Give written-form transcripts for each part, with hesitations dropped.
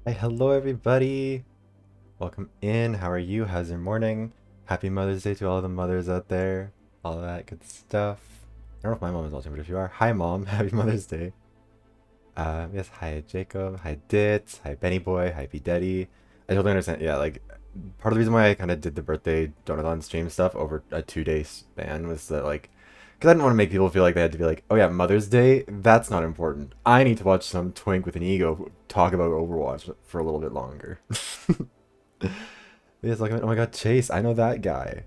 Hi, hello everybody. Welcome in. How are you? How's your morning? Happy Mother's Day to all the mothers out there. All that good stuff. I don't know if my mom is watching, but if you are, hi mom. Happy Mother's Day. Yes, hi Jacob. Hi Dit. Hi Benny Boy. Hi P Daddy. I totally understand. Yeah, like part of the reason why I kind of did the birthday Donathon stream stuff over a 2 day span was that like, because I didn't want to make people feel like they had to be like, oh yeah, Mother's Day, that's not important. I need to watch some twink with an ego talk about Overwatch for a little bit longer. It's like, oh my god, Chase, I know that guy.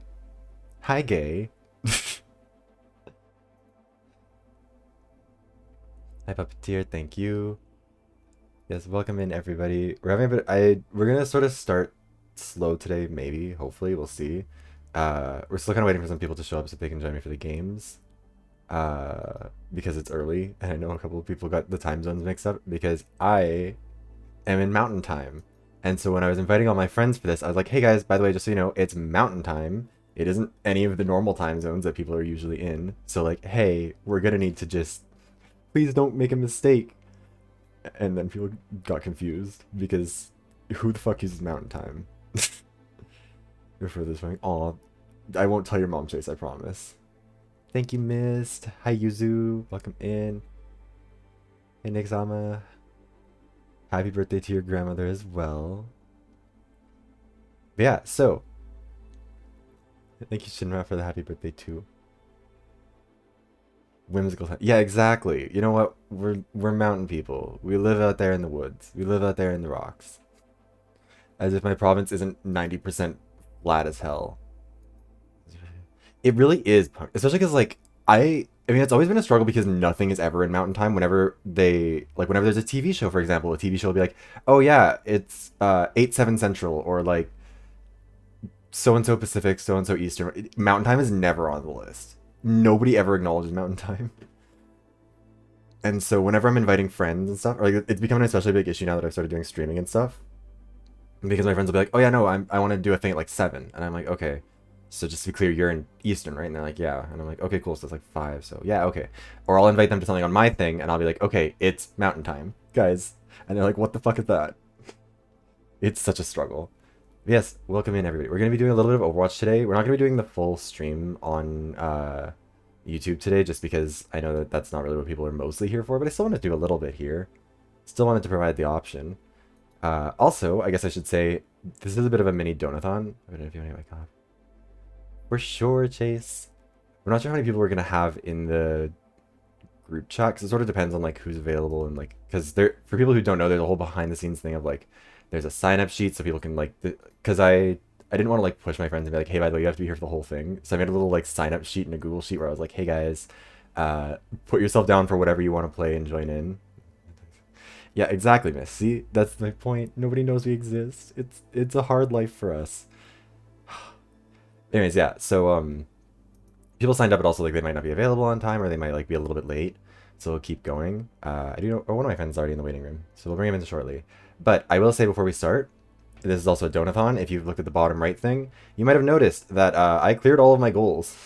Hi, gay. Hi, Puppeteer, thank you. Yes, welcome in everybody. We're having a bit. We're gonna sort of start slow today, maybe. Hopefully, we'll see. We're still kind of waiting for some people to show up so they can join me for the games. Because it's early, and I know a couple of people got the time zones mixed up because I am in Mountain Time. And so when I was inviting all my friends for this, I was like, hey guys, by the way, just so you know, it's Mountain Time. It isn't any of the normal time zones that people are usually in. So like, hey, we're gonna need to just please don't make a mistake. And then people got confused because who the fuck uses Mountain Time? For this one. Aw, I won't tell your mom, Chase, I promise. Thank you, Mist. Hi, Yuzu. Welcome in. Hey, Nixama. Happy birthday to your grandmother as well. But yeah, so thank you, Shinra, for the happy birthday too. Whimsical time. Yeah, exactly. You know what? We're mountain people. We live out there in the woods. We live out there in the rocks. As if my province isn't 90% flat as hell. It really is, especially because like I mean, it's always been a struggle because nothing is ever in Mountain Time. Whenever there's a TV show, for example, a TV show will be like, oh yeah, it's 8/7 Central, or like so and so Pacific, so and so Eastern. Mountain Time is never on the list. Nobody ever acknowledges Mountain Time. And so whenever I'm inviting friends and stuff, or like it's becoming an especially big issue now that I've started doing streaming and stuff, because my friends will be like, "Oh yeah, no, I want to do a thing at like 7," and I'm like, "Okay." So just to be clear, you're in Eastern, right? And they're like, "Yeah," and I'm like, "Okay, cool." So it's like 5. So yeah, okay. Or I'll invite them to something on my thing, and I'll be like, "Okay, it's Mountain Time, guys," and they're like, "What the fuck is that?" It's such a struggle. Yes, welcome in everybody. We're gonna be doing a little bit of Overwatch today. We're not gonna be doing the full stream on YouTube today, just because I know that that's not really what people are mostly here for. But I still want to do a little bit here. Still wanted to provide the option. Also, I guess I should say this is a bit of a mini donathon. I don't know if you want to wake up. For sure, Chase. We're not sure how many people we're gonna have in the group chat because it sort of depends on like who's available and like because there for people who don't know, there's a whole behind the scenes thing of like there's a sign up sheet so people can like because I didn't want to like push my friends and be like, hey, by the way, you have to be here for the whole thing. So I made a little like sign up sheet in a Google sheet where I was like, hey guys, put yourself down for whatever you want to play and join in. Yeah, exactly, Miss. See, that's my point. Nobody knows we exist. It's a hard life for us. Anyways, yeah. So people signed up, but also like they might not be available on time or they might like be a little bit late. So we'll keep going. I do know. Oh, one of my friends is already in the waiting room, so we'll bring him in shortly. But I will say before we start, this is also a donathon. If you've looked at the bottom right thing, you might have noticed that I cleared all of my goals.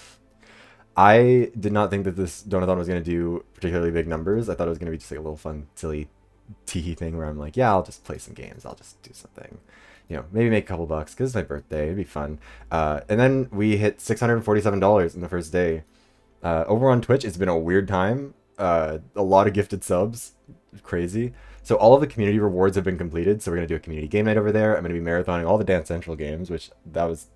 I did not think that this donathon was going to do particularly big numbers. I thought it was going to be just like a little fun, silly teehee thing where I'm like, yeah, I'll just play some games. I'll just do something. You know, maybe make a couple bucks because it's my birthday. It'd be fun. And then we hit $647 in the first day. Over on Twitch, it's been a weird time. A lot of gifted subs. Crazy. So all of the community rewards have been completed. So we're going to do a community game night over there. I'm going to be marathoning all the Dance Central games, which that was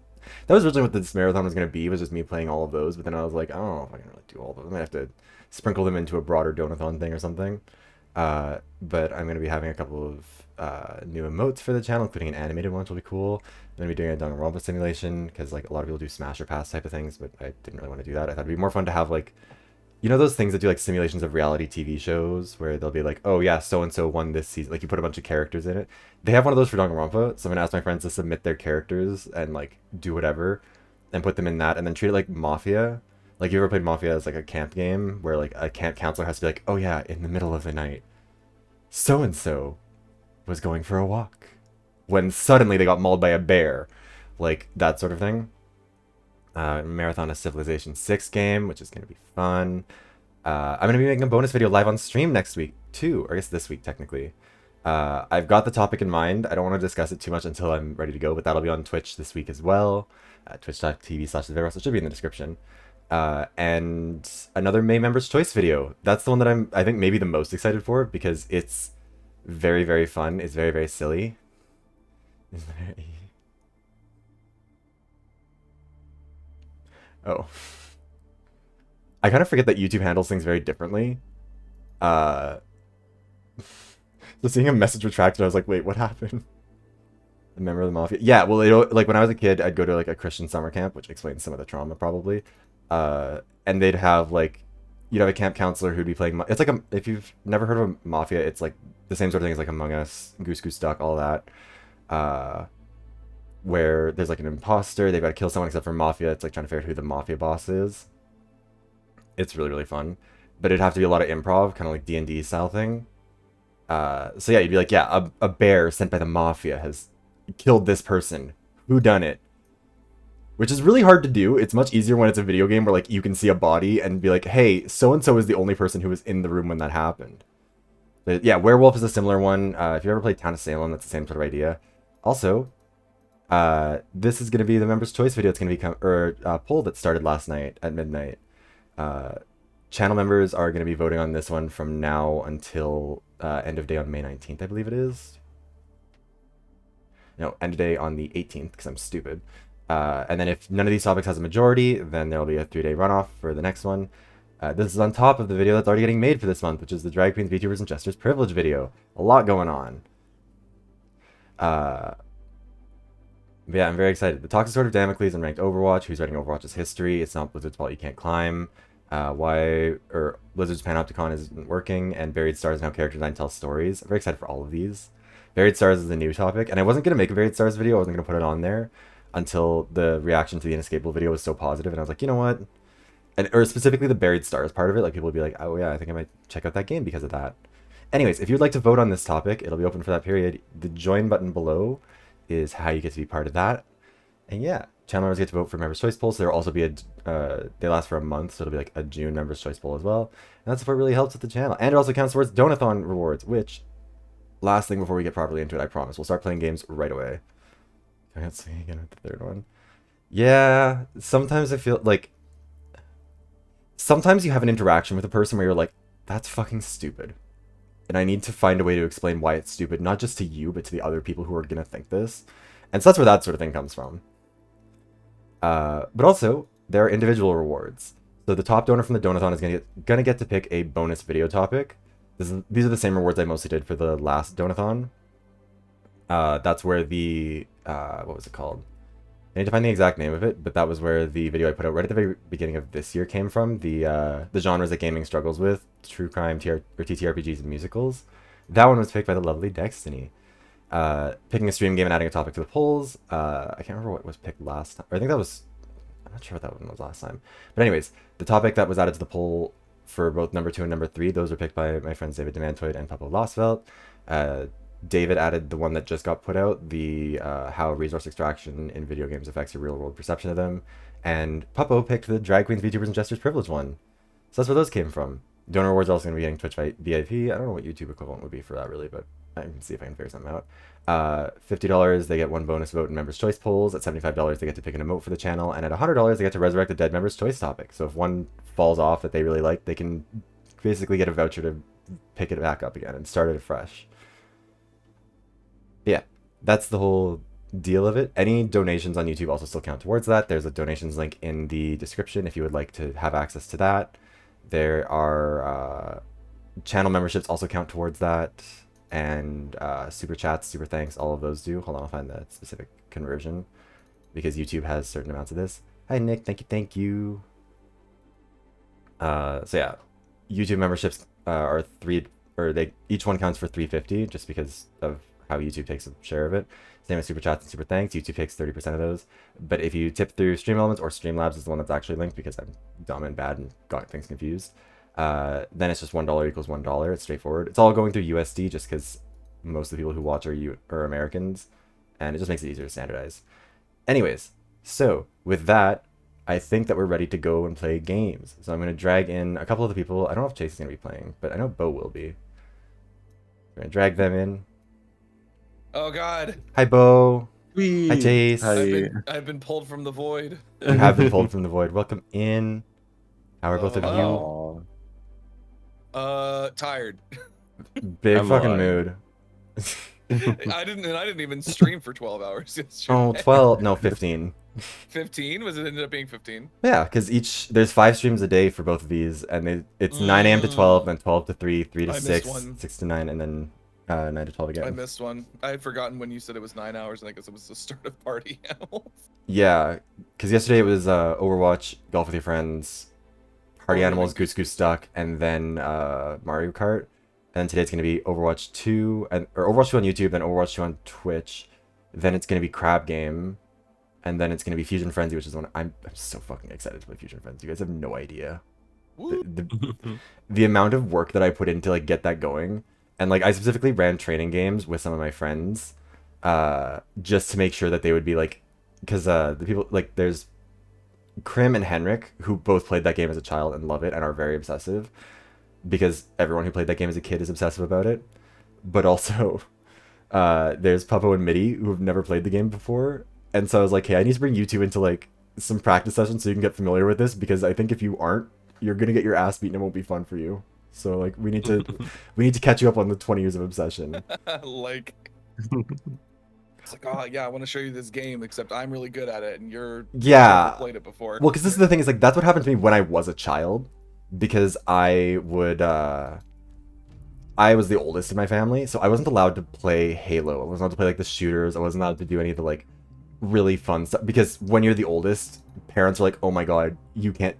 originally what this marathon was going to be, was just me playing all of those. But then I was like, I don't know if I can really do all of them. I might have to sprinkle them into a broader donathon thing or something. But I'm going to be having a couple of new emotes for the channel, including an animated one, which will be cool. I'm going to be doing a Danganronpa simulation, because like a lot of people do Smash or Pass type of things, but I didn't really want to do that. I thought it'd be more fun to have like, you know those things that do like simulations of reality TV shows where they'll be like, oh yeah, so and so won this season. Like you put a bunch of characters in it. They have one of those for Danganronpa, so I'm gonna ask my friends to submit their characters and like do whatever, and put them in that, and then treat it like Mafia. Like you ever played Mafia as like a camp game where like a camp counselor has to be like, oh yeah, in the middle of the night, so and so was going for a walk, when suddenly they got mauled by a bear, like that sort of thing. Marathon of Civilization 6 game, which is going to be fun. I'm going to be making a bonus video live on stream next week, too. Or I guess this week, technically. I've got the topic in mind. I don't want to discuss it too much until I'm ready to go, but that'll be on Twitch this week as well. Twitch.tv/theVeros. It should be in the description. And another May Members Choice video. That's the one that I think, maybe the most excited for because it's very, very fun. It's very, very silly. It's very... Oh. I kind of forget that YouTube handles things very differently. Uh, so seeing a message retracted, I was like, wait, what happened? A member of the mafia. Yeah, well, like when I was a kid, I'd go to like a Christian summer camp, which explains some of the trauma probably. And they'd have like, you'd have a camp counselor who'd be playing. It's like if you've never heard of a mafia, it's like the same sort of thing as like Among Us, Goose Goose Duck, all that. Where there's like an imposter, they've got to kill someone except for mafia. It's like trying to figure out who the mafia boss is. It's really, really fun, but it'd have to be a lot of improv, kind of like D&D style thing. So yeah, you'd be like, yeah, a bear sent by the mafia has killed this person. Who done it? Which is really hard to do. It's much easier when it's a video game where like you can see a body and be like, hey, so and so is the only person who was in the room when that happened. But yeah, Werewolf is a similar one. If you ever played Town of Salem, that's the same sort of idea. Also, this is going to be the Members' Choice video. It's going to be poll that started last night at midnight. Channel members are going to be voting on this one from now until end of day on May 19th, I believe it is. No, end of day on the 18th, because I'm stupid. And then if none of these topics has a majority, then there'll be a 3-day runoff for the next one. This is on top of the video that's already getting made for this month, which is the Drag Queens, VTubers, and Jesters Privilege video. A lot going on. But yeah, I'm very excited. The Toxic Sword of Damocles and ranked Overwatch. Who's writing Overwatch's history? It's not Blizzard's fault you can't climb. Blizzard's Panopticon isn't working, and Buried Stars and how character design tells stories. I'm very excited for all of these. Buried Stars is a new topic, and I wasn't going to make a Buried Stars video. I wasn't going to put it on there until the reaction to the Inescapable video was so positive, and I was like, you know what? Or specifically the Buried Stars part of it, like people would be like, oh yeah, I think I might check out that game because of that. Anyways, if you'd like to vote on this topic, it'll be open for that period. The join button below is how you get to be part of that. And yeah, channel members get to vote for Members' Choice polls. So there will also be they last for a month, so it'll be like a June Members' Choice poll as well. And that support really helps with the channel. And it also counts towards Donathon rewards, which, last thing before we get properly into it, I promise, we'll start playing games right away. I can't see again with the third one. Yeah, sometimes I feel like, sometimes you have an interaction with a person where you're like, that's fucking stupid. And I need to find a way to explain why it's stupid, not just to you, but to the other people who are going to think this. And so that's where that sort of thing comes from. But also, there are individual rewards. So the top donor from the Donathon is gonna get to pick a bonus video topic. These are the same rewards I mostly did for the last Donathon. That's where the, what was it called? I need to find the exact name of it, but that was where the video I put out right at the very beginning of this year came from. The genres that gaming struggles with, true crime, TTRPGs, and musicals. That one was picked by the lovely Destiny. Picking a stream game and adding a topic to the polls. I can't remember what was picked last time. Or I think that was, I'm not sure what that one was last time. But anyways, the topic that was added to the poll for both number 2 and number 3, those were picked by my friends David Demantoid and Papa Losfeld. David added the one that just got put out, the how resource extraction in video games affects your real-world perception of them. And Puppo picked the Drag Queens, VTubers, and Jesters Privilege one. So that's where those came from. Donor rewards are also going to be getting Twitch VIP. I don't know what YouTube equivalent would be for that, really, but I can see if I can figure something out. $50, they get 1 bonus vote in Members' Choice polls. At $75, they get to pick an emote for the channel. And at $100, they get to resurrect a dead Members' Choice topic. So if one falls off that they really like, they can basically get a voucher to pick it back up again and start it afresh. Yeah, that's the whole deal of it. Any donations on YouTube also still count towards that. There's a donations link in the description if you would like to have access to that. There are channel memberships also count towards that, and super chats, super thanks, all of those do. Hold on, I'll find the specific conversion because YouTube has certain amounts of this. Hi Nick, thank you. So yeah, YouTube memberships are each one counts for $3.50 just because of how YouTube takes a share of it. Same as super chats and super thanks. YouTube takes 30% of those. But if you tip through Stream Elements, or Streamlabs is the one that's actually linked because I'm dumb and bad and got things confused, then it's just $1 equals $1. It's straightforward. It's all going through USD just because most of the people who watch are Americans, and it just makes it easier to standardize. Anyways, so with that, I think that we're ready to go and play games. So I'm going to drag in a couple of the people. I don't know if Chase is going to be playing, but I know Bo will be. We're going to drag them in. Oh God. Hi, Bo. Hi, Sweet. Jace. Hi. I've been pulled from the void. You have been pulled from the void. Welcome in. How are Hello, both of you? hello. Aw, Tired. Big I'm fucking lying. mood. I didn't even stream for 12 hours Oh, yesterday. 12. No, 15. 15? Was it ended up being 15? Yeah, because there's 5 streams a day for both of these, and it's 9 a.m. to 12, then 12 to 3, 3 to I missed 6, one. 6 to 9, and then 9 to 12 I again. missed one. I had forgotten when you said it was 9 hours, and I guess it was the start of party animals. Yeah, because yesterday it was Overwatch, Golf with Your Friends, Party Or would have Animals, been Goose Goose Duck, and then Mario Kart. And then today it's going to be Overwatch 2, or Overwatch 2 on YouTube, then Overwatch 2 on Twitch. Then it's going to be Crab Game, and then it's going to be Fusion Frenzy, which is one I'm so fucking excited to play Fusion Frenzy. You guys have no idea. Woo. The amount of work that I put in to like get that going. And like I specifically ran training games with some of my friends just to make sure that they would be like, because the people like there's Krim and Henrik who both played that game as a child and love it and are very obsessive, because everyone who played that game as a kid is obsessive about it. But also there's Puppo and Mitty who have never played the game before, and so I was like, hey, I need to bring you two into like some practice sessions so you can get familiar with this, because I think if you aren't, you're gonna get your ass beaten and it won't be fun for you. So like we need to catch you up on the 20 years of obsession. Like, it's like, oh yeah, I want to show you this game, except I'm really good at it, and you've never Yeah. played it before. Well, because this is the thing, is like that's what happened to me when I was a child, because I was the oldest in my family, so I wasn't allowed to play Halo. I wasn't allowed to play like the shooters. I wasn't allowed to do any of the like really fun stuff, because when you're the oldest, parents are like, "Oh my god, you can't.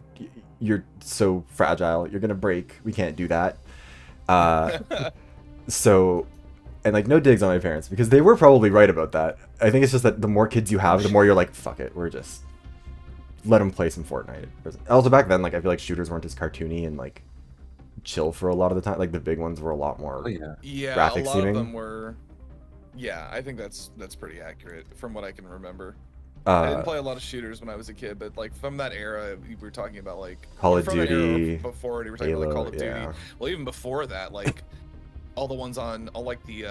You're so fragile. You're gonna break. We can't do that." Uh, so, and like no digs on my parents, because they were probably right about that. I think it's just that the more kids you have, the more you're like, "Fuck it, we're just let them play some Fortnite." Also back then, like I feel like shooters weren't as cartoony and like chill for a lot of the time. Like the big ones were a lot more Oh yeah. Yeah, a graphic lot of seeming. them were. Yeah, I think that's pretty accurate from what I can remember. I didn't Uh, play a lot of shooters when I was a kid, but like from that era, we were talking about like, Call or of from that era Duty, before, we were talking about like Halo, Call of Duty. yeah. Well, even before that, like all the ones on all like the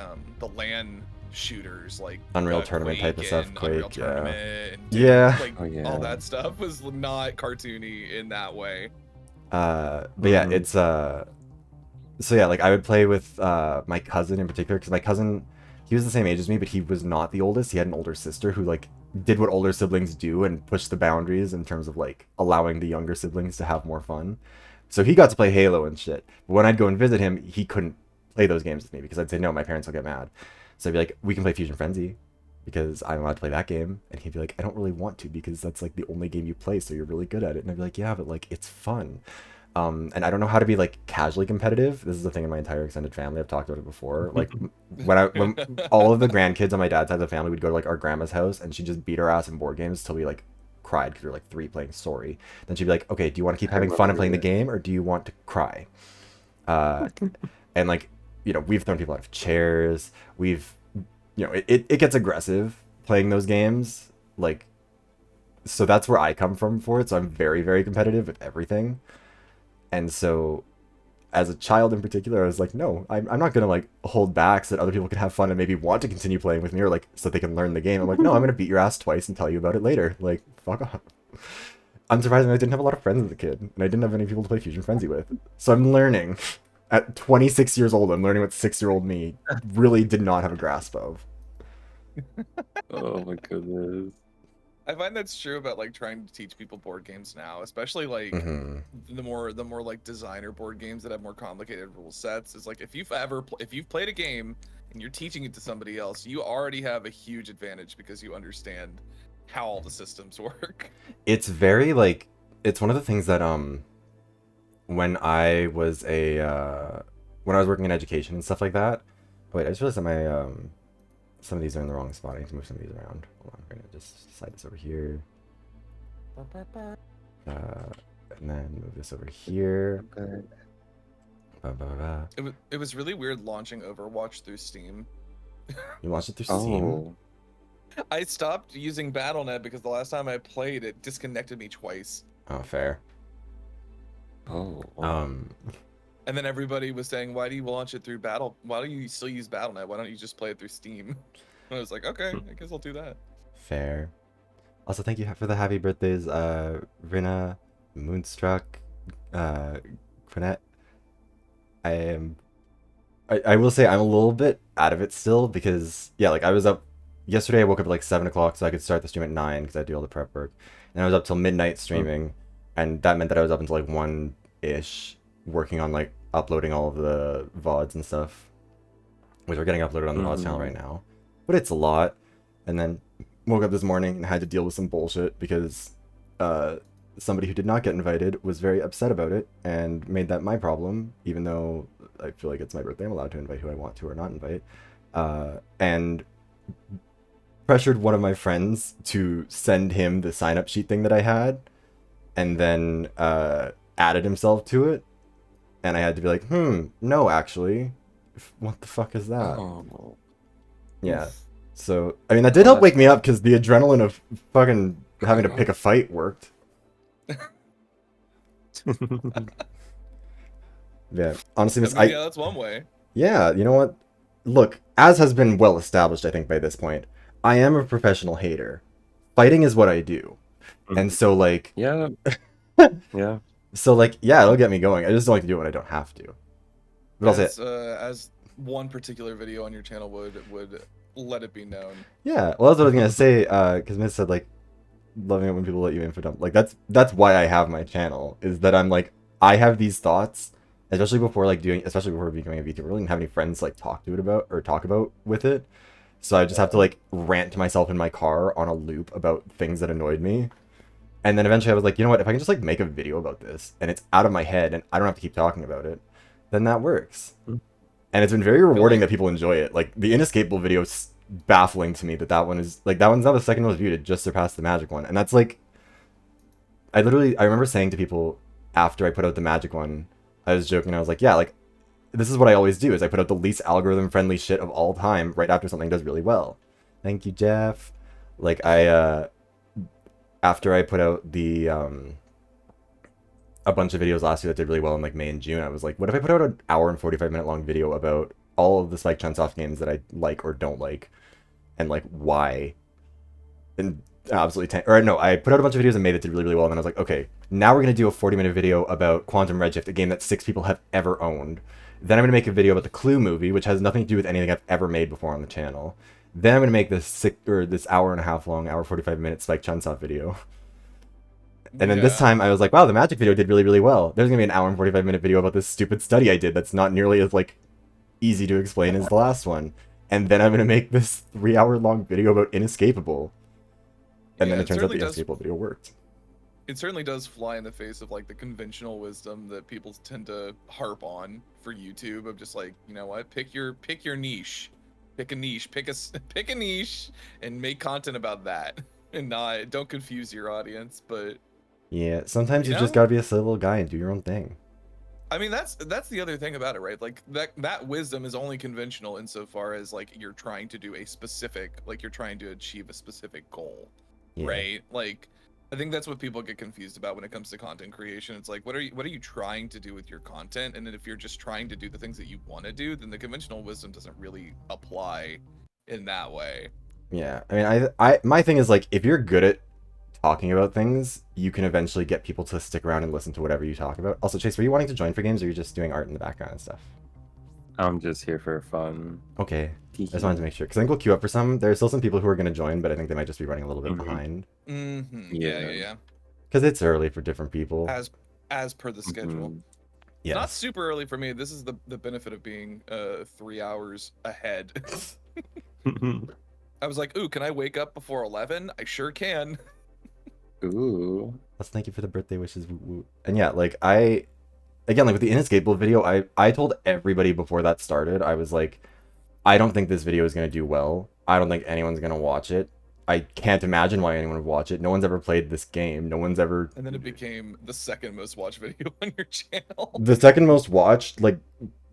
LAN shooters, like Unreal Tournament type of Quake stuff, and Unreal Quake, yeah. Tournament, and Yeah. like Oh yeah. all that stuff was not cartoony in that way. But yeah, it's so yeah, like I would play with my cousin in particular, because my cousin, he was the same age as me, but he was not the oldest. He had an older sister who like did what older siblings do and pushed the boundaries in terms of like allowing the younger siblings to have more fun. So he got to play Halo and shit. But when I'd go and visit him, he couldn't play those games with me, because I'd say no, my parents will get mad. So I'd be like, we can play Fusion Frenzy, because I'm allowed to play that game. And he'd be like, I don't really want to, because that's like the only game you play, so you're really good at it. And I'd be like, yeah, but like it's fun. And I don't know how to be like casually competitive. This is the thing in my entire extended family. I've talked about it before. Like when all of the grandkids on my dad's side of the family would go to like our grandma's house, and she'd just beat our ass in board games till we like cried, because we were like 3 playing Sorry. Then she'd be like, okay, do you want to keep I having fun and playing the remember game, or do you want to cry? Uh, and like, you know, we've thrown people out of chairs. We've, you know, it gets aggressive playing those games. Like, so that's where I come from for it. So I'm very, very competitive with everything. And so as a child in particular, I was like, no, I'm not gonna like hold back so that other people can have fun and maybe want to continue playing with me, or like so they can learn the game. I'm like, no, I'm gonna beat your ass twice and tell you about it later. Like, fuck off. Unsurprisingly, I didn't have a lot of friends as a kid, and I didn't have any people to play Fusion Frenzy with. So I'm learning. At 26 years old, I'm learning what 6-year-old me really did not have a grasp of. Oh my goodness. I find that's true about like trying to teach people board games now, especially like Mm-hmm. the more like designer board games that have more complicated rule sets. Is like if if you've played a game and you're teaching it to somebody else, you already have a huge advantage because you understand how all the systems work. It's very like, it's one of the things that when I was when I was working in education and stuff like that. Oh, wait, I just realized that my some of these are in the wrong spot. I need to move some of these around. Hold on, we're gonna just slide this over here. And then move this over here. Okay. Ba, ba, ba. It was really weird launching Overwatch through Steam. You launched it through Steam? Oh. I stopped using BattleNet because the last time I played it disconnected me twice. Oh, fair. Oh. Um, And then everybody was saying, why do you launch it through Battle? Why do you still use Battle.net? Why don't you just play it through Steam? And I was like, okay, I guess I'll do that. Fair. Also, thank you for the happy birthdays, Rina, Moonstruck, Quinette. I will say I'm a little bit out of it still because, yeah, like I was up yesterday. I woke up at like 7 o'clock so I could start the stream at 9 because I do all the prep work. And I was up till midnight streaming, and that meant that I was up until like 1-ish working on like uploading all of the VoDs and stuff, which are getting uploaded on the VoD channel right now. But it's a lot. And then woke up this morning and had to deal with some bullshit because somebody who did not get invited was very upset about it and made that my problem, even though I feel like it's my birthday. I'm allowed to invite who I want to or not invite. And pressured one of my friends to send him the sign-up sheet thing that I had, and then added himself to it. And I had to be like, no, actually. What the fuck is that? Oh. Yeah. So, I mean, that did help wake me up because the adrenaline of fucking having to pick a fight worked. Yeah, honestly, Miss, yeah, that's one way. Yeah, you know what? Look, as has been well established, I think by this point, I am a professional hater. Fighting is what I do, and so like, yeah, yeah. So like, yeah, it'll get me going. I just don't like to do it when I don't have to. But as one particular video on your channel would let it be known. Yeah, well, that's what I was gonna say. Because Miss said like, loving it when people let you info dump. Like that's why I have my channel. Is that I'm like, I have these thoughts. Especially before becoming a VTuber, I really didn't have any friends to like talk about with it. So I just have to like rant to myself in my car on a loop about things that annoyed me. And then eventually I was like, you know what, if I can just like make a video about this and it's out of my head and I don't have to keep talking about it, then that works. And it's been very rewarding that people enjoy it. Like the Inescapable video is baffling to me that one's now the second most viewed. It just surpassed the Magic one. And that's like, I remember saying to people after I put out the Magic one, I was joking, I was like, yeah, like, this is what I always do, is I put out the least algorithm-friendly shit of all time right after something does really well. Thank you, Jeff. Like, after I put out the, a bunch of videos last year that did really well in, like, May and June, I was like, what if I put out an hour and 45-minute long video about all of the Spike Chunsoft games that I like or don't like, and, like, why? And absolutely I put out a bunch of videos in May that did really, really well, and then I was like, okay, now we're going to do a 40-minute video about Quantum Redshift, a game that 6 people have ever owned. Then I'm going to make a video about the Clue movie, which has nothing to do with anything I've ever made before on the channel. Then I'm going to make this hour and a half long, hour 45-minute Spike Chunsoft video. And then this time I was like, wow, the Magic video did really, really well. There's going to be an hour and 45-minute video about this stupid study I did that's not nearly as, like, easy to explain as the last one. And then I'm going to make this 3-hour long video about Inescapable. And then it turns out the Inescapable video worked. It certainly does fly in the face of like the conventional wisdom that people tend to harp on for YouTube of just like, you know what, pick your niche, pick a niche and make content about that, and don't confuse your audience. But yeah, sometimes you just gotta be a silly little guy and do your own thing. I mean, that's the other thing about it, right? Like that wisdom is only conventional insofar as like you're trying to do you're trying to achieve a specific goal, right? Like, I think that's what people get confused about when it comes to content creation. It's like, what are you trying to do with your content? And then if you're just trying to do the things that you want to do, then the conventional wisdom doesn't really apply in that way. Yeah, I mean, my thing is like, if you're good at talking about things, you can eventually get people to stick around and listen to whatever you talk about. Also, Chase, were you wanting to join for games, or are you just doing art in the background and stuff? I'm just here for fun. Okay, I just wanted to make sure, because I think we'll queue up for some. There's still some people who are going to join, but I think they might just be running a little bit behind. Yeah. Because it's early for different people. As per the schedule. Yes. Not super early for me. This is the benefit of being 3 hours ahead. I was like, ooh, can I wake up before 11? I sure can. Ooh. Let's thank you for the birthday wishes. And yeah, like again, like with the Inescapable video, I told everybody before that started, I was like, I don't think this video is going to do well. I don't think anyone's going to watch it. I can't imagine why anyone would watch it. No one's ever played this game. No one's ever... And then it became the second most watched video on your channel. The second most watched, like,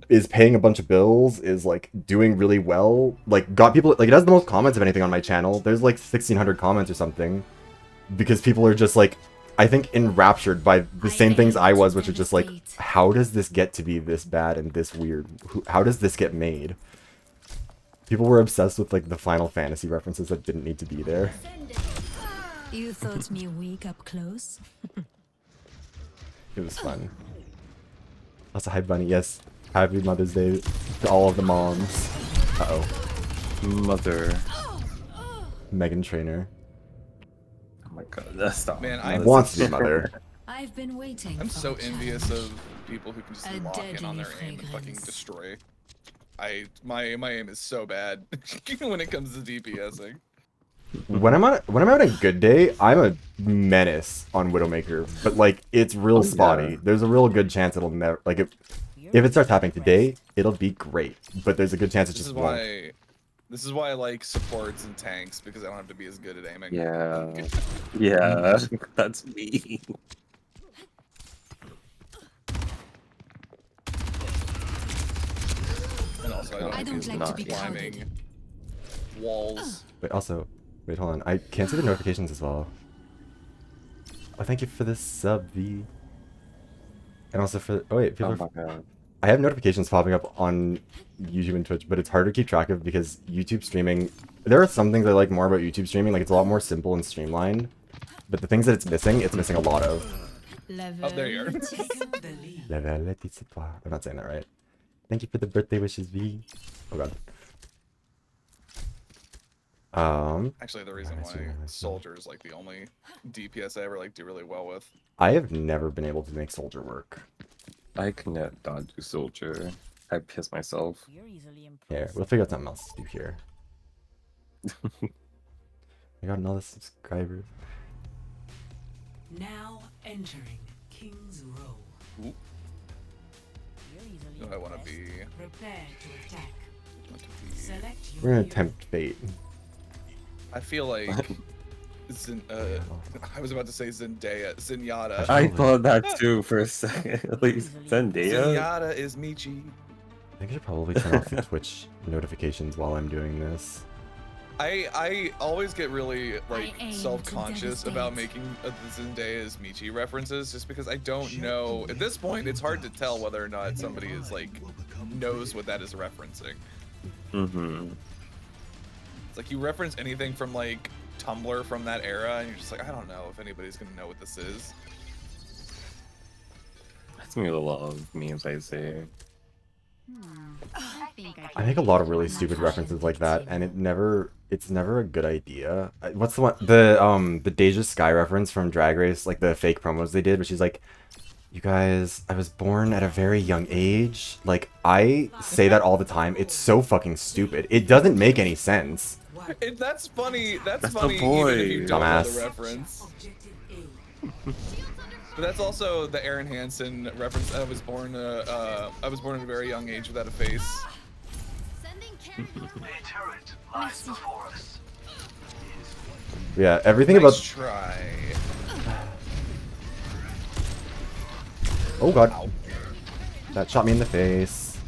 is paying a bunch of bills, is, like, doing really well. Like, got people... Like, it has the most comments of anything on my channel. There's, like, 1,600 comments or something. Because people are just, like, I think, enraptured by the same things I was, which are just like, how does this get to be this bad and this weird? How does this get made? People were obsessed with like the Final Fantasy references that didn't need to be there. You thought me weak up close? It was fun. Also, hi Bunny. Yes, happy Mother's Day to all of the moms. Uh-oh. Mother. Megan Trainor. Oh my god, that's stop. Man, I I wants to be mother. I've been waiting. I'm for so a envious challenge. of people who can just A lock in on their deadly aim and fucking fragrance. destroy. My aim is so bad when it comes to DPSing. When I'm having a good day, I'm a menace on Widowmaker, but like it's real Oh, spotty. yeah. There's a real good chance it'll never like if it starts happening today, it'll be great. But there's a good chance it This just is won't. why. This is why I like supports and tanks because I don't have to be as good at aiming. Yeah. Yeah, that's me. And also, I don't I have don't to like be to be climbing walls. Wait, also, wait, hold on. I can't see the notifications as well. Oh, thank you for the sub, V. And also for wait, people Oh are, my god. I have notifications popping up on YouTube and Twitch, but it's harder to keep track of because YouTube streaming. There are some things I like more about YouTube streaming, like it's a lot more simple and streamlined. But the things that it's missing a lot of. Level Oh, there you are. I'm not saying that right. Thank you for the birthday wishes, V. Oh god. Actually, the reason I see, why I see. Soldier is like the only DPS I ever like do really well with. I have never been able to make soldier work. I cannot dodge a soldier. I piss myself. You're easily Here, we'll figure out something else to do here. I got another subscribers. Now entering King's Row. Ooh, who do I want to be? Prepare to attack. Want to be- Select your We're gonna hero. tempt fate. I feel like I was about to say Zenyatta. I thought that too for a second. At least Zendaya. Zenyatta is Michi. I think I should probably turn off the Twitch notifications while I'm doing this. I always get really like aim to self-conscious about devastate. making the Zendaya as Michi references just because I don't know at this point it's hard to tell whether or not somebody is like knows what that is referencing. Mm-hmm. It's like you reference anything from like Tumblr from that era and you're just like I don't know if anybody's gonna know what this is. That's me with a lot of memes I say. I make a lot of really stupid references like that, and it's never a good idea. What's the one, the Deja Sky reference from Drag Race, like the fake promos they did, where she's like, "You guys, I was born at a very young age." Like, I say that all the time. It's so fucking stupid. It doesn't make any sense. That's funny. That's That's the funny even if you boy. don't know the Dumbass. reference. Objective A. But that's also the Aaron Hansen reference. I was born at a very young age without a face. Yeah, everything Nice about. try. Oh god, Ow. that shot me in the face.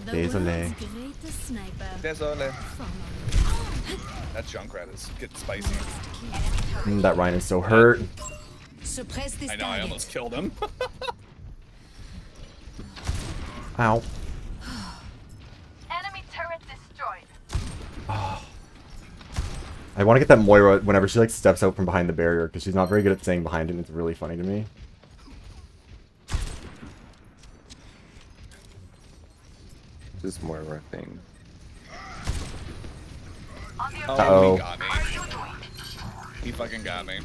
The Désolé. world's greatest sniper. Désolé. That Junkrat is getting spicy. That Ryan is so hurt. Suppress this I know, I almost killed him. Ow. Enemy turret destroyed. I want to get that Moira whenever she like steps out from behind the barrier because she's not very good at staying behind it and it's really funny to me. Just more of a thing. Uh-oh. He got me. He fucking got me.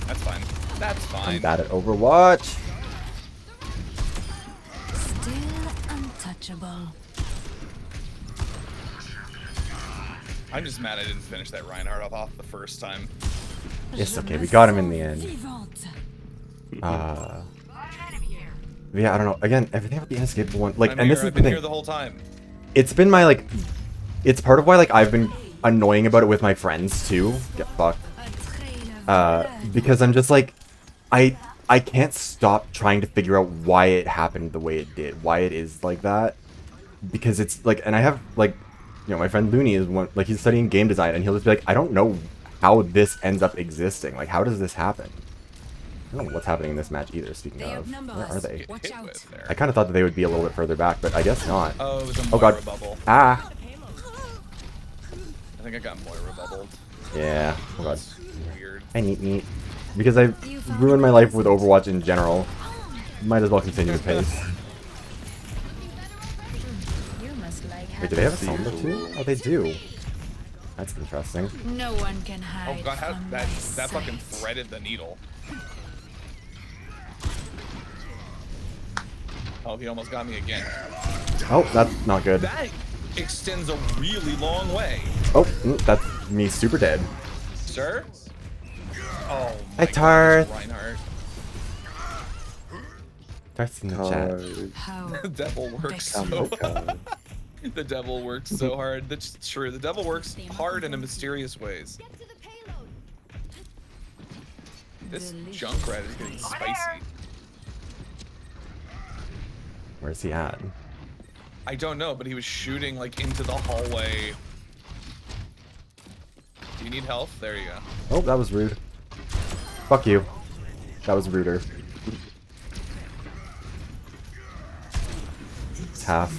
That's fine. That's I'm fine. bad at Overwatch. Still untouchable. I'm just mad I didn't finish that Reinhardt off the first time. It's Je okay, me we got him in sens the end. vivante. Yeah, I don't know. Again, everything about the inescapable one, like, I'm and here, this is I've the been thing. here the whole time. It's been my like, it's part of why like I've been annoying about it with my friends too. Get fucked. A trail of blood. Because I'm just like, I can't stop trying to figure out why it happened the way it did, why it is like that. Because it's like, and I have like, you know, my friend Looney is one, like he's studying game design, and he'll just be like, I don't know how this ends up existing. Like, how does this happen? I don't know what's happening in this match either, speaking They of. outnumber Where are us. they? Get Watch hit out. with there. I kind of thought that they would be a little bit further back, but I guess not. Oh, it was a Oh, Moira God. bubble. Ah! I think I got Moira bubbled. Yeah. Oh, God. That's weird. I neat. Because I ruined my life with Overwatch in general. Might as well continue the pace. You must like Wait, do they have a See. Sombra too? Oh, they do. That's interesting. No one can hide. Oh god, how from that my that fucking sight. threaded the needle. Oh, he almost got me again. Oh, that's not good. That extends a really long way, Oh, that's me super dead. sir. Oh Hi, my Tarth. God, Reinhardt. Darth's in the chat. How The devil works so Oh my god. The devil works so hard. That's true. The devil works hard in a mysterious ways. This Junkrat is getting spicy. Where's he at? I don't know, but he was shooting like into the hallway. Do you need health? There you go. Oh, that was rude. Fuck you. That was ruder. It's half.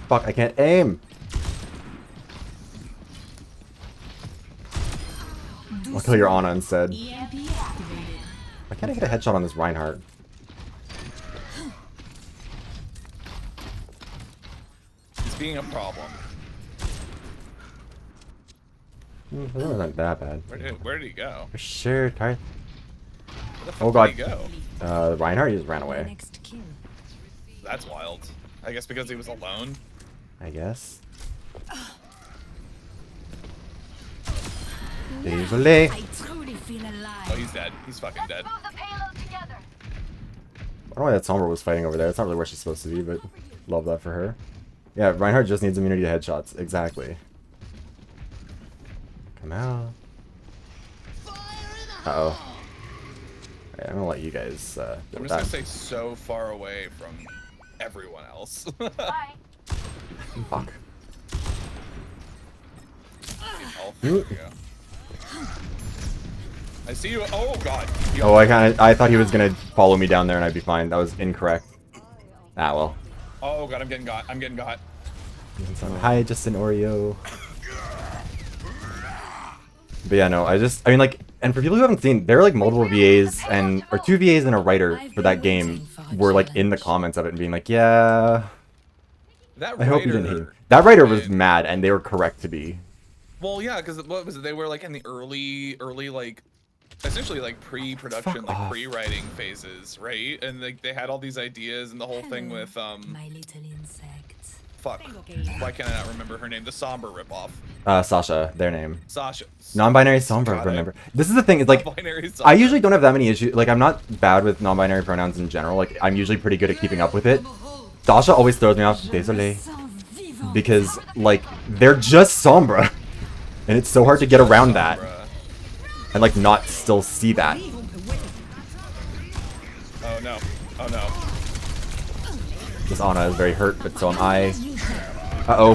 Fuck, I can't aim! I'll kill your Ana instead. EMP activated. Why can't I get a headshot on this Reinhardt? It's being a problem. It wasn't that bad. Where did he go? For sure, Tarth. Where the fuck Oh, God. did he go? Reinhardt, he just ran My away. next kill. That's wild. I guess because he was alone. I guess. Désolé. I truly feel Oh, alive. he's dead. He's fucking dead. Move the payload together. I don't know why that Sombra was fighting over there. It's not really where she's supposed to be, but love that for her. Yeah, Reinhardt just needs immunity to headshots. Exactly. Come out. Uh-oh. Alright, I'm gonna let you guys deal I'm with just that. gonna stay so far away from everyone else. Bye. Fuck. Health. There we go. I see you. Oh god. Oh, I thought he was gonna follow me down there and I'd be fine. That was incorrect. Ah, well. Oh god, I'm getting got. I'm getting got. Hi, just an Oreo. But yeah, no, I mean, like, and for people who haven't seen, there are like multiple VAs or 2 VAs and a writer for that game were like in the comments of it and being like, yeah, That I hope you didn't hate. writer- That writer was Man. mad and they were correct to be. Well, yeah, because what was it? They were like in the early like, essentially like pre-production, Fuck like off. pre-writing phases, right? And like they had all these ideas and the whole thing with My little insect. fuck. Why can't I not remember her name? The Somber ripoff. Sasha, their name. Sasha. Non-binary Sombra, Got it. remember. This is the thing, is like, Non-binary I Sombra. usually don't have that many issues. Like, I'm not bad with non-binary pronouns in general. Like, I'm usually pretty good at keeping up with it. Sasha always throws me off. Désolé. Because, like, they're just Sombra. And it's so hard to get around that. Sombra. And, like, not still see that. Oh no. Oh no. This Ana is very hurt, but so am I. Uh-oh.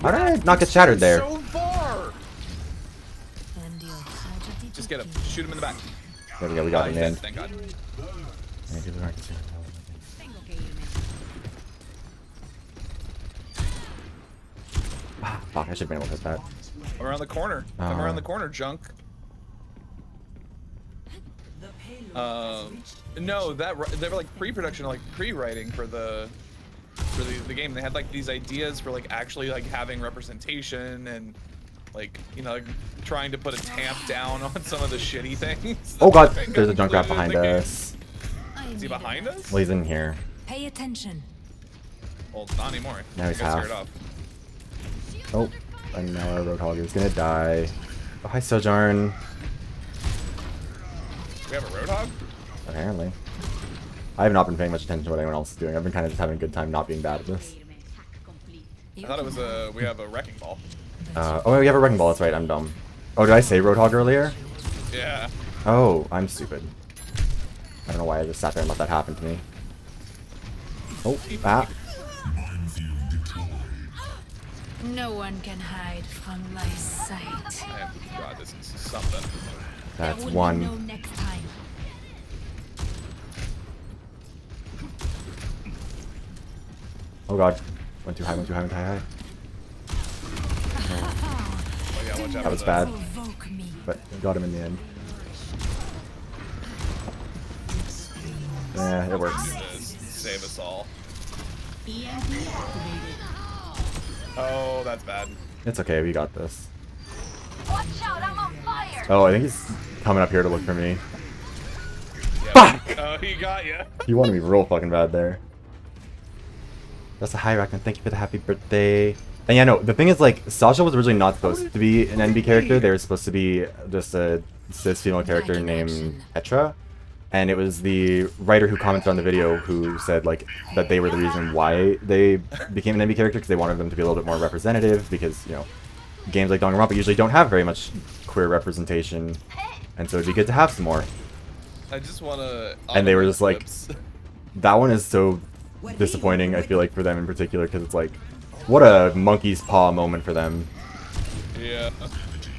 How did I not get shattered there? So far. And your tragedy Just get him. Shoot him in the back. There we go, we got he's him in. dead, thank God. Ah, fuck, I should have been able to hit that. Come around the corner. Come Oh. around the corner, Junk. The payload No, they were like pre-production, like pre-writing for the game. They had like these ideas for like actually like having representation and like, you know, like, trying to put a tamp down on some of the shitty things. Oh god, that there's a got Junkrat included in behind the game. us. Is he behind us? Well, he's in here. Pay attention. Well, not anymore. Now he's I guess half. you're it off. Oh, and now our Roadhog is gonna die. Oh, hi, Sojourn. We have a Roadhog? Apparently. I have not been paying much attention to what anyone else is doing. I've been kind of just having a good time not being bad at this. I thought it was we have a Wrecking Ball. Oh, we have a Wrecking Ball, that's right, I'm dumb. Oh, did I say Roadhog earlier? Yeah. Oh, I'm stupid. I don't know why I just sat there and let that happen to me. Oh, ah. No one can hide from my sight. Man, God, this is something. That's There will one. be no next time. Oh god. Went too high, went too high, went too high. Oh yeah, watch out. That was for bad, Provoke me. but we got him in the end. Yeah, it works. This. Save us all. EMP activated. Oh, that's bad. It's okay, we got this. Watch out, I'm on fire. Oh, I think he's coming up here to look for me. Yeah. Fuck! Oh, he got you. He wanted me real fucking bad there. That's a hi, Rackman. Thank you for the happy birthday. And yeah, no, the thing is, like, Sasha was originally not supposed to be an NB character. They were supposed to be just a cis female character named Petra. And it was the writer who commented on the video who said, like, that they were the reason why they became an NB character, because they wanted them to be a little bit more representative, because, you know, games like Danganronpa usually don't have very much queer representation. And so it'd be good to have some more. I just want to. And they were just like, that one is so disappointing, I feel like, for them in particular, because it's like, what a monkey's paw moment for them. Yeah.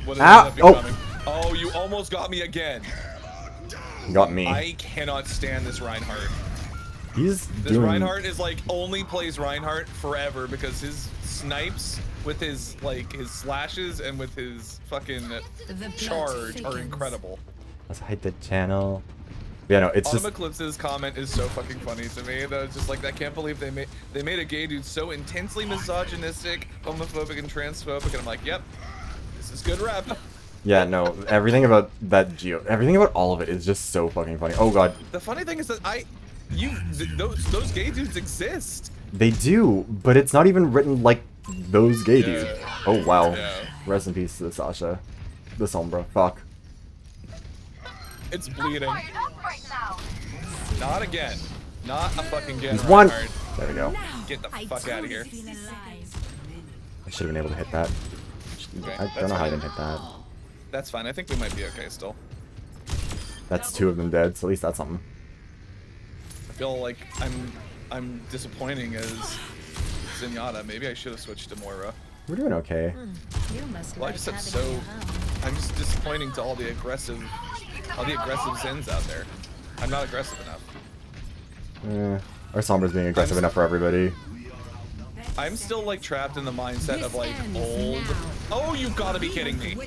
What Ow! is becoming? Oh, you almost got me again. Got me. I cannot stand this Reinhardt. He's This doing... Reinhardt is like only plays Reinhardt forever because his snipes with his like his slashes and with his fucking The charge plot are thickens. incredible. Let's hide the channel. Yeah, no, it's Autumn just... Eclipse's comment is so fucking funny to me. That it's just like I can't believe they made a gay dude so intensely misogynistic, homophobic, and transphobic, and I'm like, yep, this is good rap. Yeah, no, everything about that everything about all of it is just so fucking funny. Oh god. The funny thing is that those gay dudes exist. They do, but it's not even written like those gay Yeah. dudes. Oh wow. Yeah. Rest in peace to Sasha. The Sombra. Fuck. It's bleeding. Fired up right now. Not again. Not a fucking again. He's one. Reinhardt. There we go. Get the I fuck out of truly here. feel alive. I should have been able to hit that. Okay, I that's don't know how I fine. didn't hit that. That's fine. I think we might be okay still. That's two of them dead, so at least that's something. I feel like I'm disappointing as Zenyatta. Maybe I should have switched to Moira. We're doing okay. You must Well, I like just said having so. me around. I'm just disappointing to all the aggressive Zens out there. I'm not aggressive enough. Our Sombra's being aggressive enough for everybody. I'm still like trapped in the mindset of like ends old. now. Oh, you've got to be kidding me!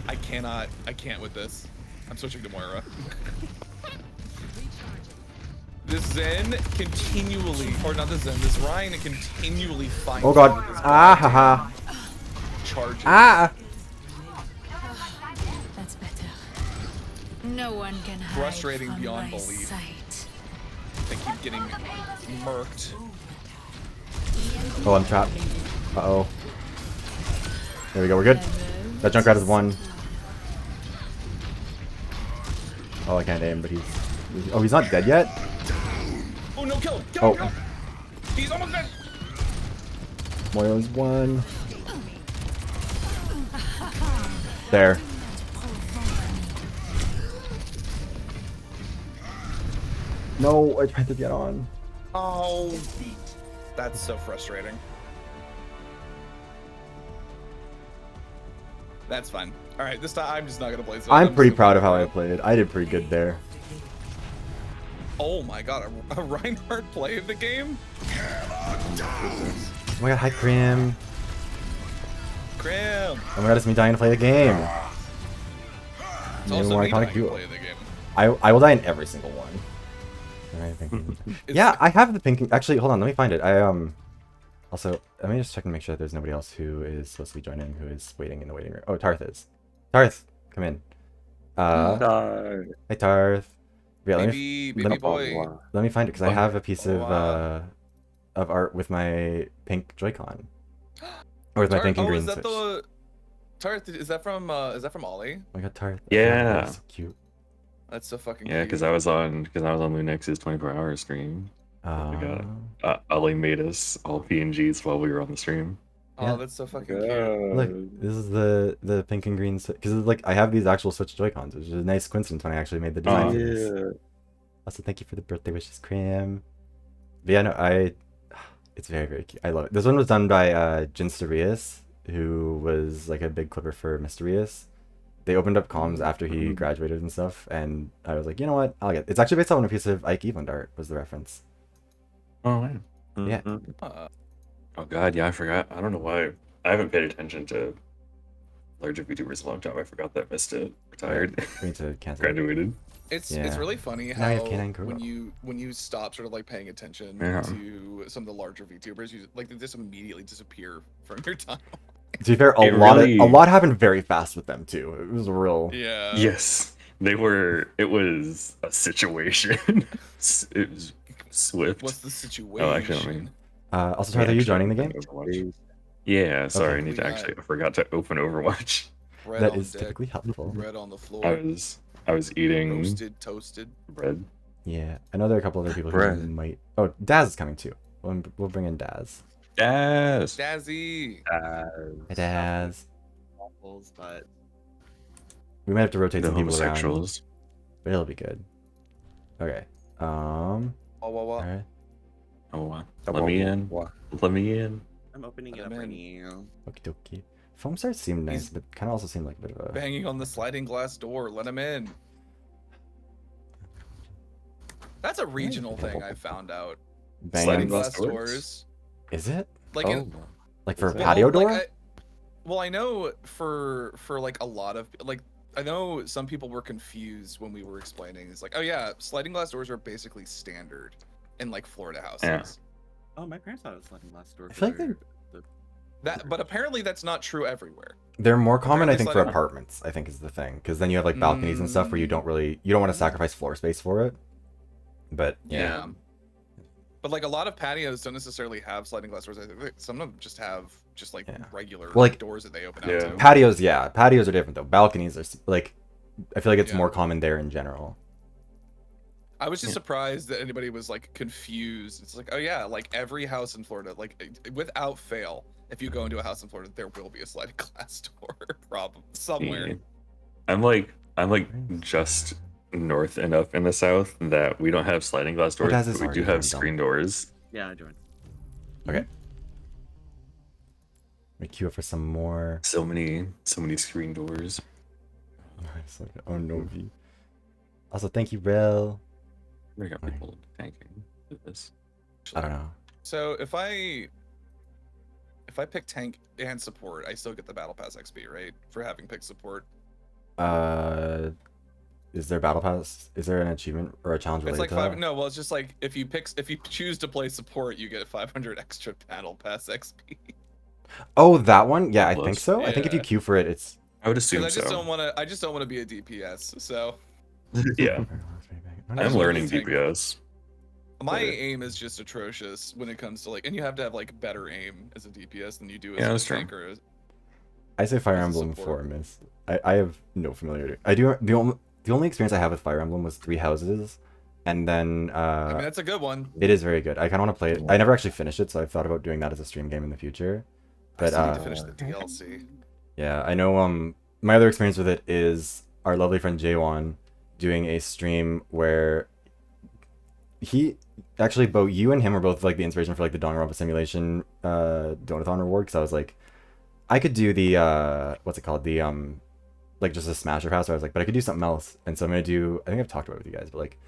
I can't with this. I'm switching to Moira. This Zen continually, or not the Zen, this Ryan continually finds. Oh god. me with his Ah haha. charges. Ah! That's better. No one can hide Frustrating from beyond my belief. sight. They keep getting murked. Oh, I'm trapped. Uh-oh. There we go, we're good. That Junkrat is one. Oh, I can't aim, but he's... Oh, he's not dead yet? Oh no, kill him! Kill Oh. him! Kill him. He's almost dead! Moira's one. There. No, I tried to get on. Oh, that's so frustrating. That's fine. All right, this time I'm just not gonna play. So I'm pretty proud of how I played. I did pretty good there. Oh my god, a Reinhardt play of the game? Oh my god, hi Crim. Cram. Oh my god, it's me dying to play the game. It's Maybe also more me iconic dying to duo. play the game. I will die in every single one. Alright, thank you. It's- Yeah, I have the pink. Actually, hold on, let me find it. Also, let me just check and make sure that there's nobody else who is supposed to be joining who is waiting in the waiting room. Oh, Tarth is. Tarth, come in. Hey Tarth. Yeah, Baby let me boy. let me find it because I have a piece Oh, wow. of art with my pink Joy-Con. Or with my Tarth, pink and oh, green is that Switch. the Tarth? Is that from Ollie? Oh my god, Tarth. Yeah. That's so cute. That's so fucking Yeah, cute. because I was on Lunex's 24-hour stream. Ali made us all PNGs while we were on the stream. Oh, Yeah. that's so fucking cute. Look, this is the pink and green because like I have these actual Switch Joy-Cons, which is a nice coincidence when I actually made the design Oh, for this. Also, thank you for the birthday wishes, Cram. But yeah, no, It's very, very cute. I love it. This one was done by Jinsterius, who was like a big clipper for Mysterious. They opened up comms after he graduated and stuff, and I was like, you know what? I'll get it. It's actually based on a piece of Ike Eveland art, was the reference. Oh, wow. Yeah. Oh, God, yeah, I forgot. I don't know why. I haven't paid attention to larger VTubers in a long time. I forgot that Mista retired. We need to cancel. Graduated. It's Yeah. really funny Now you how have Canine Girl. when you stop sort of like paying attention Yeah. to some of the larger VTubers, you like they just immediately disappear from your time. To be fair, a lot happened very fast with them too. It was real. Yeah. Yes, they were. It was a situation. It was swift. What's the situation? Oh, actually, I mean, Also, Tyler, are you joining the game? Overwatch. Yeah, sorry, I need to actually. I forgot to open Overwatch. Bread That on is deck, typically helpful. bread on the floor. I was eating Roasted, toasted. bread. Yeah, I know there are a couple other people who Right. might. Oh, Daz is coming too. We'll bring in Daz. Yes. Dazzy. Hey, Daz. Waffles, but We might have to rotate The some people around, homosexuals. but it'll be good. Okay. Oh, wow, wow. All right. Oh wow. Let me in. Let me in. I'm opening it Let up him right in. now. Okie dokie. Foam stars seem nice, He's- but kind of also seem like a bit of a. Banging on the sliding glass door. Let him in. That's a regional thing I found out. Bang. Sliding glass glass doors? doors. Is it? Like Oh. in, Like for a Is it? patio Well, door? like, well, I know for like a lot of like I know some people were confused when we were explaining. It's like, oh yeah, sliding glass doors are basically standard in like Florida houses. Yeah. Oh, my parents thought it was sliding glass door. I feel like for they're- the- That, but apparently that's not true everywhere. They're more common, I Apparently think, for sliding- apartments. I think is the thing, because then you have like balconies and stuff where you don't want to sacrifice floor space for it. But yeah, But like a lot of patios don't necessarily have sliding glass doors. I think some of them just have like Yeah. regular Well, like- doors that they open Yeah. out to. patios are different though. Balconies are like, I feel like it's Yeah. more common there in general. I was just surprised that anybody was like confused. It's like, oh yeah, like every house in Florida, like without fail, if you go into a house in Florida, there will be a sliding glass door problem somewhere. Yeah. I'm like just north enough in the south that we don't have sliding glass doors, Daz is but we do already have done. screen doors. Yeah, I joined. Okay. Let me queue up for some more. So many screen doors. Oh no, V. Also, thank you, Rel. We got people tanking this. I don't know. So if I pick tank and support, I still get the battle pass XP, right? For having picked support. Is there battle pass? Is there an achievement or a challenge It's related like to five. that? No, well, it's just like if you choose to play support, you get 500 extra battle pass XP. Oh, that one? Yeah, I think Close. so. I think if you Yeah. queue for it, it's I would Because assume I just so. don't want to. I just don't want to be a DPS. So Yeah, I I'm just learning wanna be a tank. DPS. my Yeah. aim is just atrocious when it comes to like, and you have to have like better aim as a DPS than you do as Yeah, a that's true. tank or as, I say Fire As a Emblem support. 4 Miss. I have no familiarity. I do the only experience I have with Fire Emblem was Three Houses, and then I mean, that's a good one. it is very good. I kind of want to play it. I never actually finished it, so I've thought about doing that as a stream game in the future. I But still need to finish the DLC. yeah, I know. My other experience with it is our lovely friend Jaywan doing a stream where he actually, Bo, you and him were both like the inspiration for like the Danganronpa simulation donathon reward. Because I was like, I could do the what's it called, the like just a Smasher Pass. Where I was like, but I could do something else. And so I'm gonna do. I think I've talked about it with you guys, but like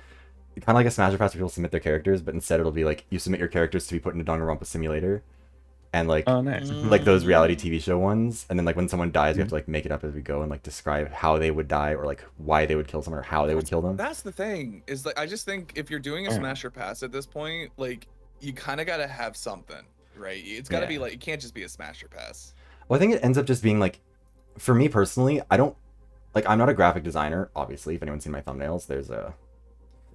kind of like a Smasher Pass where people submit their characters, but instead it'll be like you submit your characters to be put into Danganronpa simulator, and like Oh, nice. like those reality TV show ones, and then like when someone dies, we have to like make it up as we go and like describe how they would die or like why they would kill someone or how they would kill them. That's the thing. Is like I just think if you're doing a Yeah. Smasher Pass at this point, like you kind of gotta have something, right? It's gotta be Yeah. like it can't just be a Smasher Pass. Well, I think it ends up just being like, for me personally, I don't like. I'm not a graphic designer, obviously. If anyone's seen my thumbnails, there's a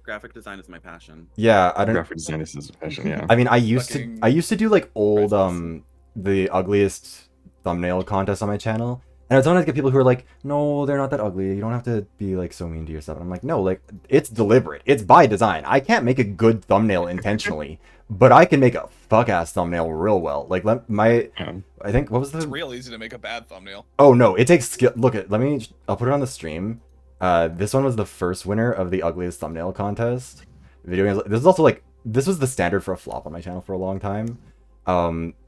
Graphic design is my passion. yeah. I don't. Graphic design is his passion, yeah. I mean, I used Fucking to do like old presents. the ugliest thumbnail contest on my channel, and I sometimes get people who are like, no, they're not that ugly. You don't have to be like so mean to yourself. And I'm like, no, like it's deliberate. It's by design. I can't make a good thumbnail intentionally, but I can make a fuck ass thumbnail real well. Like Yeah. I think what was It's the real easy to make a bad thumbnail. Oh no, it takes skill. Look at I'll put it on the stream. This one was the first winner of the ugliest thumbnail contest. Video games. This is also like this was the standard for a flop on my channel for a long time.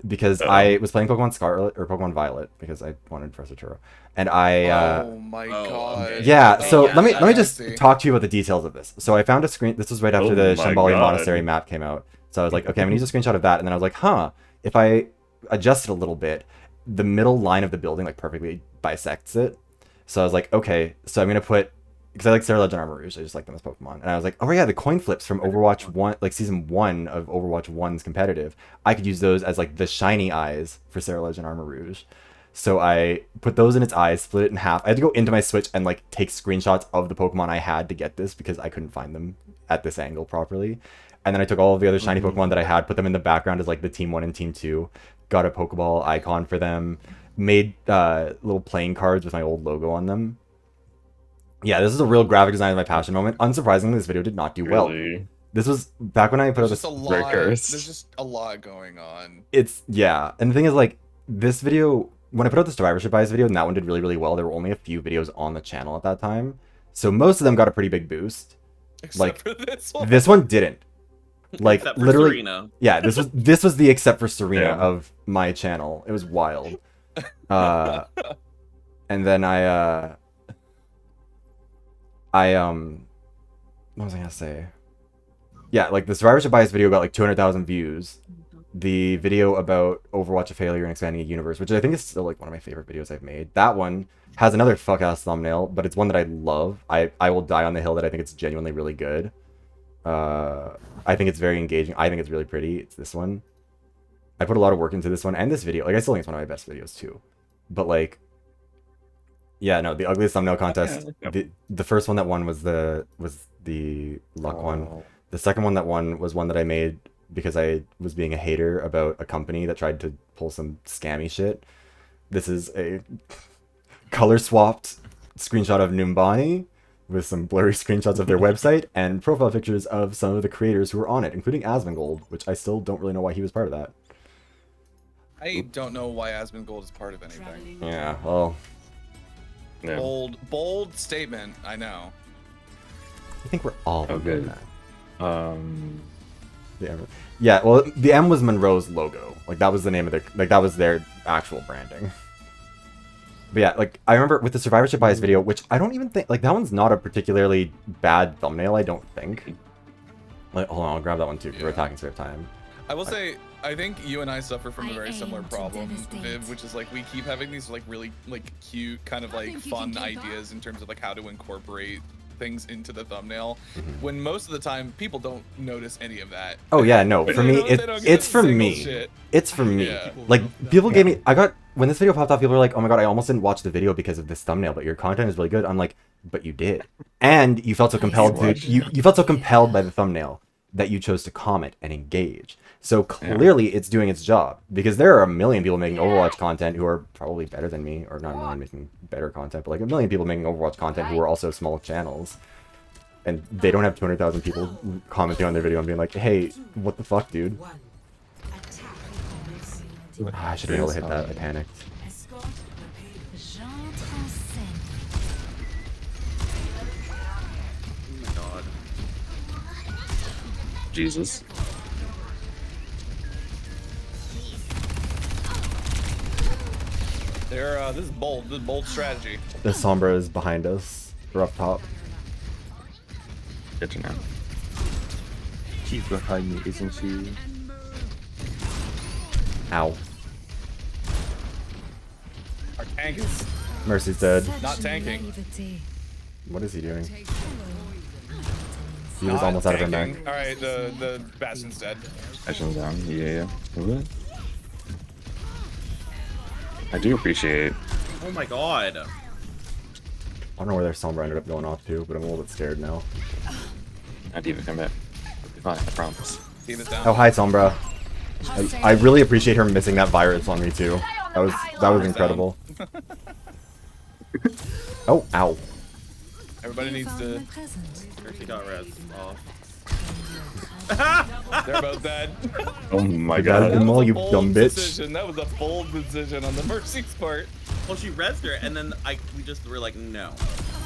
Because I was playing Pokemon Scarlet or Pokemon Violet because I wanted Professor Turo, and I oh my god. okay. yeah. So yeah, let me I just see. talk to you about the details of this. So I found a screen. This was right after Oh the my Shambali God. Monastery map came out. So I was like, okay, I'm gonna use a screenshot of that, and then I was like, huh, if I adjust it a little bit, the middle line of the building like perfectly bisects it. So I was like, okay, so I'm gonna put, because I like Sarah Legend Armor Rouge, I just like them as Pokemon. And I was like, oh yeah, the coin flips from Overwatch 1, like season 1 of Overwatch 1's competitive. I could use those as like the shiny eyes for Sarah Legend Armor Rouge. So I put those in its eyes, split it in half. I had to go into my Switch and like take screenshots of the Pokemon I had to get this because I couldn't find them at this angle properly. And then I took all of the other shiny Pokemon that I had, put them in the background as like the Team 1 and Team 2, got a Pokeball icon for them, made little playing cards with my old logo on them. Yeah, this is a real graphic design of my passion moment. Unsurprisingly, this video did not do well. Really? This was back when I put out There's this. just a lot. cursed. There's just a lot going on. It's, yeah. And the thing is, like, this video, when I put out the survivorship bias video, and that one did really, really well, there were only a few videos on the channel at that time. So most of them got a pretty big boost. Except Like, for this one. This one didn't. Like, Except for literally. Serena. Yeah, this was the except for Serena Yeah. of my channel. It was wild. And then what was I gonna say? Yeah, like the survivorship bias video got like 200,000 views. The video about Overwatch a failure and expanding a universe, which I think is still like one of my favorite videos I've made. That one has another fuck ass thumbnail, but it's one that I love. I will die on the hill that I think it's genuinely really good. I think it's very engaging. I think it's really pretty. It's this one. I put a lot of work into this one and this video. Like, I still think it's one of my best videos too. But like, yeah, no, the ugliest thumbnail contest. Yeah. The first one that won was the luck one. The second one that won was one that I made because I was being a hater about a company that tried to pull some scammy shit. This is a color swapped screenshot of Numbani with some blurry screenshots of their website and profile pictures of some of the creators who were on it, including Asmongold, which I still don't really know why he was part of that. I don't know why Asmongold is part of anything. Yeah, well, Yeah. Bold statement. I know. I think we're all Oh, doing good. that. Um, Yeah, well, the M was Monroe's logo. Like, that was the name of their, like, that was their actual branding. But yeah, like, I remember with the survivorship bias video, which I don't even think, like, that one's not a particularly bad thumbnail, I don't think. Like, hold on, I'll grab that one too, 'cause we're Yeah. attacking Save Time. I will say, I think you and I suffer from a I very similar aim to problem, devastate. Viv, which is like we keep having these like really like cute kind of like think you fun can keep ideas in terms of like how to incorporate things into the thumbnail. Mhm. When most of the time people don't notice any of that. Oh yeah, no, They for me, don't- they don't get it's a for single me. shit. It's for me. Yeah. Like, people gave me, when this video popped off, people were like, oh my god, I almost didn't watch the video because of this thumbnail, but your content is really good. I'm like, but you did. And you felt so compelled to, you felt so compelled by the thumbnail that you chose to comment and engage. So clearly it's doing its job, because there are a million people making Overwatch content who are probably better than me, or not a million making better content, but like a million people making Overwatch content who are also small channels. And they don't have 200,000 people commenting on their video and being like, hey, what the fuck, dude? I should have been able to hit that. I panicked. J'entre en scène. Oh my god. Jesus. This is bold. This is bold strategy. The Sombra is behind us. We're up top. Good to know. She's behind me, isn't she? Ow. Our tank is Mercy's dead. Not Such tanking. naivety. What is he doing? He was not almost out of her tanking. mech. All right, the Bastion's dead. Action down. Yeah. What? I do appreciate. Oh my god. I don't know where their Sombra ended up going off to, but I'm a little bit scared now. I'd even come back. Fine, I promise. Team is down. Oh, hi, Sombra. I really appreciate her missing that virus on me, too. That was incredible. Oh, ow. Everybody needs Found to. my present. She got res off. They're both dead. Oh my You guys god. did well, you Bold dumb bitch. decision. That was a bold decision on the Mercy's part. Well, she resed her, and then we just were like, no.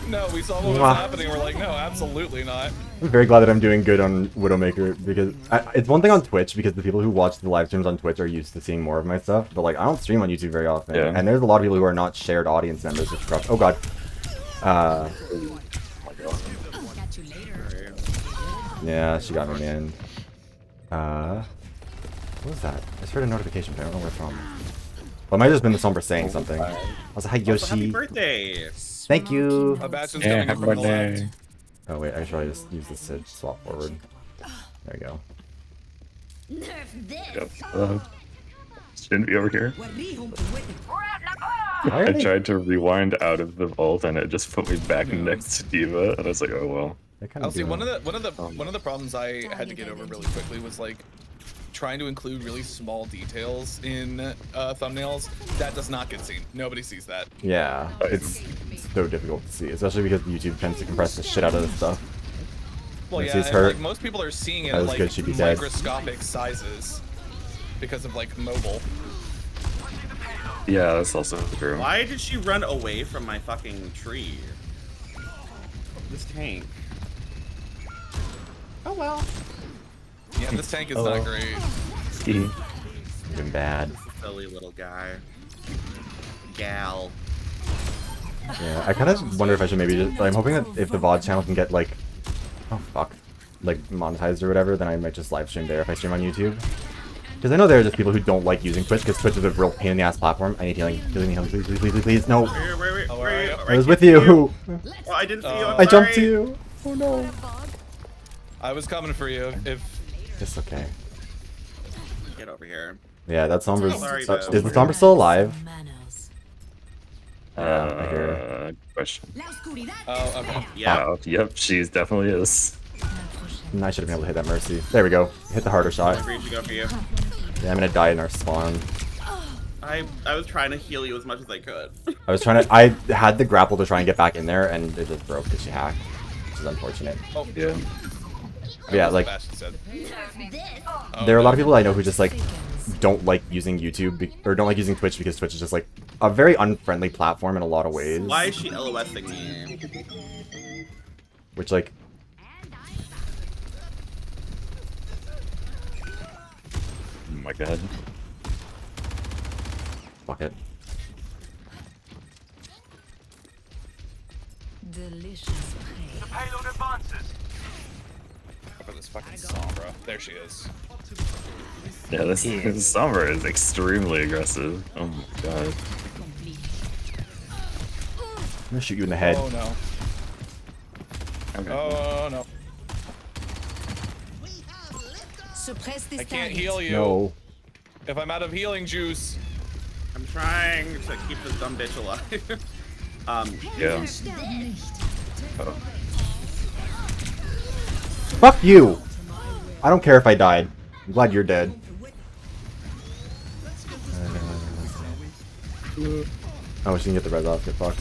No, we saw what was Mwah. happening. We're like, no, absolutely not. I'm very glad that I'm doing good on Widowmaker because it's one thing on Twitch because the people who watch the live streams on Twitch are used to seeing more of my stuff. But like, I don't stream on YouTube very often, Yeah. and there's a lot of people who are not shared audience members, which is rough. Oh god. Catch you later. Yeah, she got me, man. What was that? I just heard a notification, but I don't know where it's from. Well, it might have just been the Sombra saying something. I was like, hi, Also, happy Yoshi. birthday. Thank you. A Bastion's Yeah, coming happy from the left. birthday. Oh, wait, I should probably just use this to swap forward. There you go. Nerf this. Yep. Shouldn't be over here. We're at Why are I they- tried to rewind out of the vault and it just put me back next to Diva, and I was like, oh well. they're kind I'll of see doing- one of the problems I had to get over really quickly was like trying to include really small details in thumbnails. That does not get seen. Nobody sees that. Yeah, it's so difficult to see, especially because YouTube tends to compress the shit out of this stuff. Well, When yeah, she's and, hurt, like most people are seeing it that at was like good, she'd be dead. microscopic sizes because of like mobile. Yeah, that's also true. Why did she run away from my fucking tree? This tank. Oh well. Yeah, this tank is Oh. not great. Even bad. This is a silly little guy. Gal. Yeah, I kind of wonder if I should maybe just. I'm hoping that if the VoD channel can get like, oh fuck, like monetized or whatever, then I might just live stream there if I stream on YouTube. Because I know there are just people who don't like using Twitch because Twitch is a real pain in the ass platform. I need healing, healing me, please, please, please, please, please. No, Where Oh, are you? alright. I was with you. Oh, I didn't see you. I'm I jumped to sorry. you. Oh no. I was coming for you. If It's okay. Get over here. Yeah, that Sombra's. Sorry, Is Bo. the Sombra still alive? Manners. Yeah, I hear. Question. La oscuridad. oh, okay. Yeah. Yep, she's definitely is. I should have been able to hit that Mercy. There we go. Hit the harder shot. I reached to go for you. Yeah, I'm gonna die in our spawn. I was trying to heal you as much as I could. I was trying to. I had the grapple to try and get back in there, and it just broke because she hacked, which is unfortunate. Oh, Yeah. But yeah, like Bastion said. Oh, there are a lot of no. people I know who just like don't like using YouTube or don't like using Twitch because Twitch is just like a very unfriendly platform in a lot of ways. Why is she LOSing me? Which like. Oh my god. Fuck it. Delicious prey. payload advances. For this fucking Sombra. There she is. Yeah, this summer is extremely aggressive. Oh my god. I'm gonna shoot you in the head. Oh no. Okay. Oh no. Suppress this I can't target. heal you. No. If I'm out of healing juice. I'm trying to keep this dumb bitch alive. Yeah. Oh. Fuck you! I don't care if I died. I'm glad you're dead. Oh, she can get the res off. Get fucked.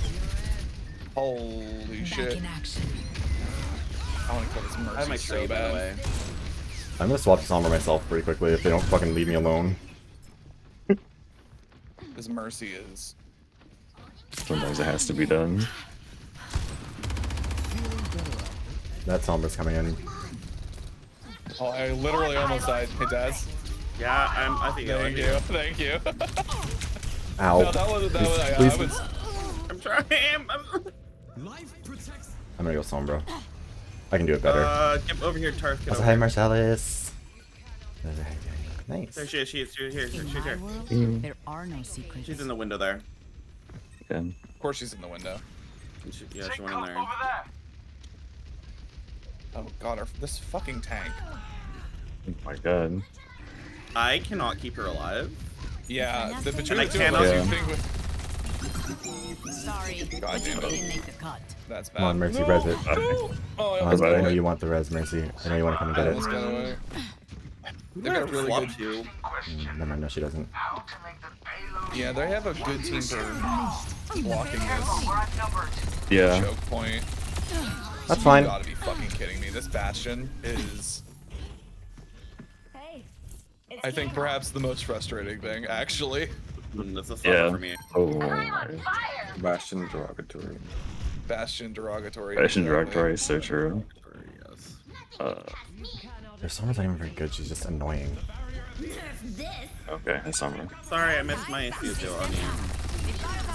Holy Back shit. in action. I want to kill this I have my Mercy so trade, by the bad. way. I'm gonna swap to Sombra myself pretty quickly if they don't fucking leave me alone. This Mercy is. Sometimes it has to be done. That Sombra's coming in. Oh, I literally almost died. Hey, Daz. Yeah, I think Thank you. Thank you. Ow. No, that was. I Please. was. I'm trying. I'm gonna go Sombra. I can do it better. Get over here, Tarth. Get Also, over hi here. Marcellus. Nice. There she is. She's here. She's In here. my world, there are no secrets. She's in the window there. Again. Of course, she's in the window. Yeah, she went in there. Over there. Oh god, this fucking tank. Oh my god. I cannot keep her alive. Yeah, the between I the two of us, cannot- you think with. Sorry, God but you damn it. didn't make the cut. That's bad. Come on, Mercy, res it. Oh, I Come almost on, got I know away. you want the res, Mercy. I know you want to come and I get almost it. got away. Who They've got really flop good. to? Never mind, no, she doesn't. How to make the payload. Yeah, they have a good team for blocking this We're outnumbered. Yeah. choke point. That's You fine. gotta be fucking kidding me. This Bastion is, Hey. I think, perhaps the most frustrating thing, actually. That's a Yeah. suffer for me. Oh. Fire. Bastion derogatory. Bastion derogatory. Fashion exactly. derogatory is so true. Yes. Their summer's not even very good. She's just annoying. Okay, I saw her. Sorry, I missed my Suzu on you.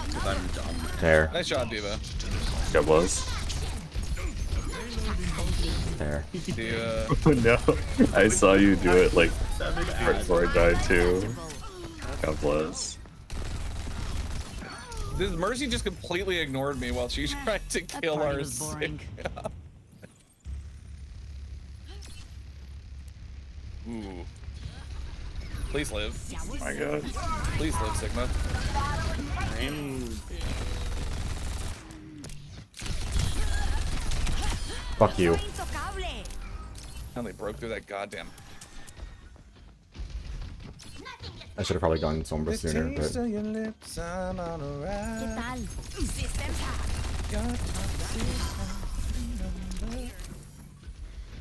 Because I'm dumb. There. Nice job, Diva. Got blows. There. Oh no. I saw you do it like right before I died too. God bless. This Mercy just completely ignored me while she tried to kill our boring. Ooh. Please live. Oh my god. Please live, Sigma. Fuck you. And they broke through that goddamn. I should have probably gone Sombra sooner, but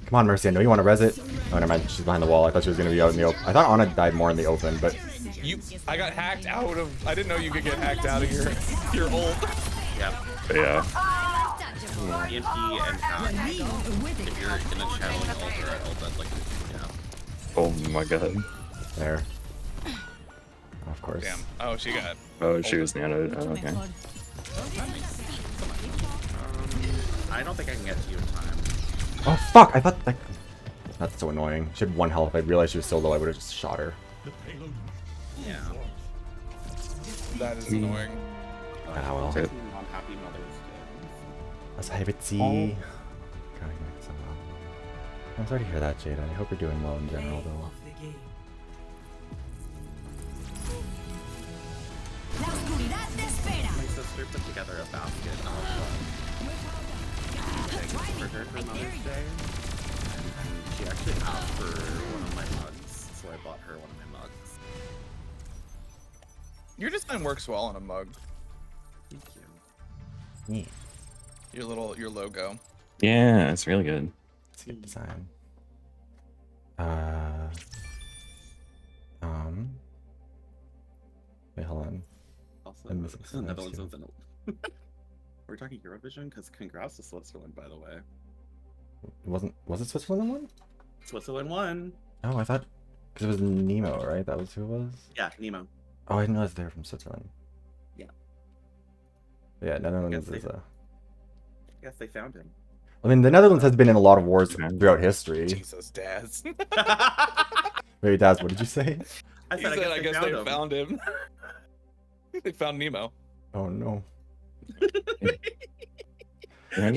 come on, Mercy. I know you want to res it. Oh, never mind. She's behind the wall. I thought she was gonna be out in the open. I thought Ana died more in the open, but I got hacked out of. I didn't know you could get hacked out of your ult. Yeah. Yeah. EMP and hack. If you're in a channeling ult or ult, that's like, yeah. Oh my god. there. Of course. Damn. Oh, she got. Oh, she was nanoed. Oh, okay. I don't think I can get to you in time. Oh fuck! I thought that. That's so annoying. She had 1 health. If I realized she was so low, I would have just shot her. Yeah. That is annoying. Ah well. Yep. Unhappy Mother's Day. Let's have it see. I'm sorry to hear that, Jada. I hope you're doing well in general, though. My sister put together a basket of things for her for Mother's Day. And she actually asked for one of my mugs, so I bought her one of my mugs. Your design works well on a mug. Thank you. Yeah. Your logo. Yeah, it's really good. It's a good design. Wait, hold on. Also, I'm missing some another names one's too. in We're talking Eurovision, because congrats to Switzerland, by the way. Was it Switzerland one? Switzerland won. Oh, I thought because it was Nemo, right? That was who it was. Yeah, Nemo. Oh, I didn't realize they were from Switzerland. Yeah. Yeah, Netherlands Yes, is a. Yes, they found him. I mean, the Netherlands has been in a lot of wars throughout history. Jesus, Daz. Wait, Daz, what did you say? I said, I guess they found him. They found Nemo. Oh no. I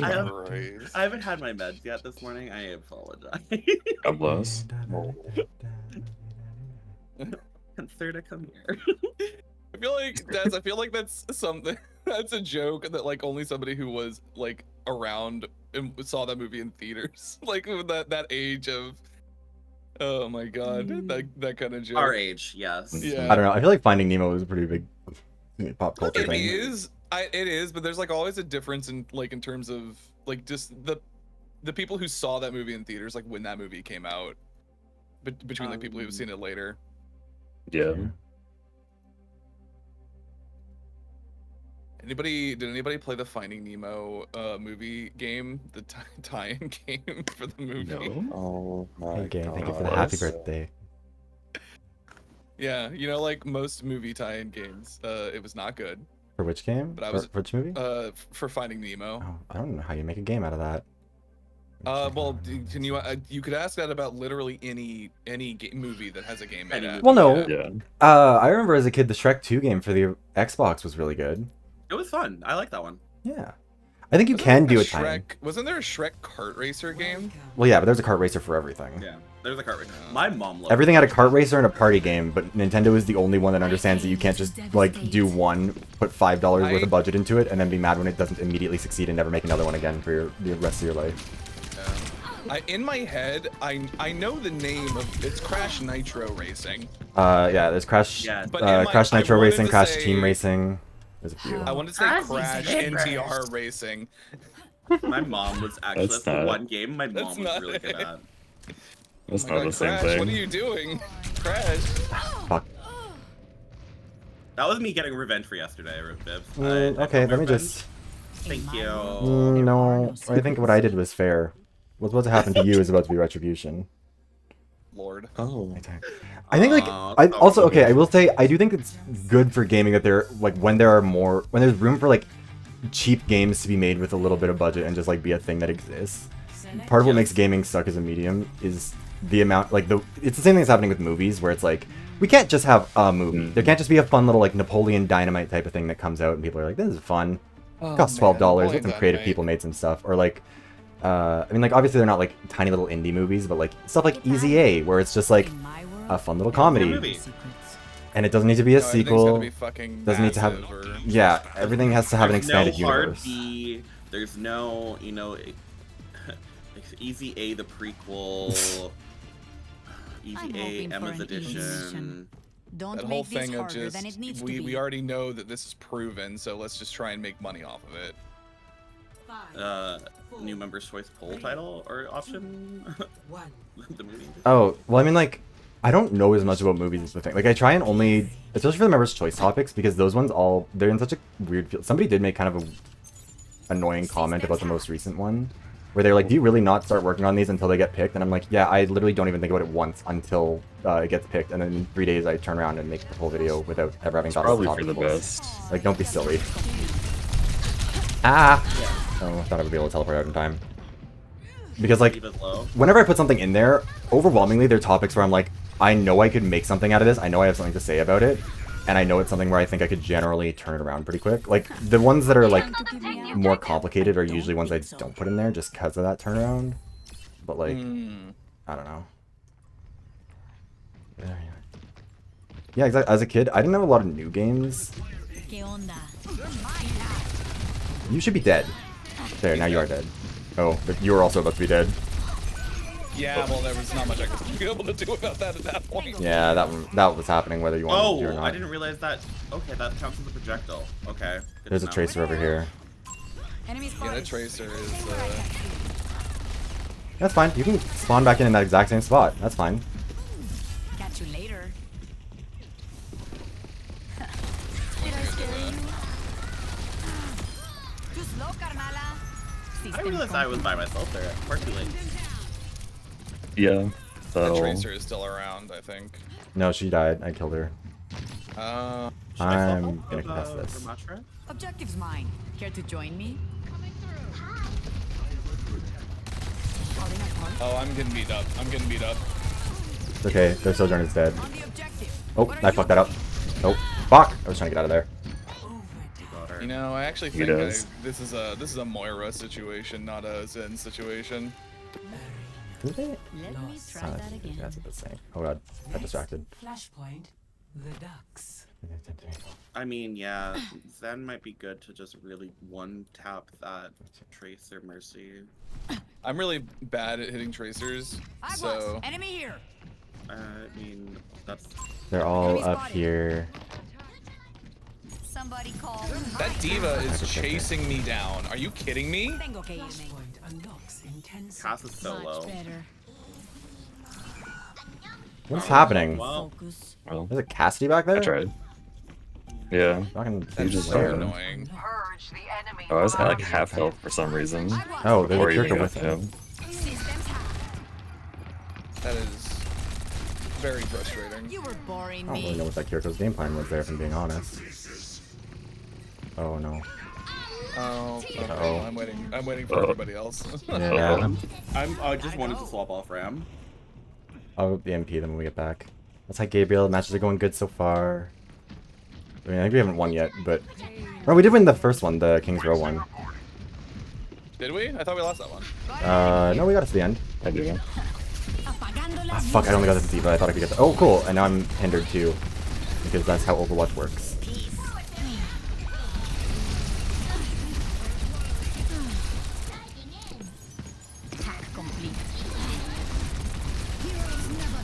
haven't had my meds yet this morning. I apologize. God bless. Consider to come here. I feel like Daz, I feel like that's something. That's a joke that like only somebody who was like around and saw that movie in theaters, like with that age of. Oh my god, that kind of joke. Our age, yes. Yeah. I don't know. I feel like Finding Nemo was a pretty big pop culture It thing. is. It is, but there's like always a difference in like in terms of like just the people who saw that movie in theaters, like when that movie came out, between like people who've seen it later. Yeah. Did anybody play the Finding Nemo movie game, the tie-in game for the movie? No. Oh my Hey, gang, god. thank you for the happy birthday. Yeah, you know, like most movie tie-in games, it was not good. For which game? But I was for which movie? For Finding Nemo. Oh, I don't know how you make a game out of that. Well, can you you could ask that about literally any movie that has a game made out. Well, no. Yeah. I remember as a kid, the Shrek 2 game for the Xbox was really good. It was fun. I like that one. Yeah. I think you can do a time. Shrek. Wasn't there a Shrek kart racer game? Well, yeah, but there's a kart racer for everything. Yeah, there's a kart racer. My mom loved Everything had a kart racer and a party game, but Nintendo is the only one that understands that you can't just like do one, put $5 worth of budget into it, and then be mad when it doesn't immediately succeed and never make another one again for the rest of your life. In my head, I know the name of it's Crash Nitro Racing. Yeah, there's Crash, Crash Nitro Racing, Crash Team Racing. There's a few. I wanted to say Crash NTR Racing. My mom was actually that's the one game my mom was really good at. That's not the same Crash, thing. what are you doing? Crash. Fuck. That was me getting revenge for yesterday, Viv. Okay, let me just. Thank you. No, I think what I did was fair. What's about to happen to you is about to be retribution. Lord. Oh. I think like I also okay. I will say I do think it's good for gaming that there like when there's room for like cheap games to be made with a little bit of budget and just like be a thing that exists. Part of what makes gaming suck as a medium is the amount like it's the same thing that's happening with movies where it's like we can't just have a movie. There can't just be a fun little like Napoleon Dynamite type of thing that comes out and people are like, this is fun. It costs $12. Get some creative people made some stuff. Or like I mean like obviously they're not like tiny little indie movies, but like stuff like Easy A where it's just like a fun little comedy. And it doesn't need to be a sequel. Doesn't need to have yeah, everything has to have an expanded universe. B, there's no, you know, Easy A the prequel, Easy A Emma's edition. Don't That make whole this thing of harder than it needs just to be. we already know that this is proven, so let's just try and make money off of it. New members choice poll title or option. The movie. Oh, well I mean like I don't know as much about movies as the thing. Like I try and only especially for the members choice topics because those ones all they're in such a weird field. Somebody did make kind of a annoying comment about the most recent one where they're like, do you really not start working on these until they get picked? And I'm like, yeah, I literally don't even think about it once until it gets picked, and then in 3 days I turn around and make the whole video without ever having thought Probably of the for the topic before. best. Like, don't be silly. Ah! Oh, I thought I would be able to teleport out in time. Because like, whenever I put something in there, overwhelmingly there are topics where I'm like, I know I could make something out of this, I know I have something to say about it, and I know it's something where I think I could generally turn it around pretty quick. Like, the ones that are, like, more complicated are usually ones I don't put in there just because of that turnaround. But, like, I don't know. Yeah, exactly. As a kid, I didn't have a lot of new games. You should be dead. There, now you are dead. Oh, but you were also about to be dead. Yeah, well, there was not much I could be able to do about that at that point. Yeah, that was happening whether you wanted to or not. I didn't realize that. Okay, that counts as a projectile. Okay. There's a tracer over here. Yeah, the tracer is. That's fine. You can spawn back in that exact same spot. That's fine. Catch you later. Too slow, Carmela. I realized I was by myself there. Far too late. Yeah. The tracer is still around, I think. No, she died. I killed her. I'm gonna contest this. Objective's mine. Care to join me? Oh, I'm getting beat up. I'm getting beat up. Okay, their Sojourn is dead. Oh, I fucked that up. Oh, fuck! I was trying to get out of there. You know, I actually think this is a Moira situation, not a Zen situation. Did they? Let me try that again. That's what it's saying. Oh god, I got distracted. Flashpoint, the ducks. I mean, yeah, Zen might be good to just really one-tap that Tracer Mercy. I'm really bad at hitting tracers, so... Enemy here! I mean, that's... They're all up here. Somebody call. That diva is chasing me down. Are you kidding me? Cass is so low. What's happening? Wow. Well, There's a Cassidy back there? I tried. Yeah. That's just so annoying. Oh, I was at like half health for some reason. Oh, there's a before you Kirka got with him. That is very frustrating. You were boring I don't really know what that Kiriko's game plan was there, if I'm being honest. Oh no. Oh, okay. Uh-oh. I'm waiting for everybody else. Yeah. I just wanted to swap off Ram. I'll MP them when we get back. That's how Gabriel. The matches are going good so far. I mean, I think we haven't won yet, but... Oh, we did win the first one, the Kings Row one. Did we? I thought we lost that one. No, we got it to the end. I do. Ah, fuck, I only got the diva. I thought I could get the... Oh, cool. And now I'm hindered too. Because that's how Overwatch works.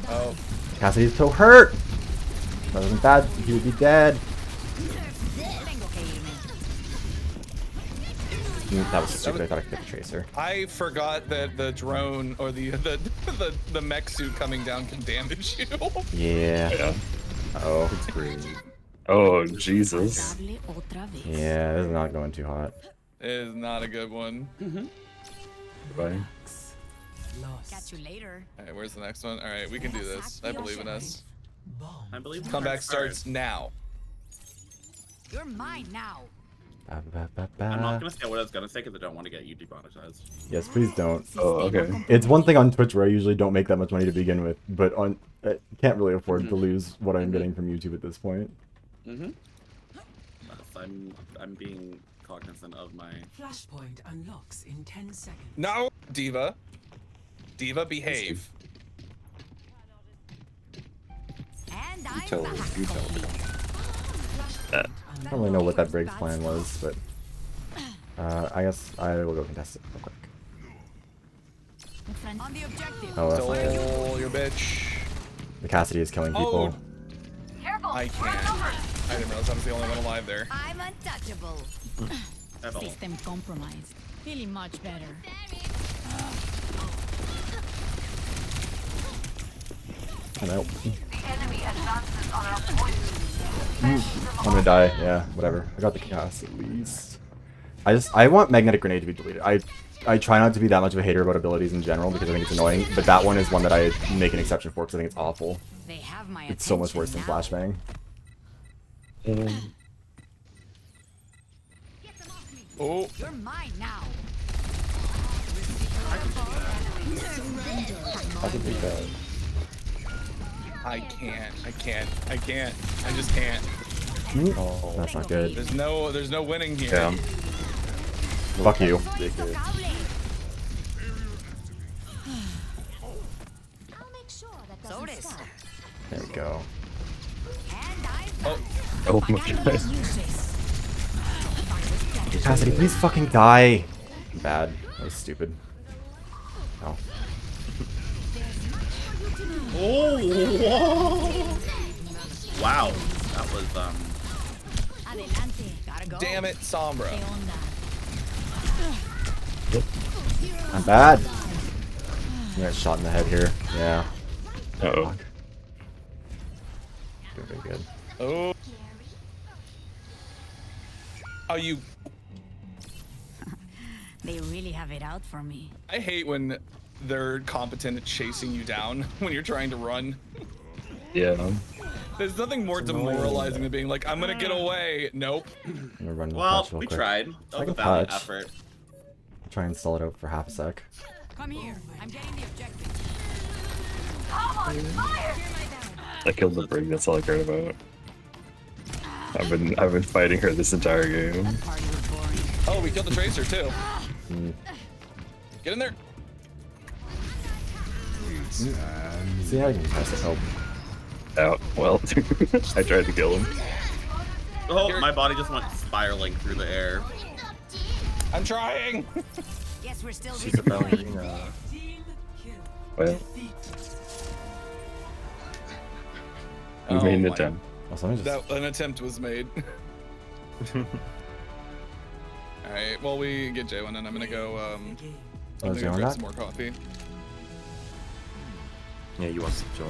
Oh. Cassidy's so hurt! If that wasn't bad, he would be dead. That was stupid. I thought I could get the tracer. I forgot that the drone or the mech suit coming down can damage you. Yeah. Uh-oh. It's green. Oh, Jesus. Yeah, this is not going too hot. It is not a good one. Bye. lost. Catch you later. All right, where's the next one? All right, we can do this. I believe in us. Bomb. I believe Comeback starts now. You're mine now. Ba, ba, ba, I'm not ba. gonna say what I was gonna say because I don't want to get you demonetized. Yes, please don't. Oh, okay. It's one thing on Twitch where I usually don't make that much money to begin with, but on I can't really afford to lose what I'm getting from YouTube at this point. Mm-hmm. Yes, I'm being cognizant of my. Flashpoint unlocks in 10 seconds. No, Diva. Diva, behave. And I'm Tell back. you tell me. I don't really know what that Briggs plan was, but I guess I will go contest it real quick. On the objective. Oh, Stole your bitch. the Cassidy is killing people. Careful. I can't. I didn't realize I was the only one alive there. I'm untouchable. At all. System compromised. Feeling much better. I know. The enemy advances on our point. I'm gonna die. Yeah, whatever. I got the chaos at least. I want magnetic grenade to be deleted. I try not to be that much of a hater about abilities in general because I think it's annoying, but that one is one that I make an exception for because I think it's awful. They have my It's so much attention worse than now. flashbang. Oh, You're mine now. I could beat that. I can't. I just can't. Oh, that's not good. There's no winning here. Yeah. Fuck you. I'll make sure that So doesn't it is. stop. There we go. And I'm Oh, Oh my god. Cassidy, please fucking die. Bad. That was stupid. Oh. Oh! Wow, that was adelante. Gotta go. damn it, Sombra. ¿Qué onda? I'm bad. I got shot in the head here. Yeah. Uh-oh. Doing very good. Oh. Oh, you. They really have it out for me. I hate when they're competent at chasing you down when you're trying to run. Yeah. There's nothing more demoralizing than being like, I'm gonna get away. Nope. I'm gonna run the well, patch real we quick. tried. That was a Second valiant patch. effort. Try and stall it out for half a sec. Come here. I'm getting the objective. Come on, fire! I killed the brig, that's all I cared about. I've been fighting her this entire game. Party was boring. Oh, we killed the Tracer too. Mm. Get in there. See how I can press it. Oh, Out. Well, I tried to kill him. Oh, my body just went spiraling through the air. I'm trying. Guess we're still She's a ballerina. Team kill. Well, Defeat. we Oh made an my- attempt. also, let me just. An attempt was made. Alright, well we get J1 and I'm gonna go Game. Oh, I'm is gonna J1 grab back? some more coffee. Yeah, you want to join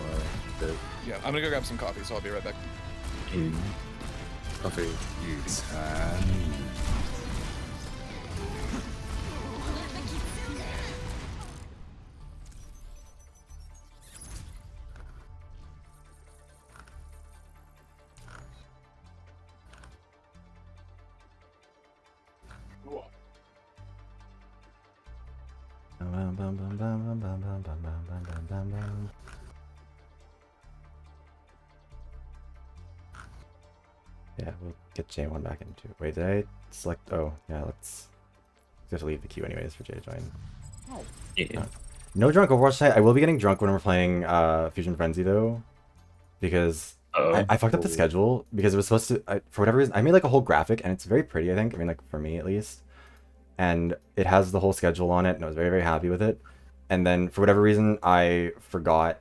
the Yeah, I'm gonna go grab some coffee, so I'll be right back. coffee. You Yeah, we'll get J1 back into. Wait, did I select? Oh, yeah. Let's just leave the queue anyways for J to join. Yeah. No drunk Overwatch tonight. I will be getting drunk when we're playing Fusion Frenzy though, because I fucked up the schedule because it was supposed to. For whatever reason, I made like a whole graphic and it's very pretty. I think. I mean, like for me at least, and it has the whole schedule on it, and I was very very happy with it. And then for whatever reason, I forgot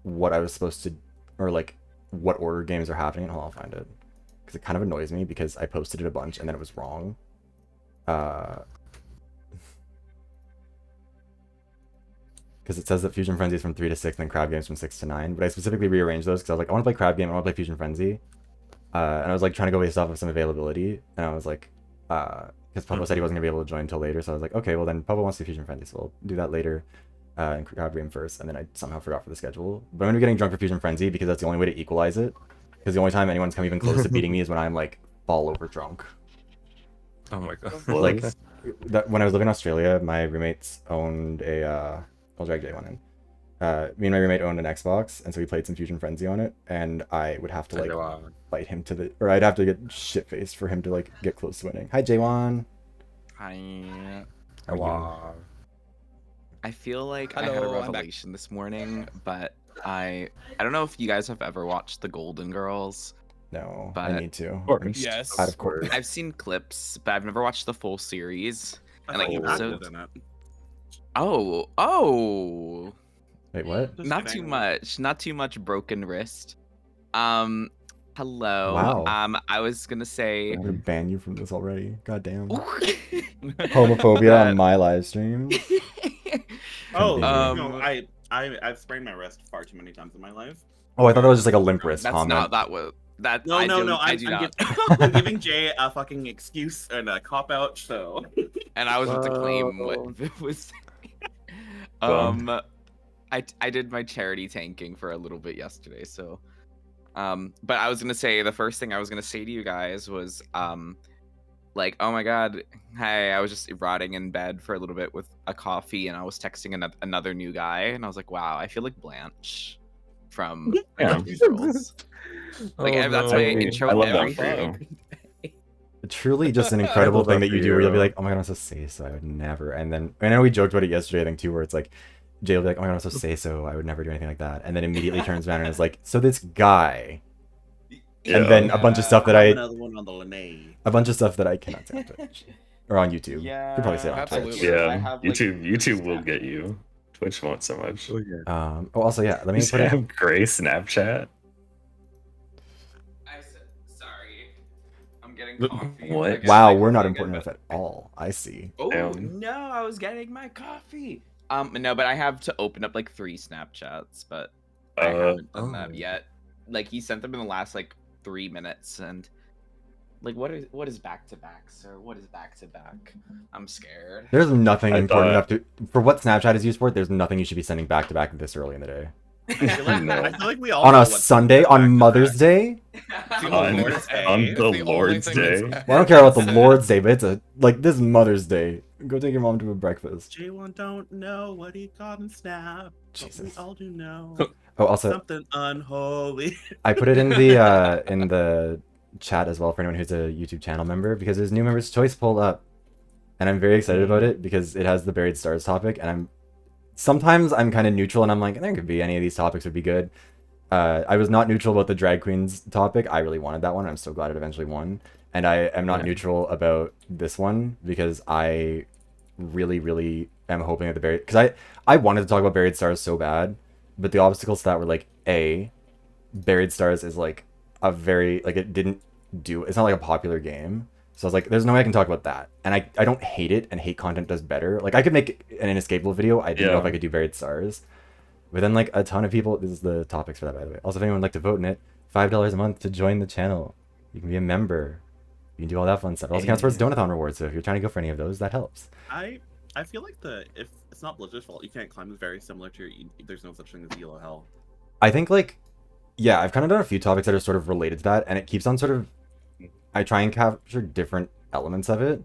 what I was supposed to, or like what order games are happening. Hold on, I'll find it because it kind of annoys me because I posted it a bunch and then it was wrong. Because it says that Fusion Frenzy is from 3 to 6 and then Crab Game's from 6 to 9. But I specifically rearranged those because I was like, I want to play Crab Game, I want to play Fusion Frenzy. And I was like trying to go based off of some availability. And I was like, because Pablo said he wasn't going to be able to join until later. So I was like, okay, well then Pablo wants to do Fusion Frenzy, so we'll do that later. in Equilibrium first, and then I somehow forgot for the schedule. But I'm gonna be getting drunk for Fusion Frenzy because that's the only way to equalize it. Because the only time anyone's come even close to beating me is when I'm like fall over drunk. Oh my god. Like that when I was living in Australia, my roommates owned a I'll drag J1 in. Me and my roommate owned an Xbox, and so we played some Fusion Frenzy on it, and I would have to like fight him to the, or I'd have to get shit faced for him to like get close to winning. Hi J1. Hi. How are you? Wow. I feel like I had a Hello, I'm back. revelation this morning, but I don't know if you guys have ever watched The Golden Girls. No, I But- need to. course. Yes. Out of course. I've seen clips, but I've never watched the full series. I And, thought like, you episodes- acted in it. Oh, Wait, what? Just not kidding. too much, not too much broken wrist. Hello. Wow. I was gonna say. I'm gonna ban you from this already. God damn. Oh, Homophobia on my live stream. Oh, Um, no, I've sprained my wrist far too many times in my life. Oh, I thought that was just like a limp wrist that's comment. not that was that. No, I no, do, no. I do not. I'm giving Jay a fucking excuse and a cop out. So And I was about to claim Whoa. what Viv was saying. Well. I did my charity tanking for a little bit yesterday, so but I was gonna say the first thing I was gonna say to you guys was like, oh my god, hey, I was just rotting in bed for a little bit with a coffee, and I was texting another new guy, and I was like, wow, I feel like Blanche from Yeah. Golden Girls. Like Oh, that's no. my intro. I love that everything. for you. Truly just an incredible love that thing that for you do where you'll be you. like, oh my god, I'm so say so, I would never. And then, I know we joked about it yesterday, I think too, where it's like, Jay will be like, oh my god, I'm so say so, I would never do anything like that. And then immediately turns around and is like, so this guy. And then a bunch of stuff that another one on the Lene. a bunch of stuff that I cannot say on Twitch. Or on YouTube. Yeah, Could probably say it on Twitch. absolutely. I Yeah, have, like, YouTube will get you. Twitch won't so much. Oh, yeah. Oh, also, yeah, let me You put it. have gray Snapchat. I said sorry. I'm getting What? coffee. What? I guess Wow, my we're not coffee important again, enough at all. I see. Oh Damn. no, I was getting my coffee. No, but I have to open up like 3 Snapchats, but I haven't done oh. that yet. Like he sent them in the last like 3 minutes, and like what is back to back, sir? What is back to back? I'm scared. There's nothing I important enough thought- to. For what Snapchat is used for, there's nothing you should be sending back to back this early in the day. I feel like, No. I feel like we all On know a what Sunday, back to on back. Mother's Day? On On, Lord's Day. on It's the only Lord's thing that's Day. back. Well, I don't care about the Lord's Day, but it's a like this is Mother's Day. Go take your mom to a breakfast. J1 don't know what he got in Snap. But we Jesus. all do know. Oh, also, Something unholy. I put it in the chat as well for anyone who's a YouTube channel member because there's new members choice pulled up, and I'm very excited about it because it has the buried stars topic, and sometimes I'm kind of neutral and I'm like there could be any of these topics would be good. I was not neutral about the drag queens topic. I really wanted that one. I'm so glad it eventually won, and I am not neutral about this one because I really am hoping at the buried because I wanted to talk about buried stars so bad, but the obstacles to that were like buried stars is like a very like it's not like a popular game, so I was like there's no way I can talk about that, and I don't hate it, and hate content does better. Like I could make an inescapable video. I didn't know if I could do buried stars, but then like a ton of people, this is the topics for that, by the way. Also, if anyone would like to vote in it, $5 a month to join the channel. You can be a member, you can do all that fun stuff. It also counts towards donathon rewards, so if you're trying to go for any of those, that helps. I feel like if it's not Blizzard's fault, you can't climb is very similar to there's no such thing as Yellow Hell. I think like yeah, I've kind of done a few topics that are sort of related to that, and it keeps on sort of I try and capture different elements of it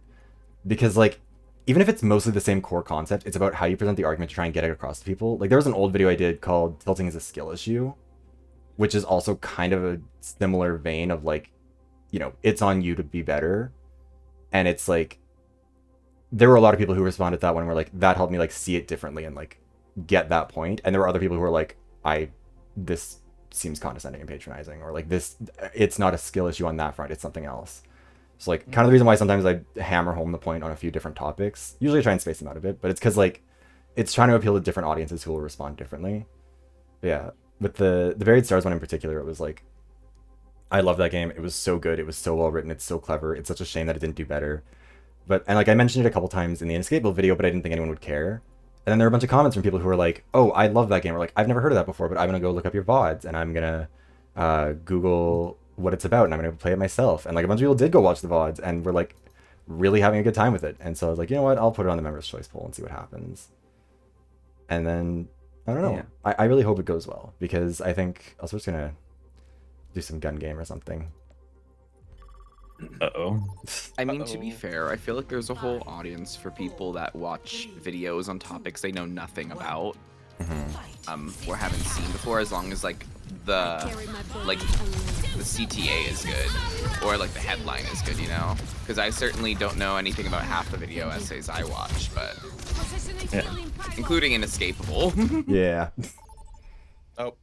because like even if it's mostly the same core concept, it's about how you present the argument to try and get it across to people. Like there was an old video I did called Tilting is a Skill Issue, which is also kind of a similar vein of like, you know, it's on you to be better. And it's like there were a lot of people who responded to that one where like that helped me like see it differently and like get that point. And there were other people who were like, this seems condescending and patronizing, or like this, it's not a skill issue on that front, it's something else. So like kind of the reason why sometimes I hammer home the point on a few different topics, usually I try and space them out a bit, but it's because like it's trying to appeal to different audiences who will respond differently. But yeah, with the Buried Stars one in particular, it was like I love that game. It was so good. It was so well written. It's so clever. It's such a shame that it didn't do better. And like I mentioned it a couple times in the Inescapable video, but I didn't think anyone would care. And then there were a bunch of comments from people who were like, "Oh, I love that game." Or like, "I've never heard of that before, but I'm gonna go look up your VoDs and I'm gonna Google what it's about and I'm gonna play it myself." And like a bunch of people did go watch the VoDs and were like really having a good time with it. And so I was like, you know what? I'll put it on the members' choice poll and see what happens. And then I don't know. Yeah. I really hope it goes well because I think I was just gonna do some gun game or something. Uh-oh. I mean, to be fair, I feel like there's a whole audience for people that watch videos on topics they know nothing about, or haven't seen before, as long as like the CTA is good, or like the headline is good, you know? Because I certainly don't know anything about half the video essays I watch, but including Inescapable. Yeah. Oh,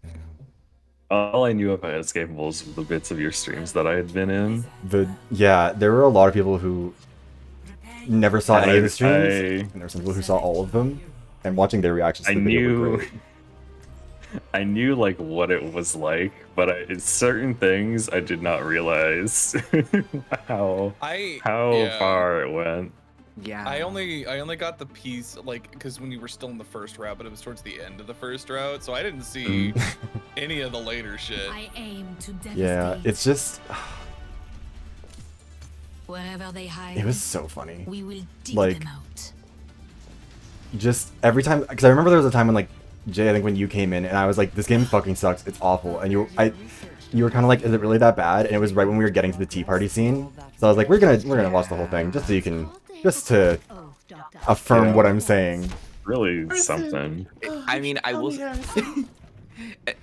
All I knew about Escapables were the bits of your streams that I had been in. There were a lot of people who never saw any of the streams, and there were some people who saw all of them, and watching their reactions to the video were great. I knew like what it was like, but certain things I did not realize how far it went. Yeah. I only got the piece like because when you were still in the first route, but it was towards the end of the first route, so I didn't see any of the later shit. I aim to devastate. Yeah, it's just Wherever they hide, it was so funny. we will dig Like- them out. Just every time, because I remember there was a time when like Jay, I think when you came in, and I was like, this game fucking sucks, it's awful, and you were kind of like, is it really that bad? And it was right when we were getting to the tea party scene, so I was like, we're gonna watch the whole thing just so you can to affirm what I'm saying. Really something. I mean, I will.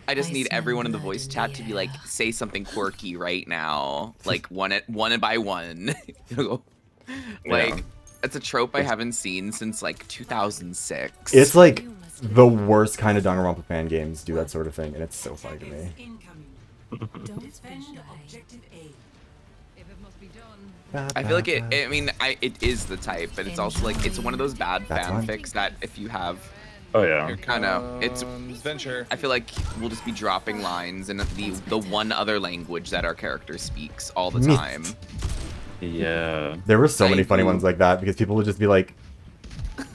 I just need everyone in the voice chat to be like, say something quirky right now, like one by one. Like, it's a trope I haven't seen since like 2006. It's like the worst kind of Danganronpa fan games do that sort of thing, and it's so funny to me. Defend objective A. I feel like it is the type, but it's also like it's one of those bad fanfics that if you have, oh yeah, I know it's Venture. I feel like we'll just be dropping lines in the one other language that our character speaks all the time. Yeah. There were so many funny ones like that because people would just be like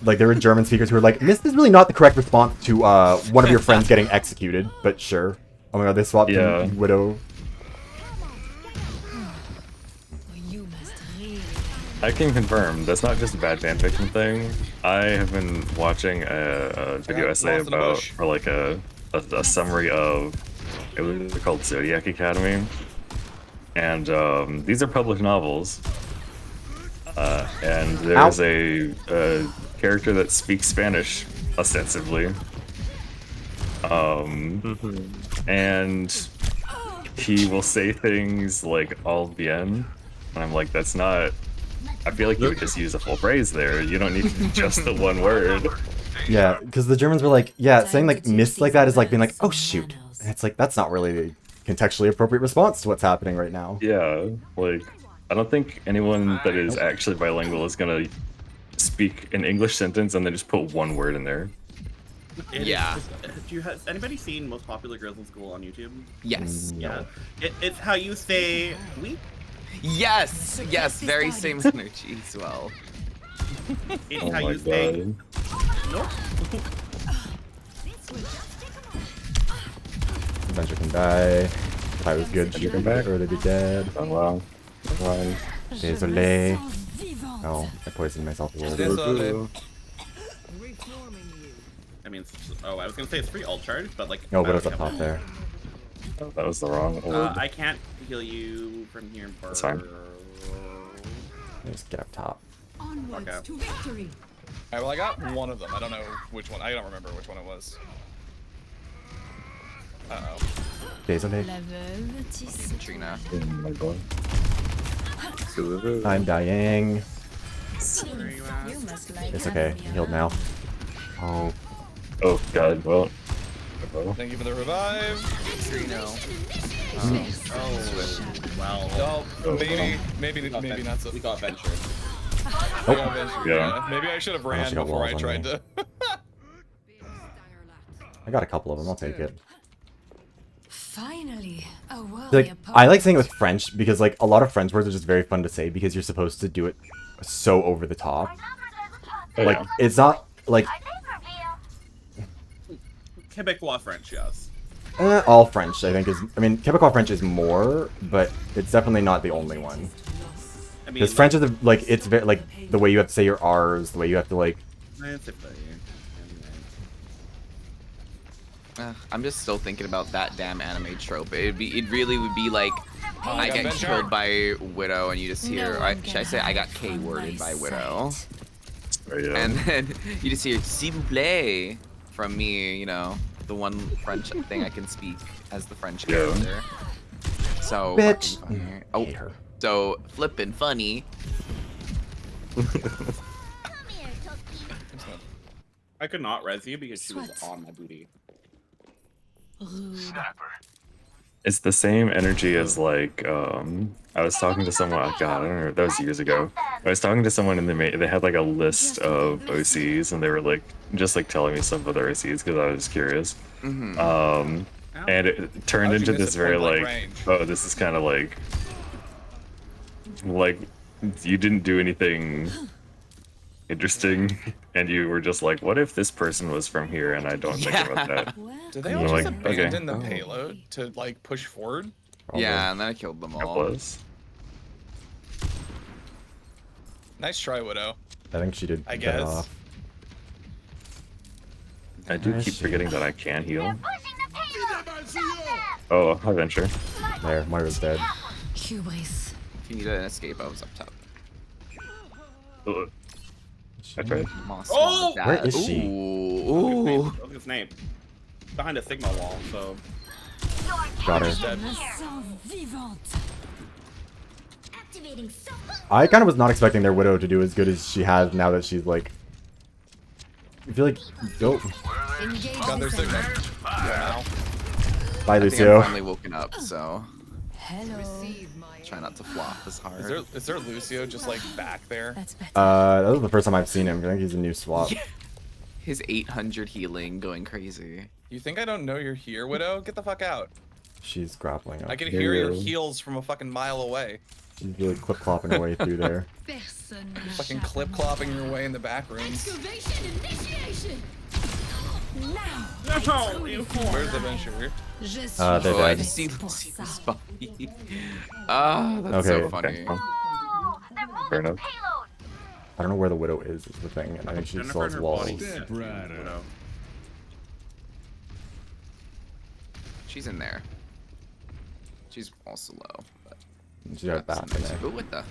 there were German speakers who were like, "This is really not the correct response to one of your friends getting executed," but sure. Oh my god, they swapped to Widow. I can confirm that's not just a bad fanfiction thing. I have been watching a video essay about, or like a summary of, it was called Zodiac Academy, and these are published novels, and there's a character that speaks Spanish ostensibly, and he will say things like "all bien," and I'm like, that's not. I feel like you would just use a full phrase there. You don't need just the one word. Yeah, because the Germans were like, yeah, saying like "missed" like that is like being like, "Oh shoot," and it's like that's not really the contextually appropriate response to what's happening right now. Yeah, like I don't think anyone that is actually bilingual is gonna speak an English sentence and then just put one word in there. Yeah. Has anybody seen Most Popular Girls in School on YouTube? Yes. Yeah. It's how you say "we." Yes, very same energy as well. It's how you say "no." Adventure can die. If I was good, she'd come back, or they'd be dead. Oh wow. Désolé. Oh, I poisoned myself a little bit. Désolé. I mean, I was gonna say it's free alt charge, but like. Oh, Widow's up top there. Oh, that was the wrong word. I can't heal you from here. That's fine. Just get up top. Onwards to victory. Alright, well I got one of them. I don't know which one. I don't remember which one it was. Uh-oh. Désolé. La veuve tisse. Katrina. Oh my god. I'm dying. You must like It's okay. I'm healed now. Oh. Oh god, well. Thank you for the revive. Katrina. Well. Oh, maybe not so. We got Venture. Yeah. Maybe I should have ran she got before I walls on tried me. to. I got a couple of them. I'll take it. Finally, a worthy Like, opponent. I like saying it with French because like a lot of French words are just very fun to say because you're supposed to do it so over the top. Like it's not like Quebecois French, yes. all French. I think is. I mean, Quebecois French is more, but it's definitely not the only one. I mean, Because French is like it's very like the way you have to say your R's, the way you have to like. I'm just still thinking about that damn anime trope. It really would be like I got get Venture. killed by Widow, and you just hear, No or one should can I say, I got hide K from worded my by Widow, sight. Oh, yeah. and then you just hear "s'il vous plaît" from me. You know, the one French thing I can speak as the French Yeah. character. So Bitch. fucking funny. I Oh, hate her. so flippin' funny. I could not res you because she was Sweat. on my booty. Rude. It's the same energy as like I was talking to someone. Oh God, I don't know. That was years ago. I was talking to someone and they had like a list of OCs and they were like just like telling me some of their OCs because I was curious. Mhm. And it turned How'd you into miss this it very point like, blank range? oh, this is kind of like you didn't do anything interesting, and you were just like, what if this person was from here and I don't think about that. Did they And all you're just like, okay. abandon the Oh. payload to like push forward? Yeah, and then I killed them It all. was. Nice try, Widow. I think she did I get guess. off. I do Where is keep she? forgetting that I can heal. Pushing the payload. Stop them. Oh, hi Venture. There, Moira's dead. Hubris. If you need an escape, I was up top. Ugh. I tried. Moss Oh! wanted Where that. is she? Ooh. Look at his name. Behind a Sigma wall, so. Got her. Dead. Sang vivante. Activating I kind of was not expecting their Widow to do as good as she has now that she's like. I feel like. Dope. Engage Got their the signal. signal. Yeah. Bye, I think I'm Lucio. finally woken up, so Hello. try not to flop as hard. Is there Lucio just like back there? That's better. That was the first time I've seen him. I think he's a new swap. Yeah. His 800 healing going crazy. You think I don't know you're here, Widow? Get the fuck out. She's grappling up. I can Here hear you your go. heels from a fucking mile away. She's really clip clopping her way through there. Personne Fucking n'échappe clip à mon clopping your way in the back rooms. Excavation initiation. Now, Where's the Venture? je suis They're Oh, I dead. just see pour Lucio's ça. body. Ah, that's Okay, so funny. okay. Oh, they're moving Fair the enough. payload. I don't know where the Widow is the thing. And I think she Jennifer still and has her walls. body. Widow. She's in there. She's also low. But She got that's that in nice. there. Ooh, what the?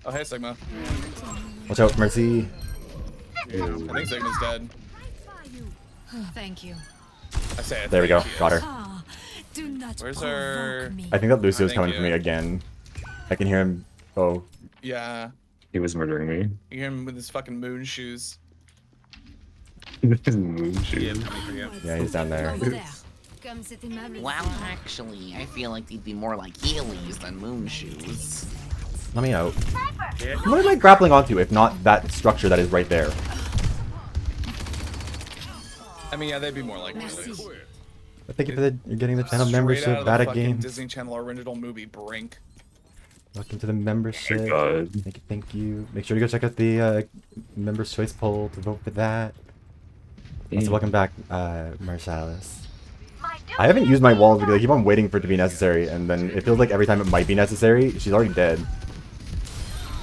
Oh, hey, Sigma. Watch out, Mercy. I think Sigma's dead. Oh, thank you. I say it. There we go. Got her. Ah, do not Where's provoke our- me. I think that Lucio's Thank coming for you. me again. I can hear him. Oh, Yeah. He was murdering me. You hear him with his fucking moon shoes. Moon Yeah, shoes. coming for you. yeah, he's down there. Over there. Comme c'est aimable. Well, actually, I feel like they'd be more like heelys than moon shoes. Let me out. Yeah. What am I grappling onto if not that structure that is right there? I mean, yeah, they'd be more like Merci. movies. But thank you for you're getting the channel Straight out membership. of the Bad fucking Games. Disney Channel original movie Brink. Welcome to the membership. God. Thank you, thank you. Make sure to go check out the members' choice poll to vote for that. Also, welcome back, Marsalis. I haven't used my walls because I keep on waiting for it to be necessary, and then it feels like every time it might be necessary, she's already dead.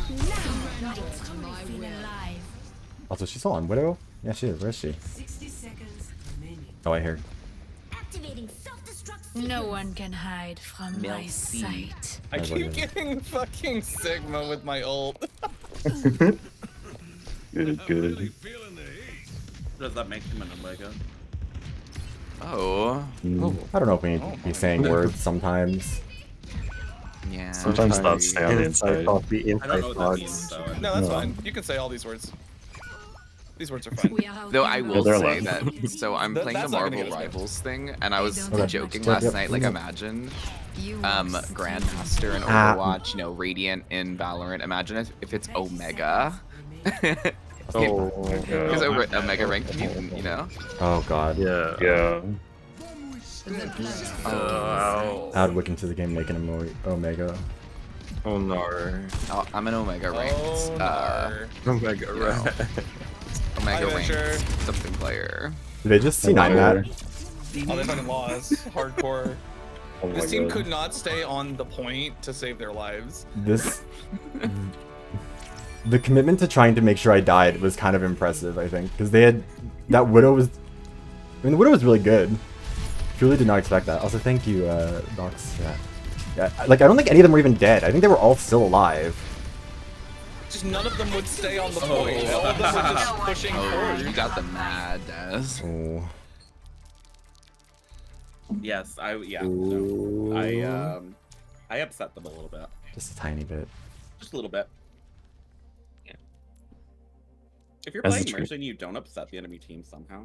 Feel alive. Also, she's still on Widow? Yeah, she is. Where is she? 60 seconds remaining. Oh, I hear. Activating self-destruct. No one can hide from my Merci. sight. I I keep love it. getting fucking Sigma with my ult. Good, good. Does that make him an Omega? Oh, I don't know if we need Oh to my be saying words sometimes. yeah. Sometimes thoughts stay on the inside. Copy, I don't know inside what that thoughts. means, so. No, that's No. fine. You can say all these words. These words are fine. We are Though I will they're say allowed. that, so I'm That- playing the that's not gonna Marvel get us there. Rivals thing, and I was They don't have joking much last Yep, night, like yep. imagine You Grandmaster in Ah. Overwatch, you know, Radiant in Valorant. Imagine if it's Omega. Oh my Because god. Omega ranked mutant, you know? Oh god. Yeah. Yeah. Add Wiccan to the game, making him Omega. Oh no. Oh, I'm an Omega ranked. Oh, Oh my god. you know, Omega Hi, Venture. ranked something player. Did they just C9 that? Oh, they fucking lost. Hardcore. Oh my This team god. could not stay on the point to save their lives. This. The commitment to trying to make sure I died was kind of impressive, I think, because they had that Widow was. I mean, the Widow was really good. Truly did not expect that. Also, thank you, Docs. Yeah, like I don't think any of them were even dead. I think they were all still alive. Just none of them would stay on the point. All of them were just pushing Oh, forward. you got the mad, Des. Oh. Yes, Ooh. I upset them a little bit. Just a tiny bit. Just a little bit. Yeah. If you're That's playing the truth. Mercy and you don't upset the enemy team somehow,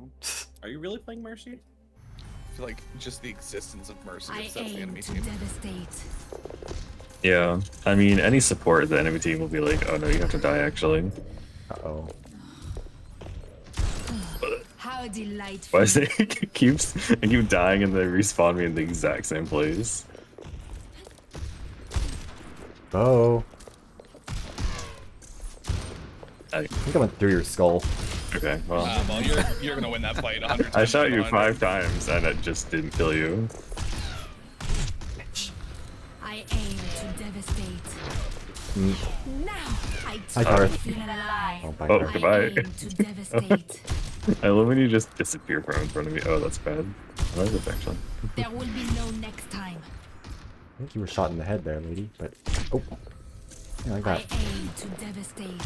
are you really playing Mercy? I feel like just the existence of Mercy I upsets the aim enemy to team. devastate. Yeah, I mean, any support, the enemy team will be like, oh no, you have to die actually. Uh-oh. How delightful. Why is it I keep dying and they respawn me in the exact same place? Oh. I think I went through your skull. Okay, well. Well, you're gonna win that fight 100 times. I shot you 100. 5 times and it just didn't kill you. I aim to devastate. Now I Hi, Garth. feel alive. Oh, bye, Oh, Garth. goodbye. I aim to devastate. I love when you just disappear from in front of me. Oh, that's bad. I like it actually. There will be no next time. I think you were shot in the head there, lady, but... Oh. Yeah, like I that. aim to devastate.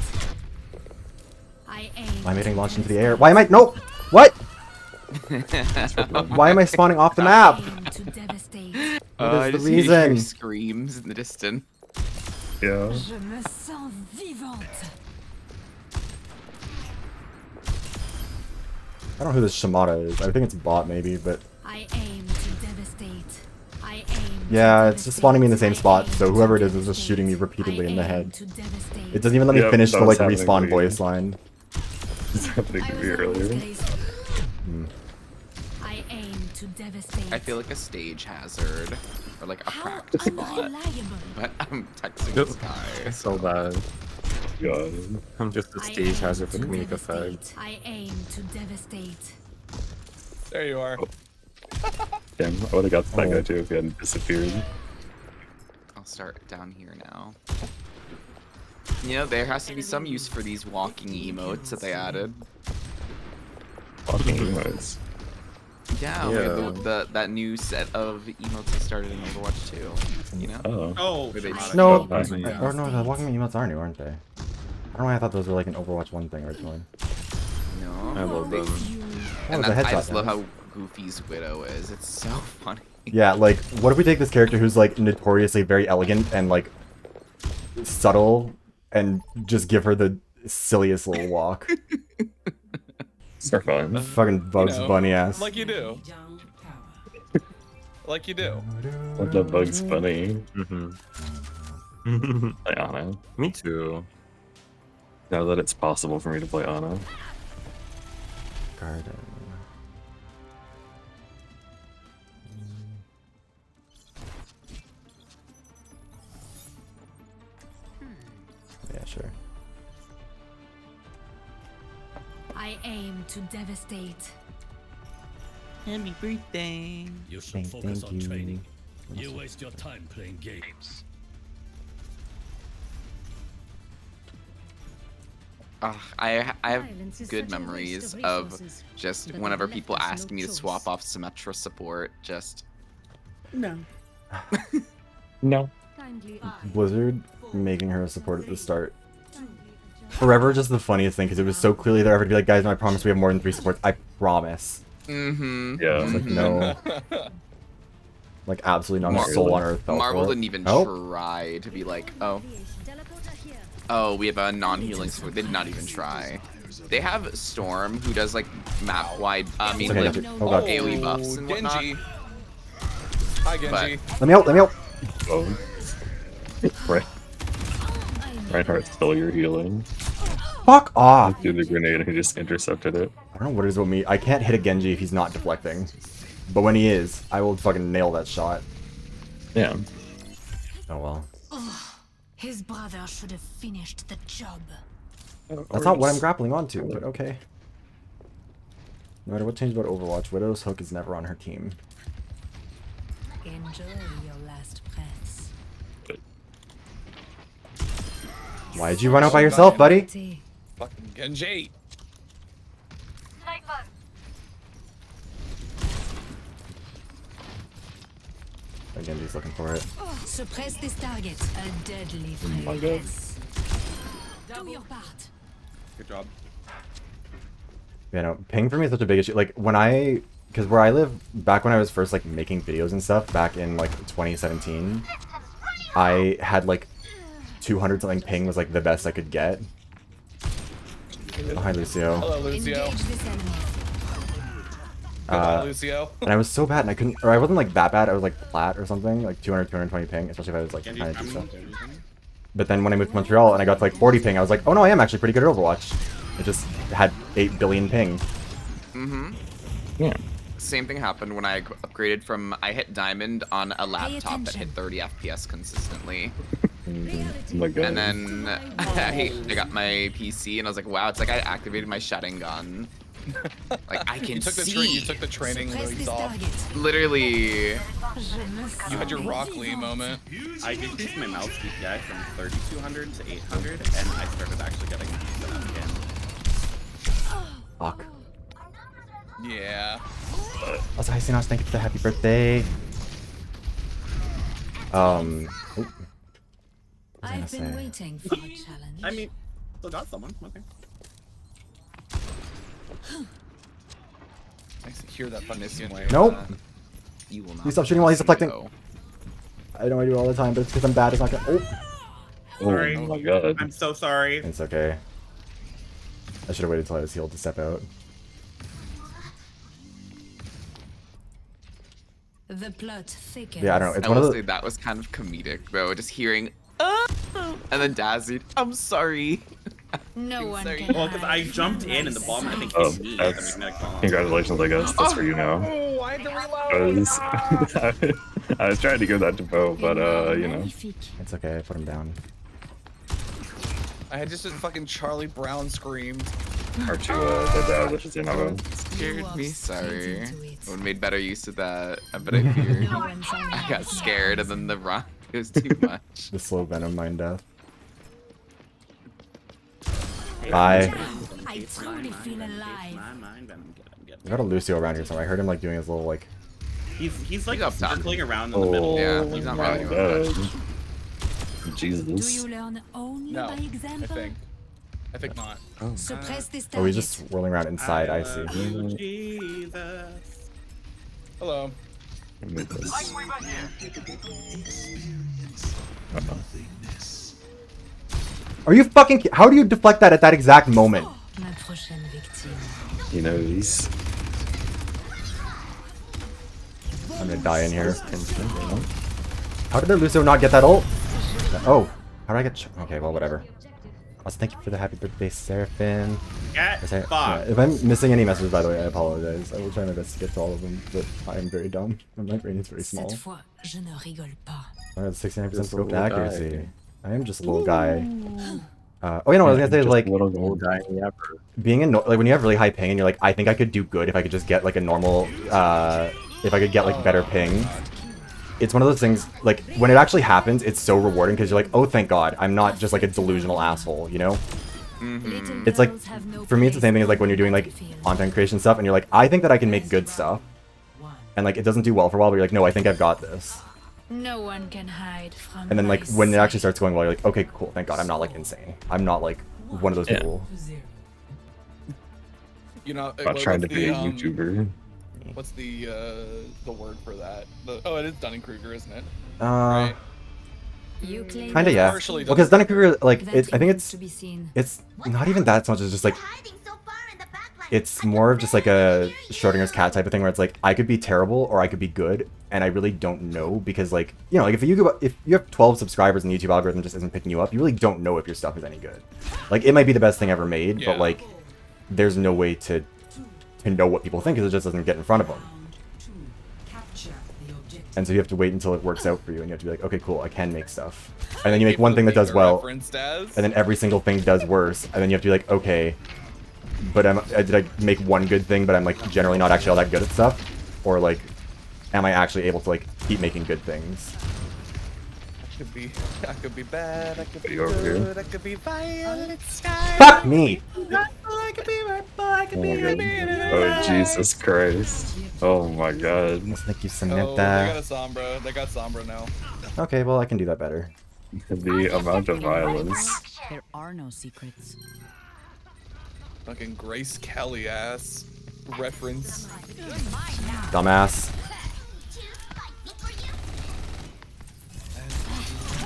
I aim. Why am I getting to launched into the air? devastate. Why am I... No! What? Why am I spawning off the map? I aim to devastate. What is I the just hear reason? screams in the distance. Yeah. Je me sens vivante. I don't know who this Shimada is. I think it's a bot, maybe, but... I aim to devastate. I aim. Yeah, to it's just spawning me in the same devastate. spot, I so aim whoever to it is just devastate. shooting me repeatedly I in the aim head. to devastate. It doesn't even let me Yep, finish that the, was like, happening respawn to me. voice line. It's happening to me earlier. I aim to devastate. I feel like a stage hazard or like a How practice spot, unreliable. but I'm texting Yep. this guy. It's so bad. God. I'm just a I stage aim hazard for to comedic devastate. effect. I aim to devastate. There you are. Damn, I would have got that Oh. guy too if he hadn't disappeared. I'll start down here now. You know, there has to be some use for these walking emotes that they added. Fucking emotes. Yeah, we had that new set of emotes that started in Overwatch 2. You know? Oh. Oh, Where they Shimada. No! nice. Or no, the walking emotes are new, aren't they? I don't know why I thought those were like an Overwatch 1 thing originally. No. I love them. Oh, And the that's, I headshot just love does. how Goofy's Widow is. It's so funny. Yeah, like, what if we take this character who's, like, notoriously very elegant and, like, subtle, and just give her the silliest little walk? So fun. Fucking Bugs You know, Bunny ass. Like you do. Like you do. What the Bugs Bunny? Mm-hmm. Play Ana. Me too. Now that it's possible for me to play Ana. Garden. Yeah, sure. I aim to devastate. Happy birthday. You should Thank focus on you. training. You waste your time playing games. I have good memories of just whenever people ask me to swap off Symmetra support, just No. No. Blizzard making her a support at the start. Forever just the funniest thing, because it was so clearly there ever to be like, guys, no, I promise we have more than 3 supports. I promise. mm-hmm. Yeah. It's like, no. Like, absolutely not a soul on earth fell Marvel for it. didn't even Oh. try to be like, oh, we have a non-healing support. They did not even try. They have Storm, who does like map-wide, I mean, Okay, like gotcha. Oh, God. AoE buffs and whatnot. Genji. Hi, Genji. Let me out, let me out! Oh. Right. Reinhardt stole your healing. Fuck off! Threw the grenade and he just intercepted it. I don't know what it is with me. I can't hit a Genji if he's not deflecting. But when he is, I will fucking nail that shot. Yeah. Oh well. His brother should have finished the job. That's not what I'm grappling onto, but okay. No matter what changed about Overwatch, Widow's hook is never on her team. Enjoy your last breaths. Why'd you run out by yourself, buddy? Fucking Genji. Sniper. Again, he's looking for it. Suppress this target. A deadly my God. fragrance. Do your part. Good job. You know, ping for me is such a big issue. Like because where I live, back when I was first like making videos and stuff, back in like 2017, I had like 200 something ping was like the best I could get. Oh, hi Lucio. Hello, Lucio. Engage this enemy. Goodbye, Lucio. And I was so bad and I couldn't, or I wasn't like that bad, I was like flat or something, like 200, 220 ping, especially if I was like Genji, trying to do I'm stuff. Genji. But then when I moved to Montreal and I got to like 40 ping, I was like, oh no, I am actually pretty good at Overwatch. It just had 8 billion ping. Mm-hmm. Yeah. Same thing happened when I upgraded from I hit diamond on a laptop that hit attention. 30 FPS consistently. Oh my God. And then I got my PC and I was like, wow, it's like I activated my shutting gun. Like I can You took the see. you took the training Suppress weeks this off. target. Literally. You had your Rock Lee moment. I decreased my mouse DPI from 3200 to 800, and I started actually getting decent up again. Fuck. Yeah. Also, hi Sinos, thank you for the happy birthday. Oh, what was I gonna I've been say? waiting for a challenge. I mean, still got someone. Okay. Nice to hear that Funisian way. Nope. You will not. Please stop shooting while he's deflecting. go. I know I do it all the time, but it's because I'm bad. It's not gonna. Oh, Sorry. Oh my God. I'm so sorry. it's okay. I should have waited till I was healed to step out. The plot thickens. Yeah, I don't know. It's I one of will the. say that was kind of comedic though, just hearing and then Dazzy, I'm sorry. No one Sorry. can Well, because I hide jumped from in and my the bomb, I think, Oh, hit me. that's- and then we met a Congratulations, I guess. That's for you now. Oh, I had to reload. I was trying to give that to Bo, but you know. Magnifique. It's okay. I put him down. I had just a fucking Charlie Brown screamed. R2 did that, which is in our Scared walked me, straight sorry. into it. I would have made better use of that. But I feared. No one's on I my got scared and then the run it was too much. The slow venom mind death. Bye. I truly feel alive. We got a Lucio around here somewhere. I heard him like doing his little like. He's like He's up top. circling around in the middle. Yeah, he's not my really doing much. God. Do Jesus. you learn only No, by I example? think. I think not. Suppress this target. Oh, he's just swirling around inside. I see. Jesus. Hello. Are you fucking? How do you deflect that at that exact moment? Ma prochaine victime. He knows. I'm gonna die in here. How did the Lucio not get that ult? Oh, how did I get? Okay, well, whatever. Also, thank you for the happy birthday, Seraphim. Get If I- fucked. if I'm missing any messages, by the way, I apologize. I will try my best to get to all of them, but I am very dumb, and my brain is very small. Cette fois, je ne rigole pas. I have 69% Just a scope little accuracy. guy. I am just a little guy. Oh, you know what I was gonna say? Just Like, little gold guy ever. being in like when you have really high ping and you're like, I think I could do good if I could just get like a normal, if I could get like better ping. It's one of those things, like, when it actually happens, it's so rewarding because you're like, oh, thank God, I'm not just like a delusional asshole, you know? Mm-hmm. It's like, for me, it's the same thing as like when you're doing like content creation stuff and you're like, I think that I can make good stuff. And like, it doesn't do well for a while, but you're like, no, I think I've got this. No one can hide from And then like, my when it sight. actually starts going well, you're like, okay, cool, thank God, I'm not like insane. I'm not like one of those people. You know, Not trying to be a YouTuber. What's the word for that? Oh, it is Dunning-Kruger, isn't it? Uh, You claim kinda, yeah. Partially Well, because Dunning-Kruger, like, that I think remains to be seen. it's not even that so much as just like, Hiding so far in the back like it's more of just like a Schrodinger's cat type of thing where it's like, I could be terrible or I could be good, and I really don't know because like, you know, like if you have 12 subscribers and the YouTube algorithm just isn't picking you up, you really don't know if your stuff is any good. Like, it might be the best thing ever made, Yeah. but like, there's no way to know what people think because it just doesn't get in front of them. And so you have to wait until it works out for you, and you have to be like, okay, cool, I can make stuff. And then you make one thing that does well, and then every single thing does worse, and then you have to be like, okay, but did I make one good thing, but I'm like generally not actually all that good at stuff? Or like, am I actually able to like keep making good things? I could be bad, I could be over here. good, I could be violet sky. Fuck me! I could be purple, I could Oh be my god. a Oh Jesus Christ. Oh my god. Thank you, Oh, they got a Samantha. Sombra. They got Sombra now. Okay, well I can do that better. The amount of violence. There are no secrets. Fucking Grace Kelly ass reference. Dumbass.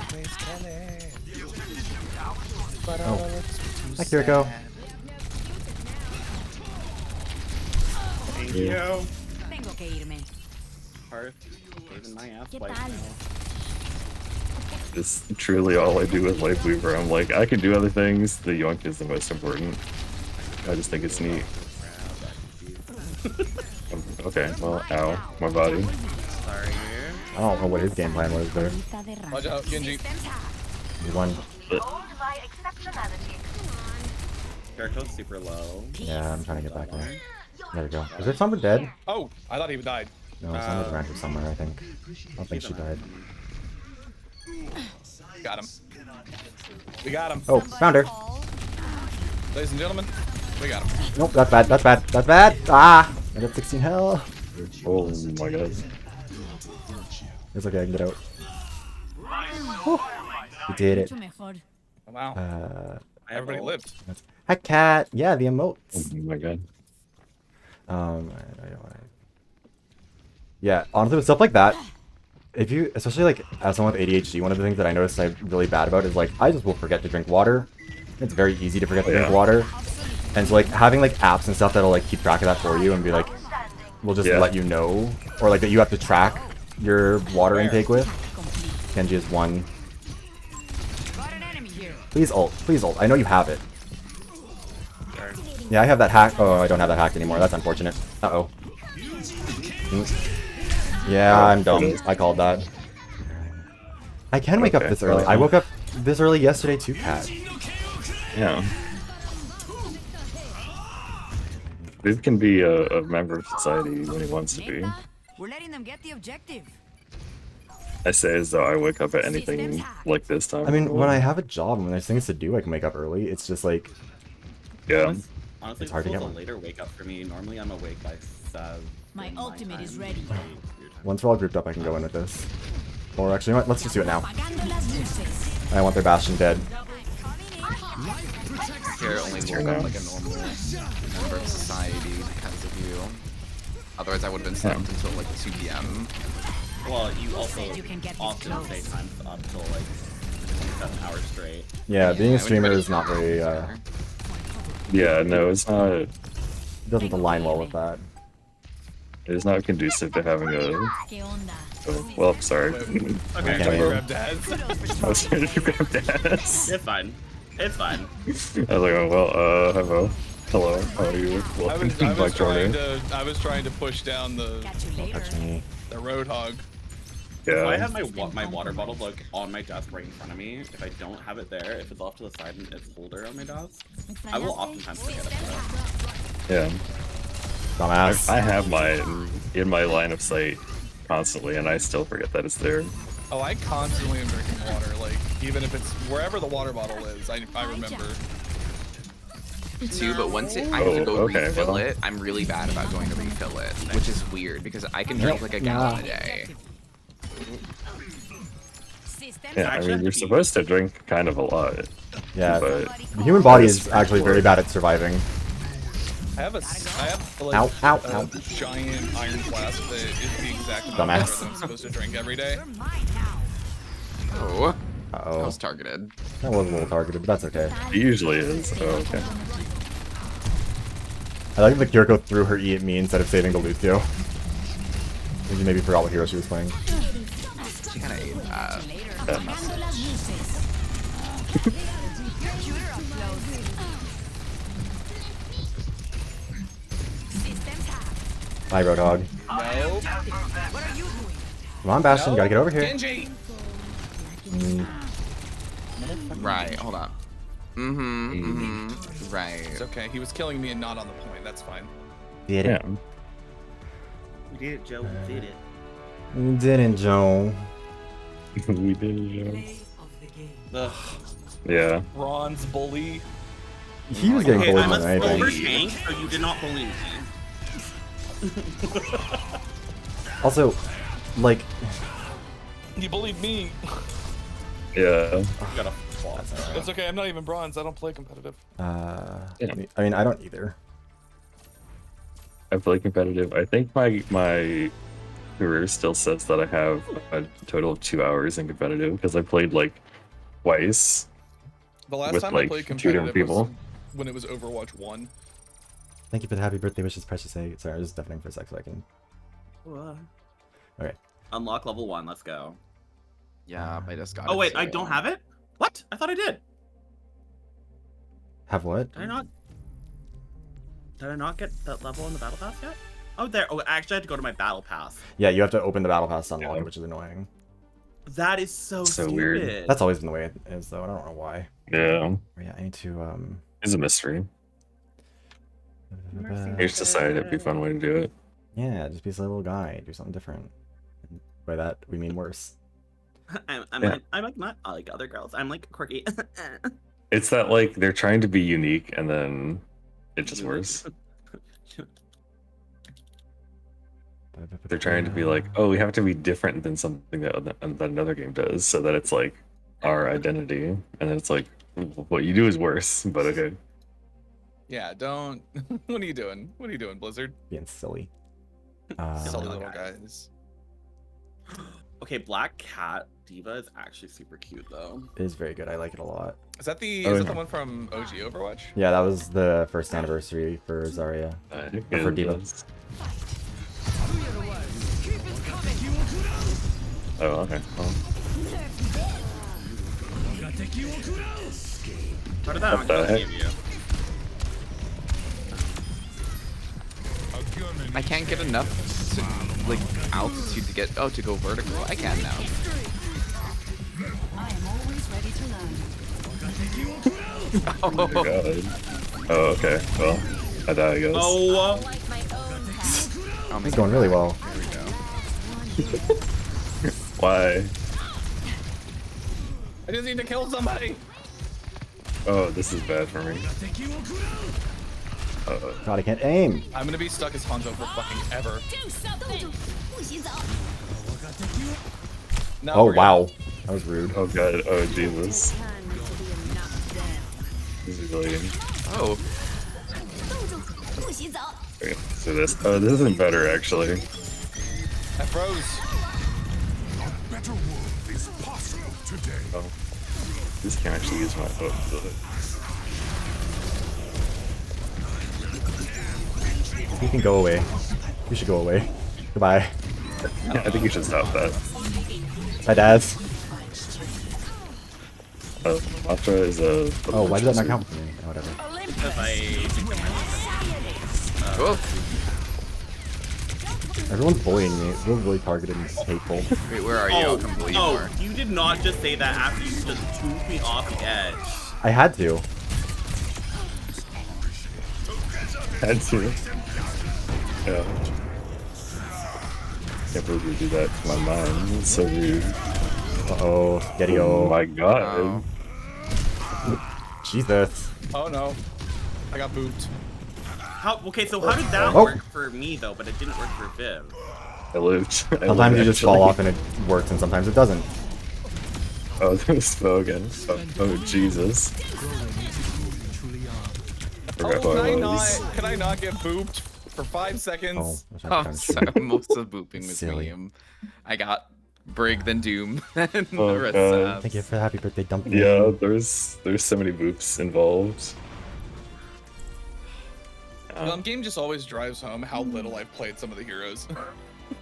Grace Kelly. Oh. Hi, Kiriko. Thank you. Tengo que irme. Hearth, saving my ass ¿Qué life tal? now. It's truly all I do with Life Weaver. I'm like, I can do other things. The yoink is the most important. I just think it's neat. Okay, well, ow, my body. Sorry. I don't know what his game plan was there. Watch out, Genji. He won. Jericho's super low. Yeah, I'm trying to get back there. There we go. Is there someone dead? Oh, I thought he died. No, someone's around here somewhere, I think. I don't think she died. Got him. We got him. Oh, found her. Ladies and gentlemen, we got him. Nope, that's bad, that's bad, that's bad! Ah! I got 16 health. Oh my god. It's okay, I can get out. Whew. We did it. Oh, wow. Everybody lived. Hi, cat. Yeah, the emotes. Oh my god. Yeah, honestly, with stuff like that, if you, especially like as someone with ADHD, one of the things that I noticed I'm really bad about is like I just will forget to drink water. It's very easy to forget to drink water, and so like having like apps and stuff that'll like keep track of that for you and be like, will just let you know, or like that you have to track your water intake with. Genji is one. Please ult, please ult. I know you have it. Yeah, I have that hack. Oh, I don't have that hack anymore. That's unfortunate. Uh-oh. Yeah, I'm dumb. I called that. I can wake up this early. I woke up this early yesterday too, Cat. Yeah. Viv can be a member of society when he wants to be. We're letting them get the objective. I say as though I wake up at anything like this time. I mean, when I have a job and when there's things to do, I can wake up early. It's just like... Yeah. Honestly, it's hard to this get was a one. later wake up for me. Normally, I'm awake by 7. My ultimate is ready. Once we're all grouped up, I can go in with this. Or actually, you know what? Let's just do it now. I want their Bastion dead. Here only woke up like a normal member of society because of you. Otherwise, I would have been slept until like 2 p.m. Well, you also often stay times up till like 27 hours straight. Yeah, being a streamer is not very, Yeah, no, it's not. It doesn't align well with that. It's not conducive to having a. Oh, well, sorry. Okay, Okay. Grab dads. I was trying to grab dads. It's fine. It's fine. I was like, oh, well, hello. Hello, how are you? Welcome to my corner. I was trying to push down the Touch me. roadhog. If I Yeah. have my water bottle like on my desk right in front of me, if I don't have it there, if it's off to the side and it's holder on my desk, I will oftentimes forget about it. Yeah. Dumbass. I have mine in my line of sight constantly, and I still forget that it's there. Oh, I constantly am drinking water. Like even if it's wherever the water bottle is, I remember. Too, but once I have to go okay, refill well. it, I'm really bad about going to refill it, which is weird because I can drink like a gallon a day. Yeah, I mean, you're supposed to drink kind of a lot. Yeah, but the human body is actually very bad at surviving. I have like Ow, ow, a ow. giant iron flask that is the exact amount Dumbass. of water that I'm supposed to drink every day. Oh, that Uh-oh. was targeted. That was a little targeted, but that's okay. It usually is. Oh, okay. I like that Kiriko threw her E at me instead of saving the Lucio. Maybe maybe forgot what hero she was playing. She kind of ate that. Bye, Roadhog. No. Come on, Bastion, you gotta get over here. Genji. Right, hold on. Right. It's okay. He was killing me and not on the point. That's fine. Did Yeah. it. We did it, Joe. We did it. You didn't, Joe. We did, yeah. Play of the game. Ugh. Yeah. Bronze bully. He was getting Okay, bullied I'm more a than silver anything. tank, so you did not bully me. Also, like, You bullied me. Yeah. You got a flaw. It's okay. I'm not even bronze. I don't play competitive. Yeah. I mean, I don't either. I play competitive. I think my career still says that I have a total of 2 hours in competitive because I played like twice. The last With, time I like, played 2 different competitive was people. when it was Overwatch 1. Thank you for the happy birthday wishes, Precious Egg. Sorry, I was deafening for a sec so I can. Okay. Unlock level 1. Let's go. Yeah, I just got it. Oh wait, I so- don't have it. What? I thought I did. Have what? Did I not? Did I not get that level in the battle pass yet? Oh, there. Oh, actually, I had to go to my battle pass. Yeah, you have to open the battle pass to unlock Yeah. it, which is annoying. That is so stupid. weird. That's always been the way it is, though. I don't know why. Yeah. But yeah, I need to It's a mystery. I just decided it'd be a fun way to do it. Yeah, just be a little guy, do something different. And by that we mean worse. I'm Yeah. like not like other girls. I'm like quirky. It's that like they're trying to be unique and then it's just worse. They're trying to be like, oh, we have to be different than something that another game does, so that it's like our identity, and then it's like what you do is worse. But okay. Yeah, don't. What are you doing? What are you doing, Blizzard? Being silly. Silly little little guys. Okay, Black Cat Diva is actually super cute though. It is very good. I like it a lot. Is that the Oh, is that yeah. the one from OG Overwatch? Yeah, that was the first anniversary for Zarya. Or for Diva. Oh, okay. Well, How did that What the not heck? give you? I can't get enough to, like altitude to get to go vertical. I can now. I am always ready to learn. oh my god. Oh, okay. Well, I die, I guess. Oh, It's going really well. Why? I just need to kill somebody. Oh, this is bad for me. God, I can't aim. I'm gonna be stuck as Hanzo for fucking ever. Do something. No, Oh we're good. wow, that was rude. Oh god. Oh Jesus. This is really. Oh, Okay, so this. Oh, this isn't better actually. I froze. Oh, this can't actually use my. Oh, You can go away. You should go away. Goodbye. yeah, I think you should stop that. Hi, Daz. Matra is a. Oh, why did that not count for me? Oh, whatever. because I. oh. Everyone's bullying me. It feels really targeted and hateful. Wait, where are you? I'll come bully you more. You did not just say that after you just took me off the edge. I had to. Had to. Yeah. Can't believe you do that to my mind. It's so rude. Uh-oh. Getty Oh oh. my god. Jesus. Oh no, I got booped. How? Okay, so how did that Oh. work for me though, but it didn't work for Viv? I lived. Sometimes you just fall off and it works, and sometimes it doesn't. Oh, there's Bo again. Oh, Jesus. Forgot who I was. Can I not get booped for 5 seconds? Oh, Oh, so most of the booping was Silly. me. I got Brig, then Doom, and Oh, the rest God. of Thank you for the happy birthday, Dumpling. Yeah, there's so many boops involved. The game just always drives home how little I've played some of the heroes.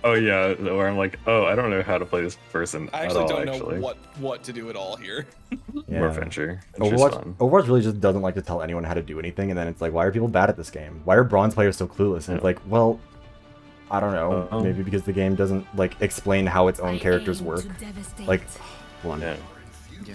Oh yeah, where I'm like, oh, I don't know how to play this person I at actually all. don't actually, know what to do at all here. Yeah. more Venture. Venture's fun. Overwatch really just doesn't like to tell anyone how to do anything, and then it's like, why are people bad at this game? Why are bronze players so clueless? And it's like, well, I don't know. Maybe because the game doesn't like explain how its own characters work. Like, one. Yeah. Yeah.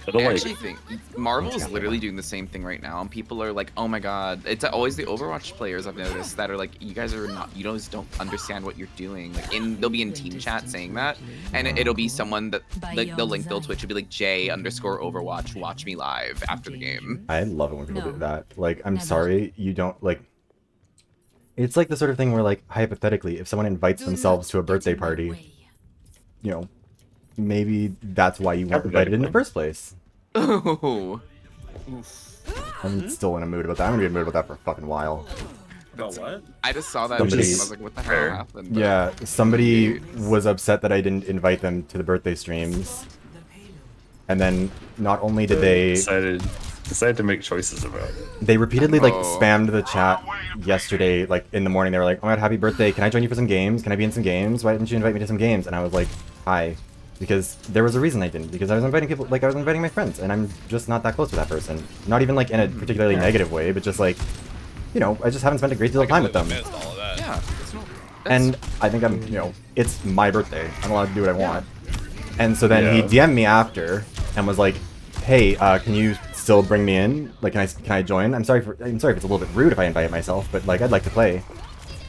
It'll, I like, actually think Marvel is literally doing the same thing right now, and people are like, "Oh my god!" It's always the Overwatch players I've noticed that are like, "You guys are not, you guys don't understand what you're doing." Like, they'll be in team chat saying that, and it'll be someone that like they'll link their Twitch, it'll be like J_Overwatch, watch me live after the game. I love it when people do that. Like, I'm sorry, you don't like. It's like the sort of thing where, like, hypothetically, if someone invites themselves to a birthday party, you know, maybe that's why you weren't invited in the first place. Oh. I'm still in a mood about that. I'm gonna be in a mood about that for a fucking while. About what? I just saw that Somebody- and I was like, what the hell happened? But Yeah, somebody was upset that I didn't invite them to the birthday streams. And then not only did they decided to make choices about it. They repeatedly like spammed the chat yesterday, like in the morning. They were like, "Oh my god, happy birthday! Can I join you for some games? Can I be in some games? Why didn't you invite me to some games?" And I was like, "Hi," because there was a reason I didn't. Because I was inviting people, like I was inviting my friends, and I'm just not that close with that person. Not even like in a particularly negative way, but just like, you know, I just haven't spent a great deal of time with them. Yeah. And I think I'm, you know, it's my birthday. I'm allowed to do what I want. And so then he DM'd me after and was like, "Hey, can you still bring me in? Like, can I join? I'm sorry if it's a little bit rude if I invite myself, but like I'd like to play."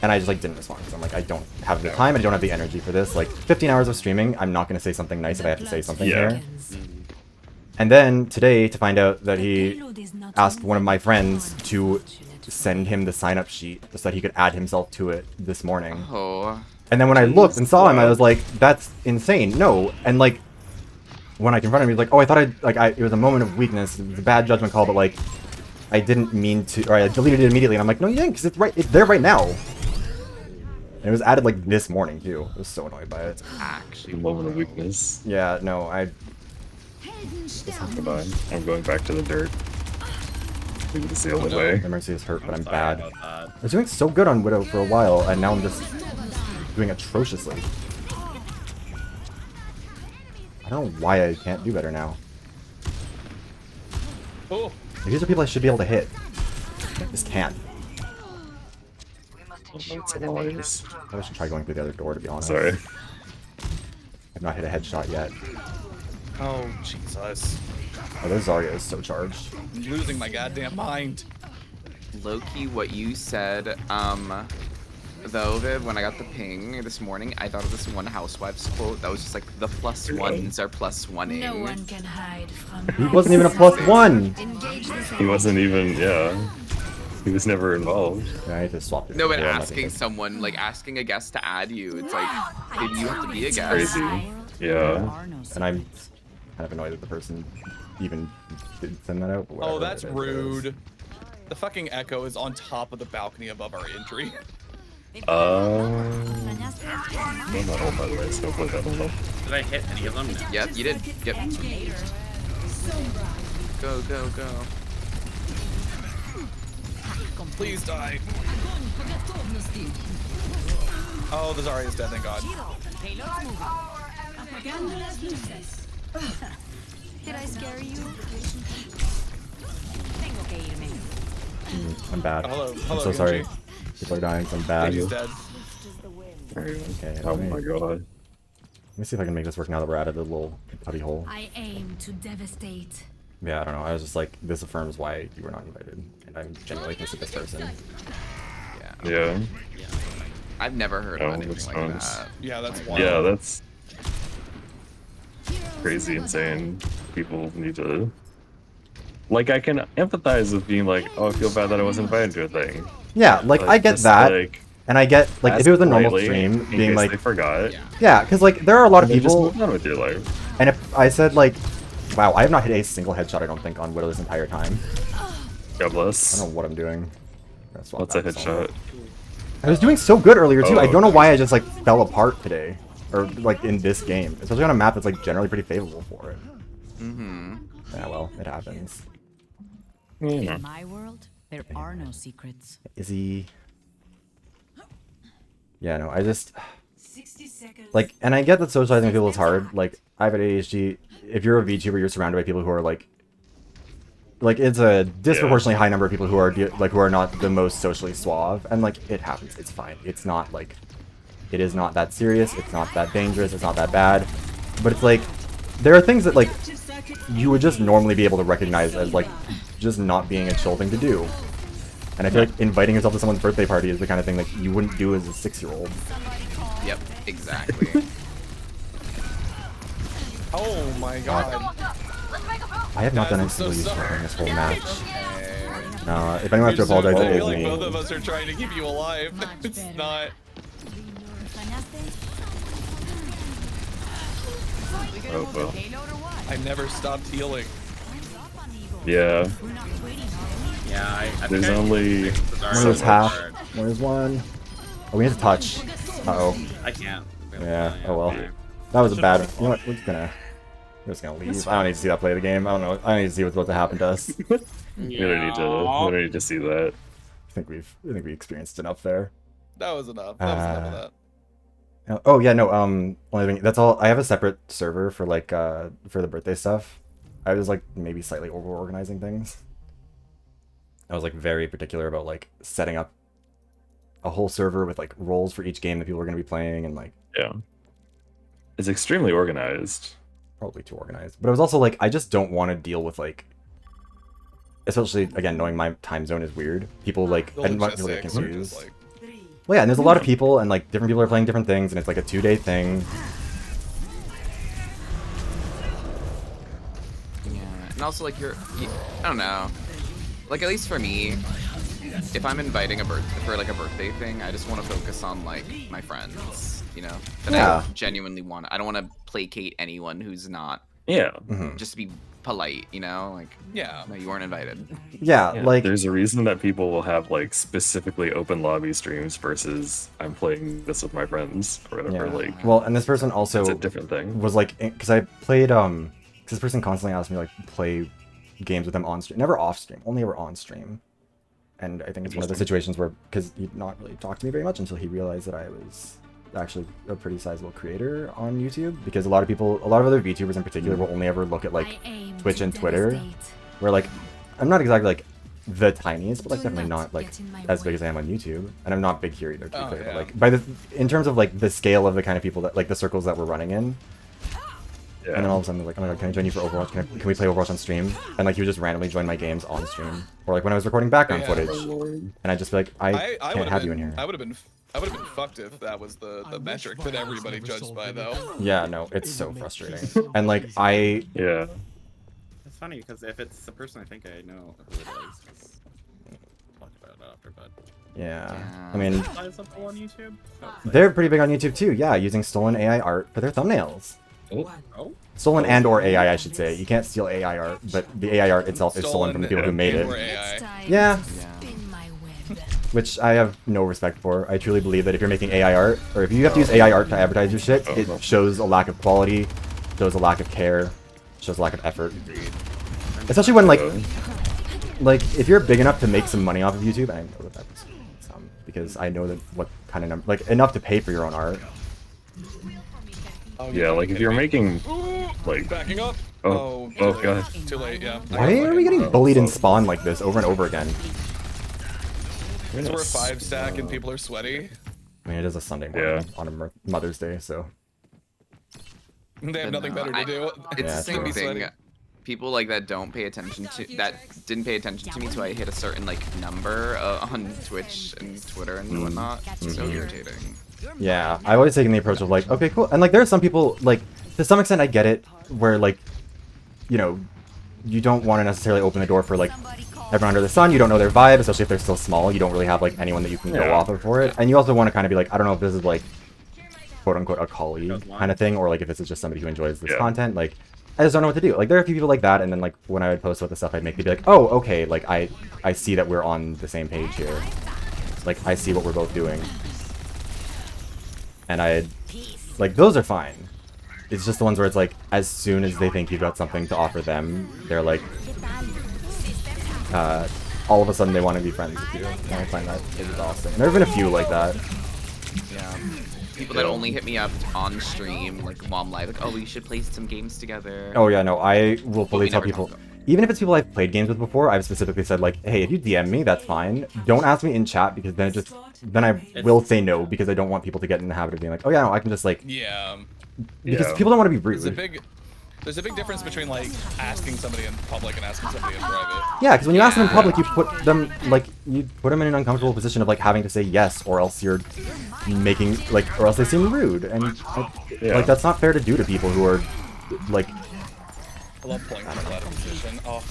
And I just like didn't respond because I'm like, I don't have the time, I don't have the energy for this. Like 15 hours of streaming, I'm not gonna say something nice if I have to say something here. And then today, to find out that he asked one of my friends to send him the sign-up sheet so that he could add himself to it this morning. Oh. And then when I looked and saw him, I was like, "That's insane! No!" And like, when I confronted him, he was like, "Oh, I thought it was a moment of weakness. It was a bad judgment call, but like, I didn't mean to, or I deleted it immediately." And I'm like, "No, you didn't, because it's there right now." And it was added like this morning too. I was so annoyed by it. Actually, A moment of weakness. Yeah, no, Goodbye. I'm going back to the dirt. Maybe this is the only way. The Mercy is hurt, but I'm Sorry bad. about that. I was doing so good on Widow for a while, and now I'm just doing atrociously. I don't know why I can't do better now. Oh. These are people I should be able to hit. I just can't. I should try going through the other door, to be honest. Sorry. I've not hit a headshot yet. Oh, Jesus. Oh, their Zarya is so charged. I'm losing my goddamn mind. Loki, what you said, though, Viv, when I got the ping this morning, I thought of this one Housewives quote that was just like, the plus ones are plus one-ing. No one can hide from He wasn't even a +1! He wasn't even, yeah. He was never involved. Yeah, I need to swap it. No, but asking someone, like asking a guest to add you, it's like, did you have to be a guest? Crazy. Yeah. And I'm kind of annoyed that the person even did send that out. Oh, whatever that's it is. rude. The fucking Echo is on top of the balcony above our entry. I'm not old, by the way, so hopefully that'll help. Did I hit any of them? No. Yep, you did. Yep. Go, go, go. Please die. Oh, the Zarya is dead, thank God. Did I scare you? I'm bad. Hello, I'm hello, so sorry. Genji. People are dying, so I'm bad. He's dead. Okay, Oh let me my god. let me see if I can make this work now that we're out of the little cubby hole. I aim to devastate. Yeah, I don't know. I was just like, this affirms why you were not invited, and I'm genuinely pissed at this person. Yeah. Yeah. I've never heard of anything like that. Yeah, that's wild. Yeah, that's crazy, insane. People need to... Like, I can empathize with being like, oh, I feel bad that I wasn't invited to a thing. Yeah, like I get just, that, like, and I get like if it was a normal politely, stream, in being case like, they forgot. yeah, because like there are a lot of And then just people. move on with your life. And if I said like, wow, I have not hit a single headshot, I don't think, on Widow this entire time. God bless. I don't know what I'm doing. What's a headshot? I was doing so good earlier too. Oh, I don't know why I just like fell apart today, or like in this game, especially on a map that's like generally pretty favorable for it. Mm-hmm. Yeah, well, it happens. In my world, there are no secrets. Is he? Yeah, no, I just 60 seconds. like, and I get that socializing with people is hard. Like, I have an ADHD. If you're a VTuber, you're surrounded by people who are like it's a disproportionately high number of people who are who are not the most socially suave, and like it happens. It's fine. It's not like, it is not that serious. It's not that dangerous. It's not that bad. But it's like, there are things that like you would just normally be able to recognize as like just not being a chill thing to do. And I feel like inviting yourself to someone's birthday party is the kind of thing that you wouldn't do as a 6-year-old. Yep, exactly. Oh my god. I have not done a single use in this whole match. No, if anyone has to apologize, I it is feel like me. both of us are trying to keep you alive. It's not. Oh well. I never stopped healing. Yeah. Yeah, I There's think only There's half. Where's one? Oh, we need to touch. Uh-oh. I can't. Yeah, oh well. That was a bad... You know what? We're just gonna leave. I don't need to see that play of the game. I don't know. I don't need to see what's about to happen to us. We don't need to see that. I think we experienced enough there. That was enough. That was enough of that. Oh yeah, no. Only thing, that's all. I have a separate server for like for the birthday stuff. I was like maybe slightly over organizing things. I was like very particular about like setting up a whole server with like roles for each game that people are going to be playing and like. Yeah. It's extremely organized. Probably too organized, but I was also like, I just don't want to deal with like, especially again knowing my time zone is weird. People like and not people get confused. Like... Well, yeah, and there's a lot of people, and like different people are playing different things, and it's like a 2-day thing. Yeah, and also like I don't know, like at least for me, if I'm inviting a birthday thing, I just want to focus on like my friends, you know, that I genuinely want. I don't want to placate anyone who's not. Yeah. Just to be polite, you know, like no, you weren't invited. Yeah, like there's a reason that people will have like specifically open lobby streams versus I'm playing this with my friends or whatever. Yeah. Like, well, and this person also it's a different thing. Was like, because I played because this person constantly asked me to, like play games with them on stream, never off stream, only ever on stream. And I think it's one of the situations where, because he'd not really talked to me very much until he realized that I was actually a pretty sizable creator on YouTube, because a lot of other VTubers in particular will only ever look at like Twitch and Twitter, where like I'm not exactly like the tiniest, but like definitely not like as big as I am on YouTube, and I'm not big here either, to be clear. But like in terms of like the scale of the kind of people that like the circles that we're running in. Yeah. And then all of a sudden they're like, oh my god, can I join you for Overwatch? Can we play Overwatch on stream? And like he would just randomly join my games on stream, or like when I was recording background footage, and I'd just be like, I can't have you in here. I would have been fucked if that was the metric that everybody judged by, though. Yeah, no, it's so frustrating. And like yeah. It's funny because if it's the person I think I know who it is, talk about it after, but. Yeah, I mean, on YouTube? They're pretty big on YouTube too. Yeah, using stolen AI art for their thumbnails. Oh. Stolen and/or AI, I should say. You can't steal AI art, but the AI art itself is stolen from the people who made it. Yeah. Which I have no respect for. I truly believe that if you're making AI art, or if you have to use AI art to advertise your shit, it shows a lack of quality, shows a lack of care, shows a lack of effort. Especially when like if you're big enough to make some money off of YouTube, and I know that that's some, because I know that what kind of like enough to pay for your own art. Yeah, like if you're making like backing up. Oh god. Too late, yeah. Why are we getting bullied in spawn like this over and over again? So we're 5-stack and people are sweaty. I mean, it is a Sunday morning on a Mother's Day, so they have nothing better to do. It's the same thing. People like that didn't pay attention to me till I hit a certain like number on Twitch and Twitter and whatnot. It's so irritating. Yeah, I've always taken the approach of like, okay, cool. And like there are some people, like, to some extent I get it, where like, you know, you don't want to necessarily open the door for like everyone under the sun. You don't know their vibe, especially if they're still small. You don't really have like anyone that you can go off of for it. And you also want to kind of be like, I don't know if this is like, quote unquote, a colleague kind of thing, or like if this is just somebody who enjoys this content. Like, I just don't know what to do. Like there are a few people like that, and then like when I would post about the stuff I'd make, they'd be like, oh, okay, like I see that we're on the same page here. Like I see what we're both doing. And like, those are fine. It's just the ones where it's like, as soon as they think you've got something to offer them, they're like, all of a sudden they want to be friends with you. And I find that exhausting. And there have been a few like that. Yeah. People that only hit me up on stream, like while I'm live, like, oh, we should play some games together. Oh yeah, no, I will fully tell people, even if it's people I've played games with before, I've specifically said like, hey, if you DM me, that's fine. Don't ask me in chat, because then I will say no, because I don't want people to get in the habit of being like, oh yeah, no, I can just like, because people don't want to be rude. There's a big difference between like asking somebody in public and asking somebody in private. Yeah, because when you ask them in public, you put them in an uncomfortable position of like having to say yes, or else you're making or else they seem rude, and like that's not fair to do to people who are like. I love playing people out of position. Oh.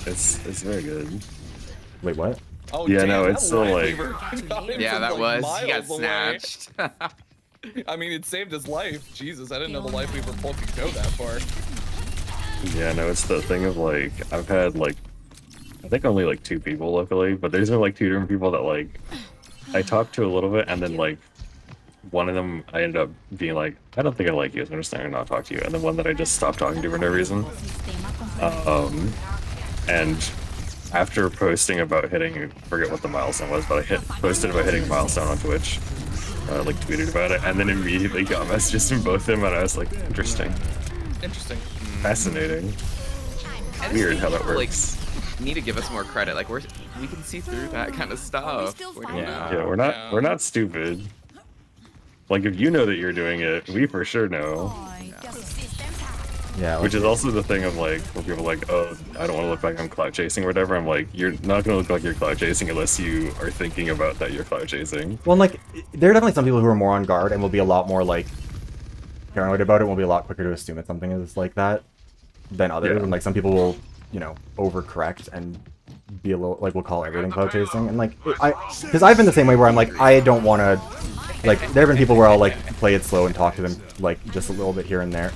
It's very good. Wait, what? Oh, yeah, damn, no, it's still like. Yeah, that was. He got snatched. I mean, it saved his life. Jesus, I didn't know the life weaver pull could go that far. Yeah, no, it's the thing of like I've had like I think only like 2 people luckily, but there's been like 2 different people that like I talked to a little bit, and then like one of them I ended up being like, I don't think I like you, so I'm just gonna not talk to you, and then one that I just stopped talking to for no reason. And after posting about hitting, I forget what the milestone was, but I posted about hitting a milestone on Twitch. Like tweeted about it, and then immediately got messages from both of them, and I was like, interesting. Interesting. Fascinating. Weird how that works. Like, need to give us more credit. Like we can see through that kind of stuff. Yeah, we're not stupid. Like if you know that you're doing it, we for sure know. Yeah, which is also the thing of like where people are like, oh, I don't want to look like I'm clout chasing or whatever. I'm like, you're not gonna look like you're clout chasing unless you are thinking about that you're clout chasing. Well, like there are definitely some people who are more on guard and will be a lot more like paranoid about it. Will be a lot quicker to assume it's something is like that than others. Yeah. And like some people will, you know, overcorrect and be a little like we'll call everything clout chasing. And like because I've been the same way where I'm like I don't want to like there have been people where I'll like play it slow and talk to them like just a little bit here and there.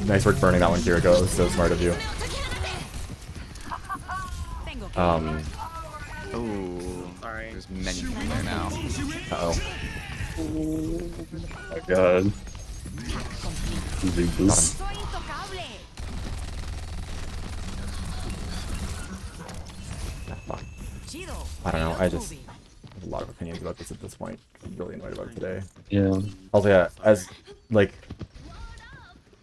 Nice work burning that one, Kiriko. It was so smart of you. Oh, sorry. There's many people there now. Uh-oh. Oh my god. This. I don't know, I just have a lot of opinions about this at this point. I'm really annoyed about it today. Yeah. Also, yeah, as, like...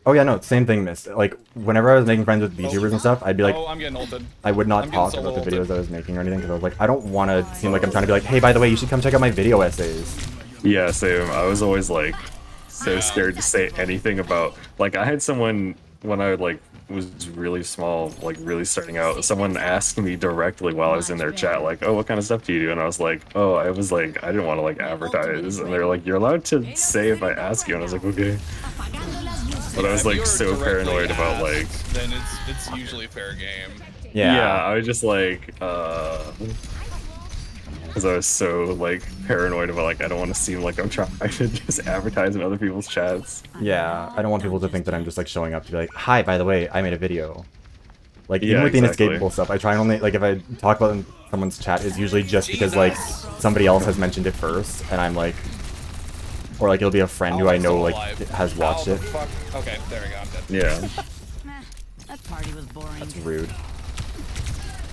Oh yeah, no, same thing, Mist. Like, whenever I was making friends with VTubers and stuff, I'd be like... Oh, I'm getting ulted. I would not talk about the videos I was making or anything, because I was like, I don't want to seem like I'm trying to be like, hey, by the way, you should come check out my video essays. Yeah, same. I was always, like, so scared to say anything about... Like, I had someone, when I, like, was really small, like, really starting out, someone asked me directly while I was in their chat, like, oh, what kind of stuff do you do? And I was like, oh, I didn't want to, like, advertise. And they're like, you're allowed to say if I ask you. And I was like, okay. But I was like so paranoid about like. Then it's usually fair game. Yeah. Yeah, I was just like, because I was so like paranoid about like I don't want to seem like I'm trying to just advertise in other people's chats. Yeah, I don't want people to think that I'm just like showing up to be like, hi, by the way, I made a video. Like even Yeah, with exactly. the inescapable stuff, I try and only like if I talk about in someone's chat, it's usually just because like somebody else has mentioned it first, and I'm like. Or like it'll be a friend who I know like has watched it. Fuck? Okay, there we go. I'm dead. Yeah. That party was boring. That's rude.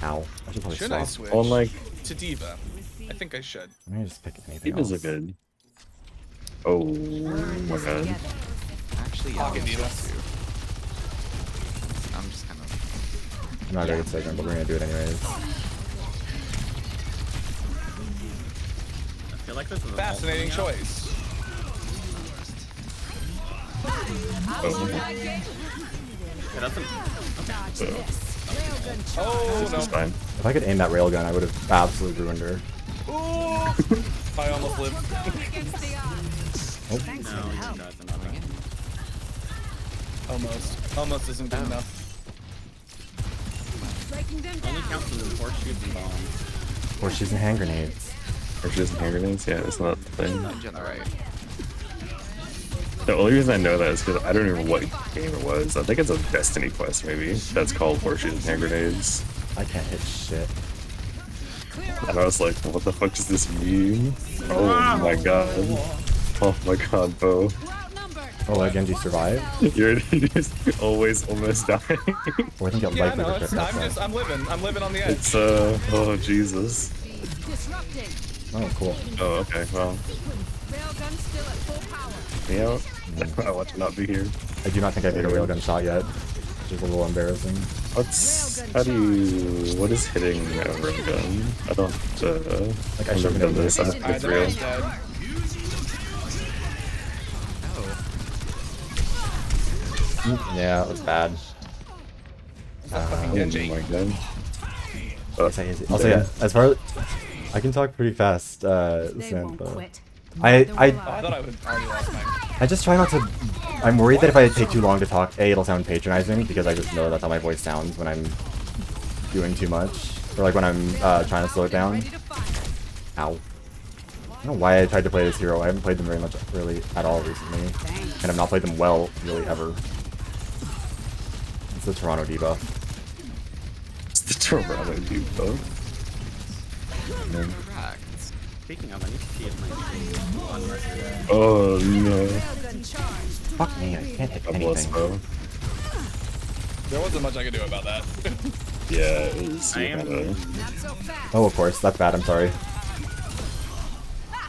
Ow. I should probably Should stop. I switch On like to Diva? I think I should. Let me just pick anything Divas else. are good. Oh my god. Actually, I'll get Diva. I'm just kind of. I'm not a very good segment, but we're gonna do it anyways. I feel like this is a Fascinating choice. Okay, that's an... Oh This no. is fine. If I could aim that railgun, I would have absolutely ruined her. Ooh. I almost lived. Oh. No, you guys are not right. Almost isn't good enough. Only counts as in horseshoes and bombs. Or she's in hand grenades. Or just hand grenades? Yeah, it's not the thing. Right. The only reason I know that is because I don't remember what game it was. I think it's a Destiny quest maybe. That's called Horseshoes and Hand Grenades. I can't hit shit. And I was like, what the fuck does this mean? Oh my god. Oh my god, Bo. Oh, Genji survived? You're just always almost dying. Or I think it Yeah, life no, never it's, took I'm living on the edge. It's oh Jesus. Oh, cool. Oh, okay, well. Yeah, I want to not be here. I do not think I've hit a railgun shot yet, which is a little embarrassing. What is hitting a railgun? I don't, Like, I I've should never have done this, I don't think it's real. Yeah, that was bad. Fucking Oh Genji. my god. I'll say as far as I can talk pretty fast, They won't Samantha. quit. I Oh, I thought I would already lost mine. I just try not to. I'm worried that if I take too long to talk, A, it'll sound patronizing because I just know that's how my voice sounds when I'm doing too much, or like when I'm trying to slow it down. Ow. I don't know why I tried to play this hero. I haven't played them very much, really, at all recently, and I've not played them well, really, ever. It's the Toronto debuff. It's the Toronto debuff. Speaking of, I need to see if my on yesterday. Oh no. Fuck me, I can't hit God bless, anything. bro. There wasn't much I could do about that. Yeah, it was I am. kinda... Oh, of course, that's bad. I'm sorry.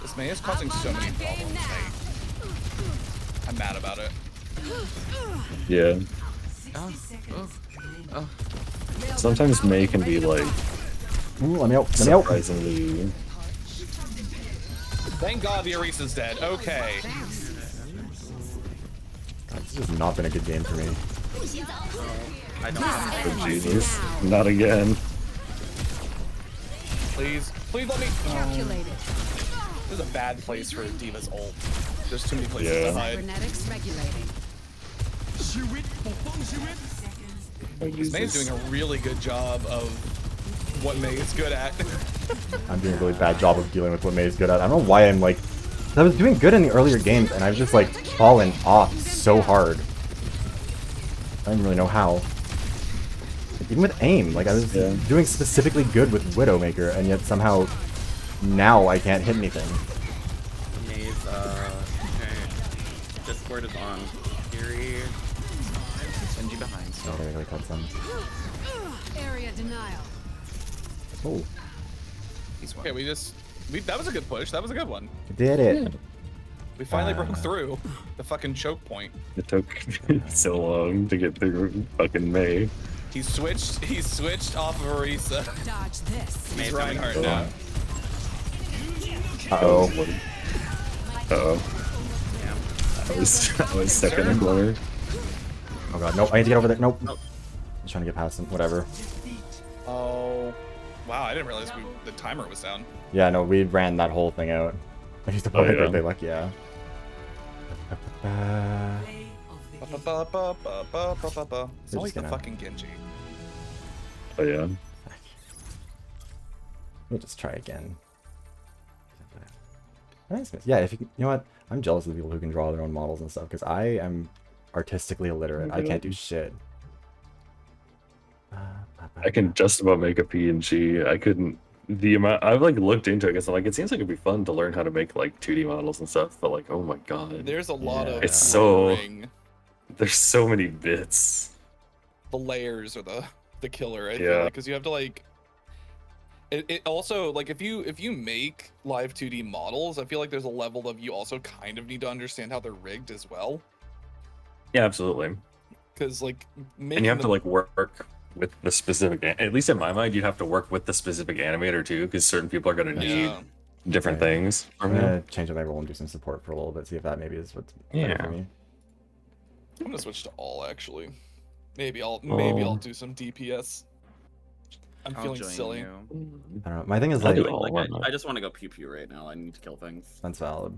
This May is causing so many problems. I'm mad about it. Yeah. Sometimes May can be like Ooh, let me out. Let me out. surprisingly. Thank God the Orisa's dead. Okay. God, this has not been a good game for me. I don't have Oh Jesus. Not again. Please. Please let me. Calculated. This is a bad place for Diva's ult. There's too many places Yeah. to hide. Cybernetics regulating. Oh, May's Jesus. doing a really good job of what May is good at. I'm doing a really bad job of dealing with what May is good at. I don't know why I'm like... I was doing good in the earlier games, and I've just like fallen off so hard. I don't even really know how. Even with aim, like I was doing specifically good with Widowmaker, and yet somehow now I can't hit anything. May's, okay. Discord is on. Fury. Send you behind. Oh, there really cut some. Area denial. Oh, Okay, that was a good push. That was a good one. did it. We finally broke through the fucking choke point. It took so long to get through fucking May. He switched off of Orisa. Dodge this. He's running hard now. Uh-oh. Uh-oh. I was stuck in a corner. Oh god, nope, I need to get over there. Nope. I'm just trying to get past him. Whatever. Oh. Wow, I didn't realize the timer was down. Yeah, no, we ran that whole thing out. I used to play birthday luck, yeah. It's always the fucking Genji. Oh yeah. We'll just try again. Nice. Yeah, if you know what? I'm jealous of the people who can draw their own models and stuff because I am artistically illiterate. I can't do shit. I can just about make a PNG. I couldn't. The amount I've like looked into it because I'm like, it seems like it'd be fun to learn how to make like 2D models and stuff. But like, oh my god, There's a lot of it's so layering. there's so many bits. The layers are the killer. I feel Yeah. like because you have to like. It also like if you make live 2D models, I feel like there's a level of you also kind of need to understand how they're rigged as well. Yeah, absolutely. Because like And you have to like work with the specific. At least in my mind, you have to work with the specific animator too, because certain people are going to need different things. I'm gonna change up my role and do some support for a little bit. See if that maybe is what's better for me. I'm gonna switch to all actually. Maybe I'll do some DPS. I'm I'll feeling join silly. you. I don't know. My thing is like, I just want to go pew pew right now. I need to kill things. That's valid.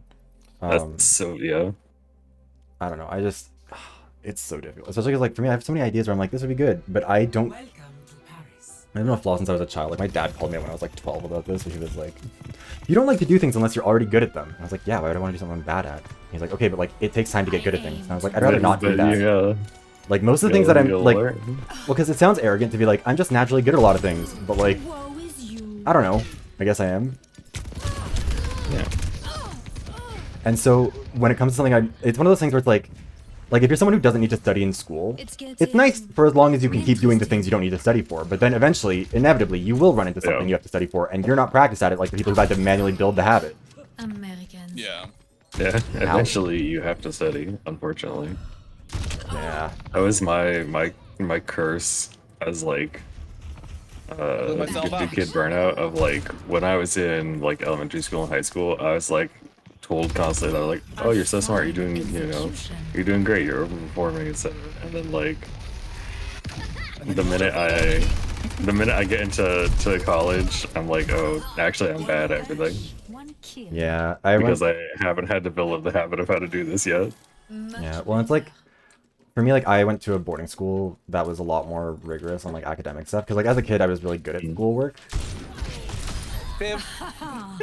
That's so yeah. I don't know. I just it's so difficult, especially because like for me, I have so many ideas where I'm like, this would be good, but I don't. I have no flaws since I was a child. Like my dad called me when I was like 12 about this, and he was like, "You don't like to do things unless you're already good at them." And I was like, "Yeah, why would I want to do something I'm bad at?" He's like, "Okay, but like it takes time to get good at things." And I was like, "I'd rather not do that." Yeah. Like most of the things that I'm like, well, because it sounds arrogant to be like, I'm just naturally good at a lot of things, but like, I don't know. I guess I am. Yeah. And so when it comes to something, it's one of those things where it's like if you're someone who doesn't need to study in school, it's nice for as long as you can keep doing the things you don't need to study for. But then eventually, inevitably, you will run into something you have to study for, and you're not practiced at it like the people who had to manually build the habit. Americans. Yeah. Yeah. Eventually, you have to study. Unfortunately. Yeah. That was my curse as like the kid burnout of like when I was in like elementary school and high school. I was like told constantly that like, oh, you're so smart, you're doing, you know, you're doing great, you're overperforming, etc. And then like, the minute I get into college, I'm like, oh, actually, I'm bad at everything. Yeah, because I haven't had to build up the habit of how to do this yet. Yeah, well, it's like, for me, like, I went to a boarding school that was a lot more rigorous on, like, academic stuff. Because, like, as a kid, I was really good at schoolwork. Viv, why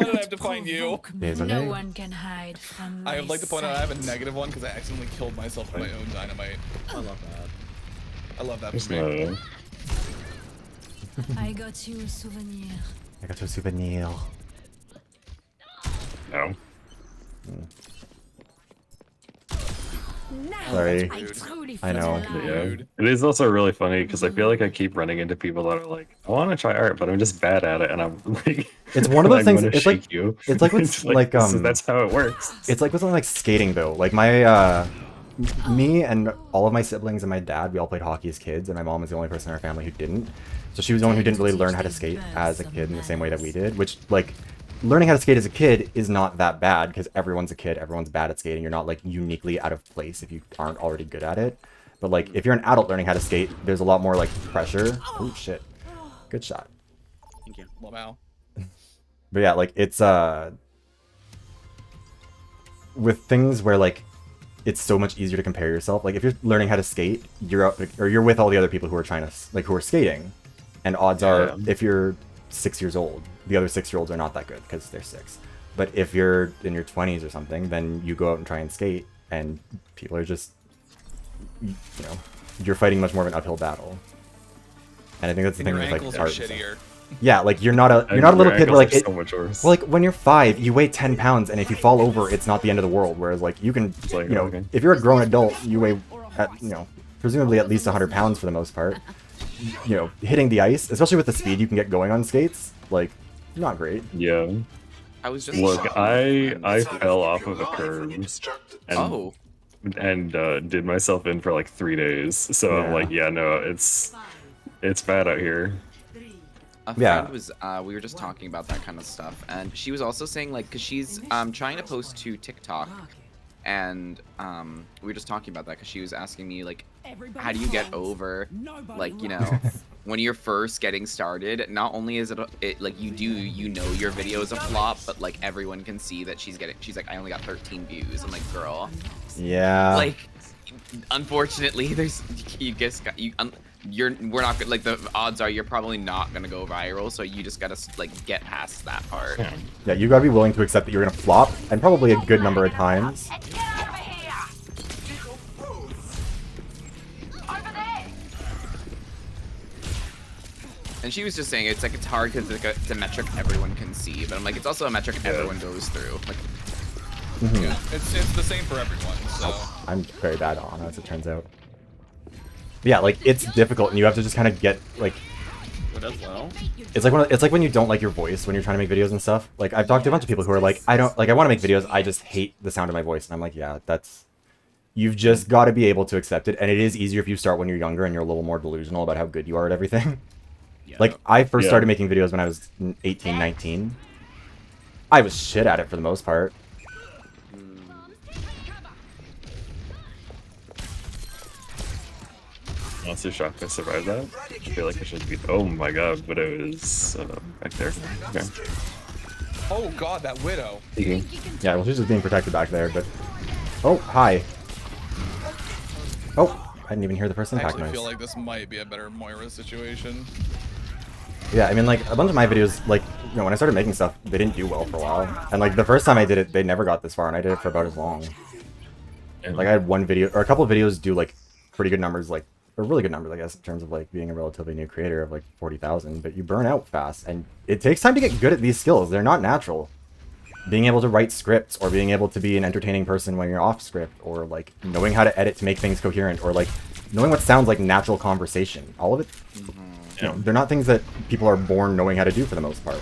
did I have to find you? No one can hide from my I would like to point out I have a negative one because I accidentally killed myself with my own dynamite. I love that. I love that for me. I got you a souvenir. I got you a souvenir. No. Sorry. I know. Yeah. It is also really funny because I feel like I keep running into people that are like, I want to try art, but I'm just bad at it, and I'm like, it's one of those things. It's like you. It's like with like that's how it works. It's like with something like skating though. Like my me and all of my siblings and my dad, we all played hockey as kids, and my mom was the only person in our family who didn't. So she was the one who didn't really learn how to skate as a kid in the same way that we did, which like. Learning how to skate as a kid is not that bad because everyone's a kid, everyone's bad at skating. You're not like uniquely out of place if you aren't already good at it. But like if you're an adult learning how to skate, there's a lot more like pressure. Oh shit. Good shot. Thank you. Wow. But yeah, like it's with things where like it's so much easier to compare yourself. Like if you're learning how to skate, you're out, or you're with all the other people who are trying to like who are skating, and odds are if you're 6 years old, the other 6-year-olds are not that good because they're 6. But if you're in your 20s or something, then you go out and try and skate, and people are just, you know, you're fighting much more of an uphill battle. And I think that's the thing with like art. Shittier. Yeah, like you're not a little kid where like so much worse. Well, like when you're 5, you weigh 10 pounds, and if you fall over, it's not the end of the world. Whereas like you can, like, you know, if you're a grown adult, you weigh, you know, presumably at least 100 pounds for the most part. You know, hitting the ice, especially with the speed you can get going on skates, like, not great. Yeah. I was just look, I fell off of a curb and did myself in for like 3 days. So I'm like, yeah, no, it's bad out here. A friend was we were just talking about that kind of stuff, and she was also saying like, because she's trying to post to TikTok, and we were just talking about that because she was asking me like, how do you get over like, you know, when you're first getting started, not only is it like you know your video is a flop, but like everyone can see that she's like, I only got 13 views. I'm like, girl, yeah, like unfortunately we're not good. Like the odds are you're probably not gonna go viral, so you just gotta like get past that part. Yeah, you gotta be willing to accept that you're gonna flop, and probably a good number of times. And she was just saying it's like it's hard because it's a metric everyone can see, but I'm like, it's also a metric everyone goes through. Like, yeah, it's the same for everyone. So I'm very bad on it, as it turns out. But yeah, like it's difficult, and you have to just kind of get like. It's like when you don't like your voice when you're trying to make videos and stuff. Like I've talked to a bunch of people who are like, I want to make videos, I just hate the sound of my voice, and I'm like, yeah, that's. You've just got to be able to accept it, and it is easier if you start when you're younger and you're a little more delusional about how good you are at everything. Like, I first started making videos when I was 18, 19. I was shit at it for the most part. Honestly shocked I survived that. I feel like I should be. Oh my god, but it was back there. Okay. Oh god, that widow. Yeah, well, she's just being protected back there, but. Oh, hi. Oh, I didn't even hear the first impact noise. I feel like this might be a better Moira situation. Yeah, I mean, like, a bunch of my videos, like, you know, when I started making stuff, they didn't do well for a while. And, like, the first time I did it, they never got this far, and I did it for about as long. Like, I had one video, or a couple of videos do, like, pretty good numbers, like, or really good numbers, I guess, in terms of, like, being a relatively new creator of, like, 40,000, but you burn out fast, and it takes time to get good at these skills. They're not natural. Being able to write scripts, or being able to be an entertaining person when you're off script, or, like, knowing how to edit to make things coherent, or, like, knowing what sounds like natural conversation. All of it, you know, they're not things that people are born knowing how to do for the most part.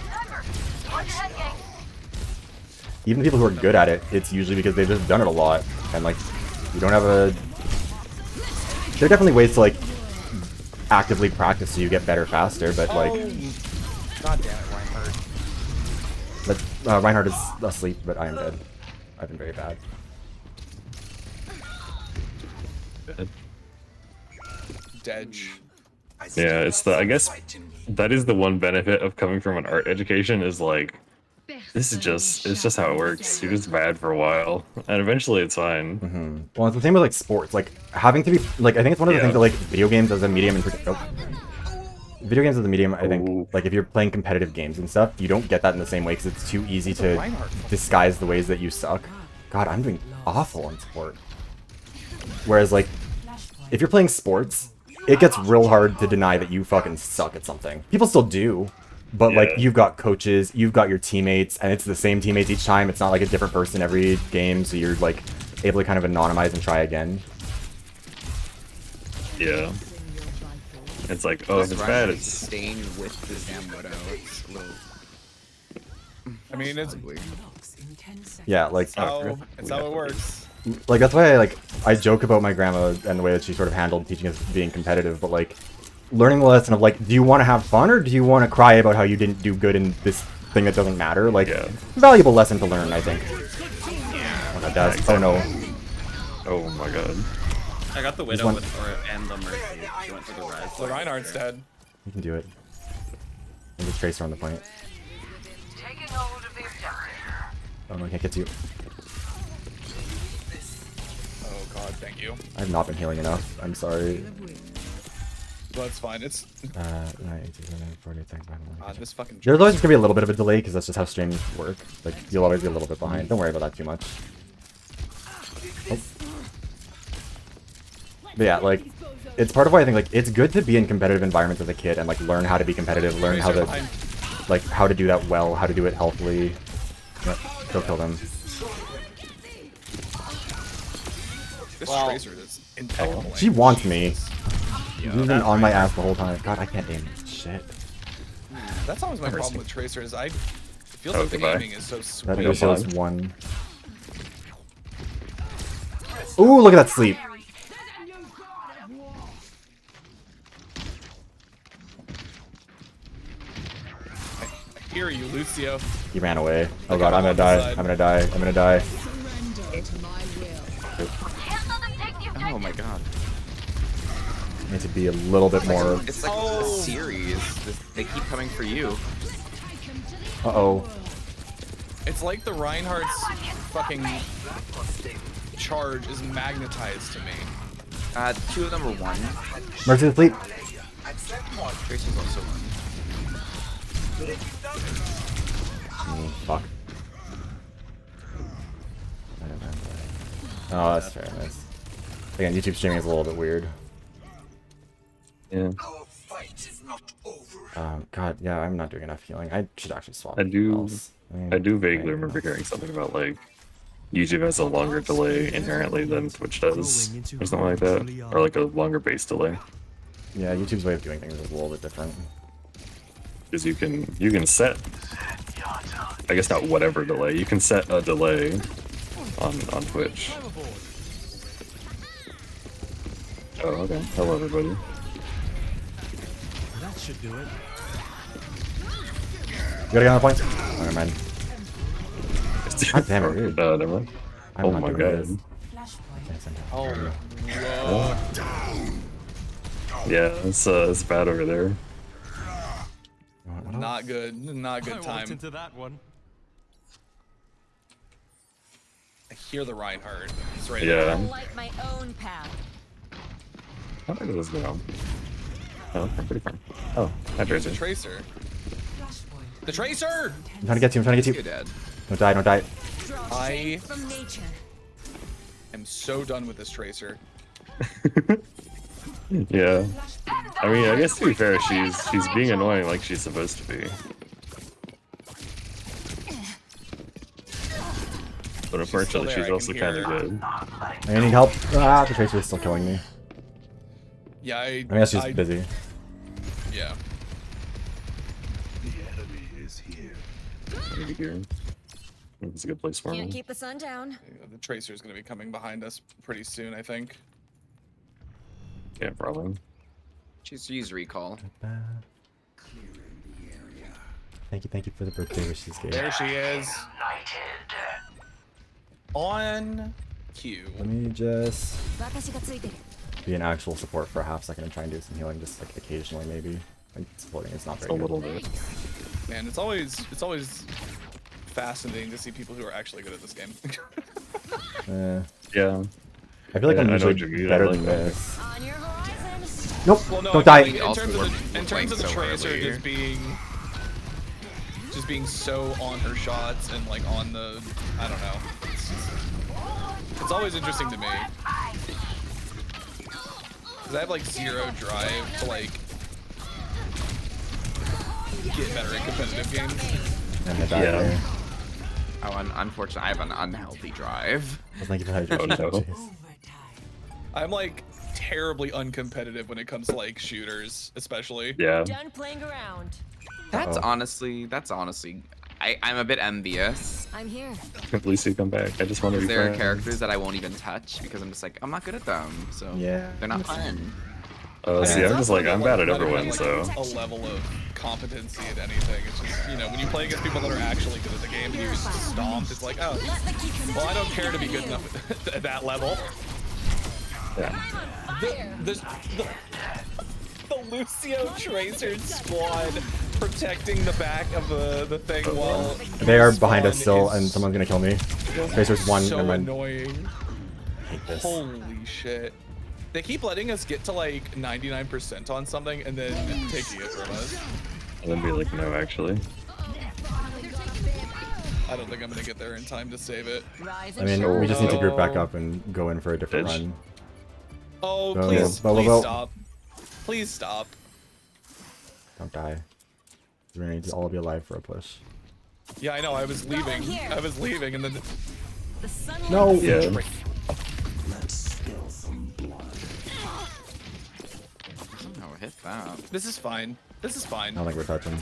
Even people who are good at it, it's usually because they've just done it a lot, and, like, you don't have a... There are definitely ways to, like, actively practice so you get better faster, but, like... God damn it, Reinhardt. But Reinhardt is asleep, but I am dead. I've been very bad. Dedge. Yeah, it's the, I guess that is the one benefit of coming from an art education is like, it's just how it works. You're just bad for a while, and eventually it's fine. Well, it's the same with like sports. Like having to be like, I think it's one of the things that like video games as a medium in particular. Video games as a medium, I think, like if you're playing competitive games and stuff, you don't get that in the same way because it's too easy to disguise the ways that you suck. God, I'm doing awful in sport. Whereas like, if you're playing sports, it gets real hard to deny that you fucking suck at something. People still do, but like you've got coaches, you've got your teammates, and it's the same teammates each time. It's not like a different person every game, so you're like able to kind of anonymize and try again. Yeah. It's like, oh, if it's bad, it's staying with the damn widow. It's a little. I mean, it's yeah, like it's how it works. Like that's why I joke about my grandma and the way that she sort of handled teaching us being competitive, but like learning the lesson of like, do you want to have fun or do you want to cry about how you didn't do good in this thing that doesn't matter? Like, valuable lesson to learn, I think. Oh, that does. Exactly. Oh no. Oh my god. I got the widow one- and the mercy. She went for the res. The Reinhardt's dead. You can do it. And just Tracer on the point. Oh no, I can't get to you. Oh god, thank you. I've not been healing enough. I'm sorry. That's fine. It's this fucking. There's always gonna be a little bit of a delay because that's just how streams work. Like you'll always be a little bit behind. Don't worry about that too much. Oh. But yeah, like it's part of why I think like it's good to be in competitive environments as a kid and like learn how to be competitive, learn how to like how to do that well, how to do it healthily. Yep, go kill them. This Tracer is impeccable. She wants me. She's been on my ass the whole time. God, I can't aim. Shit. That's always my problem with Tracer is it feels like the aiming is so sweet. That Lucio's one. Ooh, look at that sleep. I hear you, Lucio. He ran away. Oh god, I'm gonna die. I'm gonna die. I'm gonna die. Oh my god. Need to be a little bit more. It's like a series. They keep coming for you. Uh-oh. It's like the Reinhardt's fucking charge is magnetized to me. Two of them are one. Mercy asleep. Tracer's also one. Fuck. Oh, that's fair. Nice. Again, YouTube streaming is a little bit weird. Yeah. God, yeah, I'm not doing enough healing. I should actually swap. I do. Else. I do vaguely remember hearing something about like YouTube has a longer delay inherently than Twitch does, or something like that, or like a longer base delay. Yeah, YouTube's way of doing things is a little bit different. Because you can set, I guess not whatever delay, you can set a delay on Twitch. Oh, okay. Hello, everybody. That should do it. You gotta get on the point. Oh, never mind. God damn it, dude. Never mind. I'm Oh not my doing god. this. Oh, Yeah, it's bad over there. not good. Not good time. Into that one. I hear the Reinhardt. It's right Yeah. there. Light my own path. How did this go? Oh, I'm pretty far. Oh, hi, There's a Tracer. Tracer. The Tracer! I'm trying to get to you. I'm trying to get to you. Dad. Don't die. Don't die. I From nature. am so done with this Tracer. Yeah. I mean, I guess to be fair, she's being annoying like she's supposed to be. But unfortunately, there, she's I also can kind hear of her. good. I need help. Ah, the Tracer is still killing me. Yeah, I guess she's busy. Yeah. Maybe here. It's a good place for Can't me. keep the sun down. The Tracer is going to be coming behind us pretty soon, I think. Yeah, probably. She's used recall. Thank you for the birthday wishes, Gabe. There she is. On cue. Let me just be an actual support for a half second and try and do some healing, just like occasionally maybe. Like supporting is not very A good. little bit. Man, it's always fascinating to see people who are actually good at this game. Yeah. I feel like I'm I know usually what you mean, I better like than that. this. On your horizon. Nope, Well, no, don't I die. mean, in terms of the Tracer just being so on her shots and like on the, I don't know. It's always interesting to me. Cause I have like zero drive to like get better at competitive games. And I died Yeah. there. Oh, unfortunately, I have an unhealthy drive. Well, thank you for hydration. Oh, no. Jeez. I'm like terribly uncompetitive when it comes to like shooters, especially. Yeah. Done playing around. That's Uh-oh. honestly, I'm a bit envious. I'm here. At least you come back. I just want to be There are friends. characters that I won't even touch because I'm just like, I'm not good at them, so Yeah. they're not fun. See, It's I'm not just like, something I'm that, bad at like, everyone, not so. even, like, a level of competency at anything. It's just, you know, when you play against people that are actually good at the game and you get stomped, it's like, oh, well, I don't care to be good enough at that level. Yeah. The Lucio Tracer squad protecting the back of the thing while They are behind us still, Spawn and is someone's gonna kill me. Tracer's one. so Never mind. annoying. I hate this. Holy shit. They keep letting us get to like 99% on something and then taking it from us. And then be like, no, actually. I don't think I'm gonna get there in time to save it. Rise I and mean, we just need to group back No. up and go in for a different Bitch. run. Oh, Go, please, go, go, please go. stop. Please stop. Don't die. We're gonna need to all be alive for a push. Yeah, I know, I was leaving. here. I was leaving and then the sun No! Yeah. Oh, hit that. this is fine. This is I fine. don't think we're touching.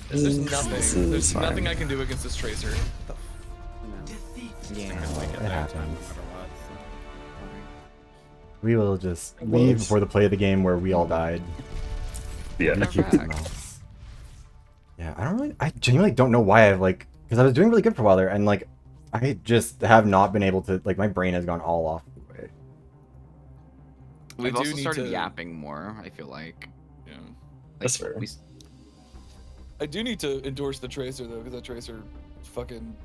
There's This nothing. is There's fine. nothing I can do against this Tracer. Yeah. It happens. We will just leave before the play of the game where we all died. Yeah. And keep something else. Yeah, I genuinely don't know why I've like, because I was doing really good for a while there, and like, I just have not been able to, like, my brain has gone all off the way. We've do also need started to- yapping more, I feel like. Yeah. That's fair. I do need to endorse the Tracer though, because that Tracer fucking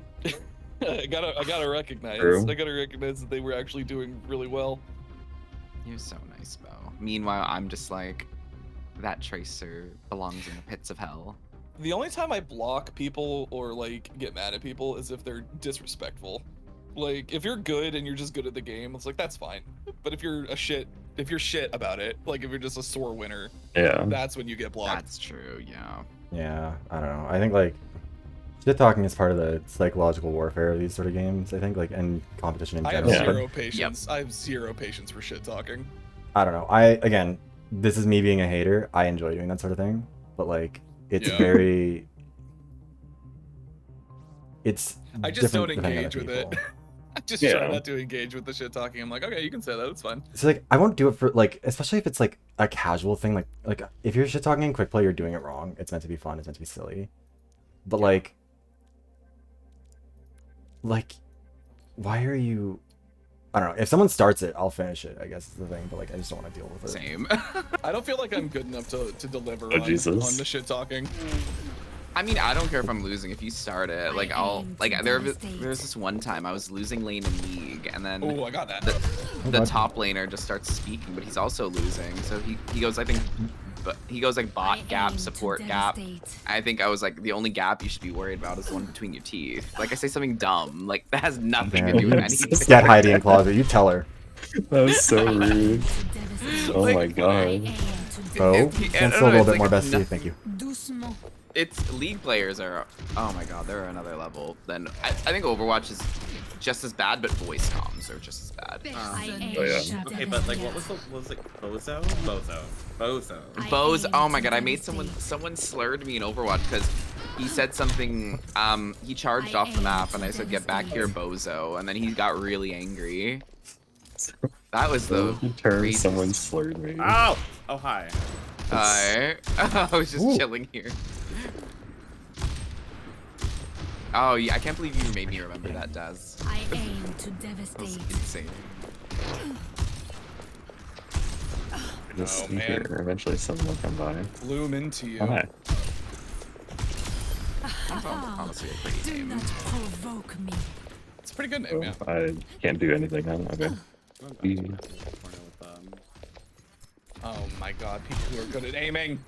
I gotta recognize. True. I gotta recognize that they were actually doing really well. You're so nice, Bo. Meanwhile, I'm just like, that Tracer belongs in the pits of hell. The only time I block people or like get mad at people is if they're disrespectful. Like if you're good and you're just good at the game, it's like that's fine. But if you're shit about it, like if you're just a sore winner, Yeah. that's when you get blocked. That's true, yeah. Yeah, I don't know. I think like shit talking is part of the psychological warfare of these sort of games. I think like and competition in I have general. zero patience. I have zero patience for shit talking. I don't know. Again, this is me being a hater. I enjoy doing that sort of thing, but like it's Yeah. very. It's. I just don't different depending on engage the with it. people. I just Yeah. try not to engage with the shit talking. I'm like, okay, you can say that. It's fine. So like I won't do it for like, especially if it's like a casual thing. Like if you're shit talking in quick play, you're doing it wrong. It's meant to be fun. It's meant to be silly. But like, why are you? I don't know. If someone starts it, I'll finish it. I guess is the thing. But like, I just don't want to deal with it. Same. I don't feel like I'm good enough to deliver Oh, on Jesus. the shit talking. I mean, I don't care if I'm losing. If you start it, like I'll like there was this one time I was losing lane in League, and then Oh, I got that. the God. top laner just starts speaking, but he's also losing. So he goes, I think, but he goes like bot gap, support gap. I think I was like, the only gap you should be worried about is the one between your teeth. Like I say something dumb, like that has nothing to do with anything. Get Heidi in closet. You tell her. That was so rude. Oh Like- my god. Bo, It- can I don't still a know, little it's bit more like bestie. Thank you. It's League players are, oh my god, they're another level. Then I think Overwatch is just as bad, but voice comms are just as bad. Oh, yeah. Okay, but like, what was it? Bozo? Bose, oh my god, I made someone slurred me in Overwatch because he said something, he charged off the map and I said, get back here, bozo, and then he got really angry. That was the You turned craziest. someone slurred me. Oh! Oh, hi. I was just Ooh. chilling here. Oh yeah, I can't believe you made me remember that, Daz. I aim to That was devastate. insane. Just Oh, man. here. Eventually someone will come by. Bloom into you. Hi. That's honestly a pretty Do name. not provoke me. It's a pretty good name, yeah. I can't do anything now. Okay. Oh my god, people who are good at aiming.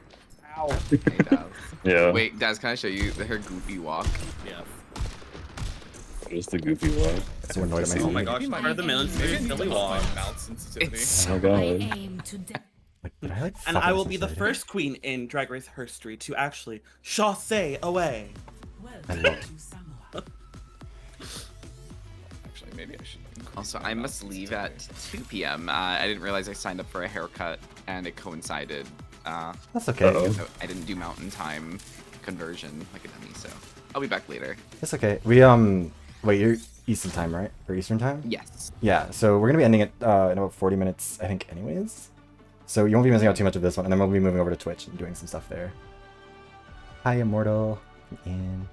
Ow. Hey, Daz. Yeah. Wait, Daz, can I show you her goofy walk? Yeah. Just the goofy one. So annoyed at Oh my myself. gosh, part of the military silly walk. Mouth sensitivity. It's Oh I god. aim to Like, did I like And fuck I up will be the sensitivity? first queen in Drag Race history to actually chasse away. I love Actually, maybe I should. also, I must leave at 2 p.m. I didn't realize I signed up for a haircut and it coincided. That's okay. Uh-oh. I didn't do mountain time conversion like a dummy, so I'll be back later. It's okay. We wait, you're Eastern time, right? Or Eastern time? Yes. Yeah. So we're gonna be ending it in about 40 minutes, I think, anyways. So you won't be missing out too much of this one, and then we'll be moving over to Twitch and doing some stuff there. Hi, Immortal. And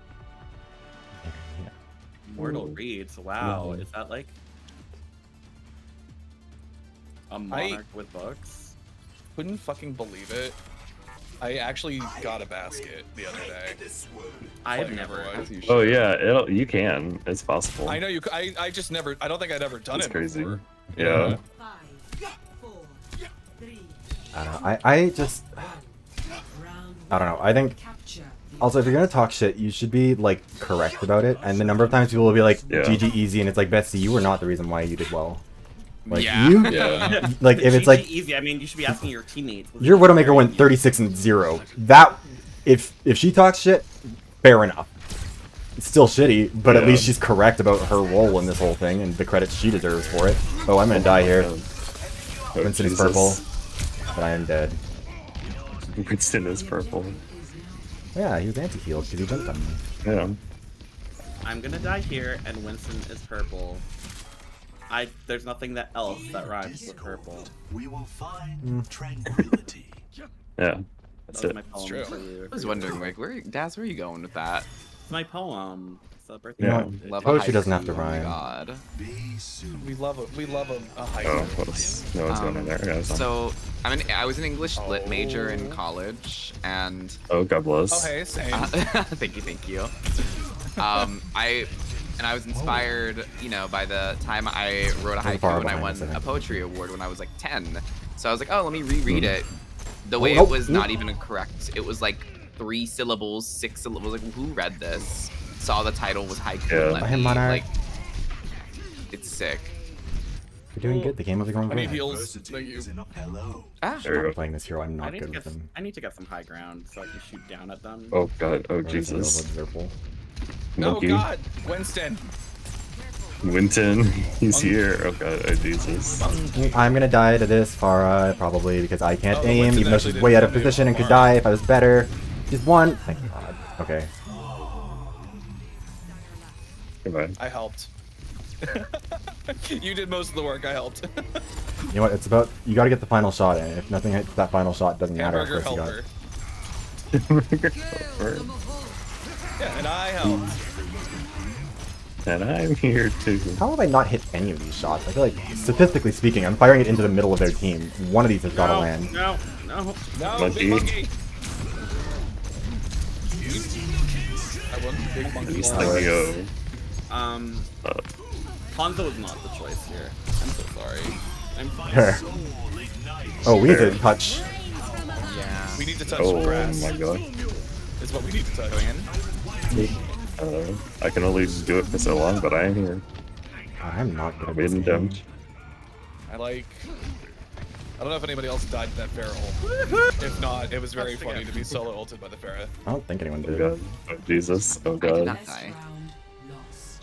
yeah. Mortal Reads, wow. Wow. Is that like a monarch with books? Couldn't fucking believe it. I actually got a basket the other day. I've Playing never. Overwatch. You Oh should. yeah, you can. It's possible. I know you. I just never. I don't think I'd ever done That's it crazy. before. Yeah. 5, 4, 3. I don't know. I just I don't know. I think Capture. also if you're gonna talk shit, you should be like correct about it. And the number of times people will be like, Yeah. "GG easy," and it's like, Betsy, you were not the reason why you did well. Like Yeah. you, Yeah. like if it's GG like easy, I mean, you should be asking your teammates. your Widowmaker went 36-0. That if she talks shit, fair enough. It's still shitty, but at Yeah. least she's correct about her role in this whole thing and the credit she deserves for it. Oh, I'm gonna die here. Oh, Winston is Jesus. purple, but I am dead. Winston is purple. Yeah, he was anti-healed because he jumped on me. Yeah. I'm gonna die here, and Winston is purple. There's nothing else that rhymes with purple. We will find tranquility. Yeah. That's That was it. my poem true. for you. I was wondering, like, Daz, where are you going with that? It's my poem. It's a birthday. You know Yeah. what? Love a Poetry doesn't have haiku, to oh my rhyme. God. Be soon. We love a hike. Oh, what's no one's going in there. Yeah, it's not- So I was an English lit major in college, and Oh, God bless. Oh hey, same. thank you. I was inspired, by the time I wrote a Pretty far haiku and I behind won us, I think. a poetry award when I was like 10. So I was like, oh, let me reread it. The way Oh, it was oh. not even correct. It was like 3 syllables, 6 syllables. Like, who read this? Saw the title was haiku. Yeah. And let Hi, me, Monarch. like, it's sick. You're doing good. The game was going I need great. heels. Thank you. Hello. Ah, There you I'm go. playing this hero. I'm I not need, good with him. to get some high ground so I can shoot down at them. Oh, God. Oh, Or it's a Jesus. little bit purple. Oh Monkey. God, Winston. Winton. He's here. Oh, God. Oh, Jesus. I'm gonna die to this Farah probably because I can't Oh, the aim, Winston even though actually she's didn't way out of send me position and could Farah. die if I was better. She's one. Thank God. Okay. Goodbye. I helped. You did most of the work. I helped. You know what? It's about you got to get the final shot in. If nothing hits that final shot, doesn't matter. Of Hamburger course you got. helper. Yeah, and I helped. And I'm here too. How have I not hit any of these shots? I feel like, statistically speaking, I'm firing it into the middle of their team. One of these has got to land. No. No, Monkey. big monkey. I won big monkey. He's Alright. like, yo. Hanzo was not the choice here. I'm so sorry. I'm fine. Here. Oh, we did touch. yeah. We need to touch Oh, grass. my God. Is what we need to touch. I can only do it for so long, but I am here. I'm not good I at made this him game. dumb. I don't know if anybody else died to that Pharah ult. If not, it was very funny to be solo ulted by the Pharah. I don't think anyone Oh, did. God. Oh, Jesus. Oh, I did God. not die. Round lost.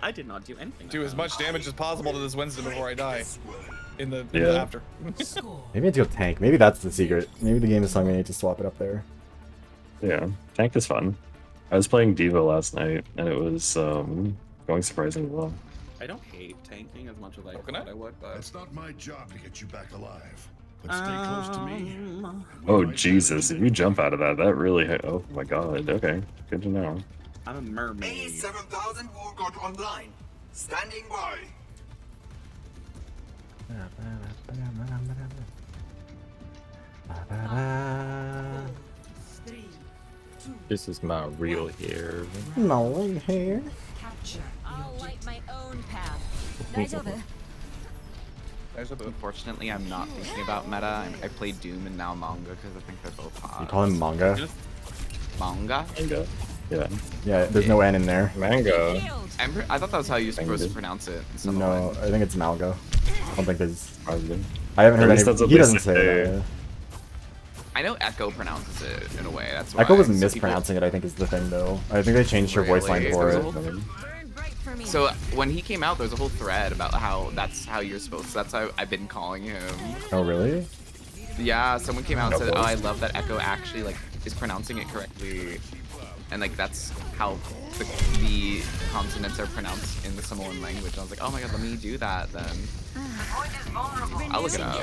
I did not do anything. Do as much damage as possible to this Winston before I die. In the Yeah. after. Score. Maybe I need to go tank. Maybe that's the secret. Maybe the game is telling me I need to swap it up there. Yeah. Tank is fun. I was playing Diva last night, and it was going surprisingly well. I don't hate tanking as much as I Coconut? thought I would, but It's not my job to get you back alive, Stay close to me. Oh Jesus! If you jump out of that, that really hit. Oh my God. Okay, good to know. I'm a mermaid. 7000 war god online. Standing by. This is my real hair. No hair. Capture I'll light my own path. 大丈夫 There's a boot. Unfortunately, I'm not thinking about meta. I played Doom and now manga because I think they're both hot. You call him manga? Manga? Manga. Yeah. Yeah, there's no N in there. Mango. I thought that was how you're supposed to pronounce it. in some No, way. I think it's Malgo. I don't think there's. Probably. I haven't heard At least any. that's what He they doesn't say say. that. I know Echo pronounces it in a way. That's why. Echo was some people- mispronouncing it, I think, is the thing, though. I think they changed her voice line Really? for There's a it. whole- Burn bright for me. So when he came out, there was a whole thread about how that's how you're supposed. That's how I've been calling him. Oh, really? Yeah, someone came out and said, No. "Oh, I love that Echo actually like is pronouncing it correctly," and like that's how the consonants are pronounced in the Samoan language. I was like, "Oh my god, let me do that then." I'll look it up.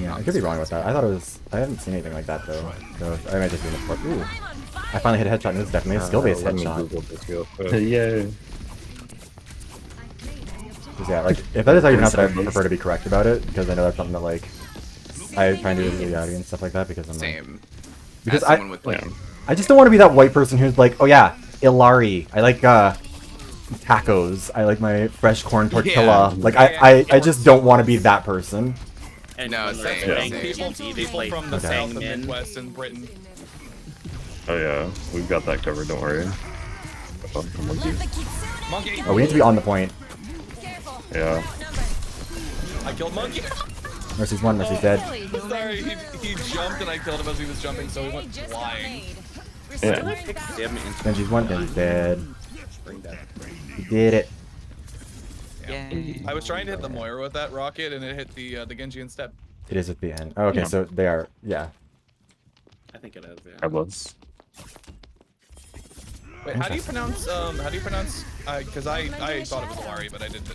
Yeah, I could be wrong with that. I thought it was. I haven't seen anything like that, though. So I might just be in the port. Ooh. I finally hit a headshot, and this is definitely a skill-based Let me headshot. Google this real quick. Yay. 'Cause, yeah, like, if that is how you pronounce it, I prefer to be correct about it, because I know that's something that, like, I try and do with Yachty and stuff like that, because I'm like... Same. Because As someone with like, I just don't want to be that white person who's like, oh yeah, Ilari. I like tacos. I like my fresh corn tortilla. Yeah. Like I just don't want to be that person. And No, when same, they're same. saying People, they people play from the Okay. south and Hangman. Midwest and Britain. Oh yeah, we've got that covered. Don't worry. Oh, monkey. Monkey! Oh, we need to be on the point. Yeah. I killed Monkey! Mercy's one, Mercy's dead. Sorry, he jumped and I killed him as he was jumping, so he went flying. Yeah. Damn it. Genji's one, Genji's dead. Bring that. He did it. yeah. I was trying to hit the Moira with that rocket and it hit the Genji instead. It is at the end. Oh, okay, Yeah. so they are, yeah. I think it is, yeah. Headless. Wait, how do you pronounce, because I thought it was Lari, but I didn't.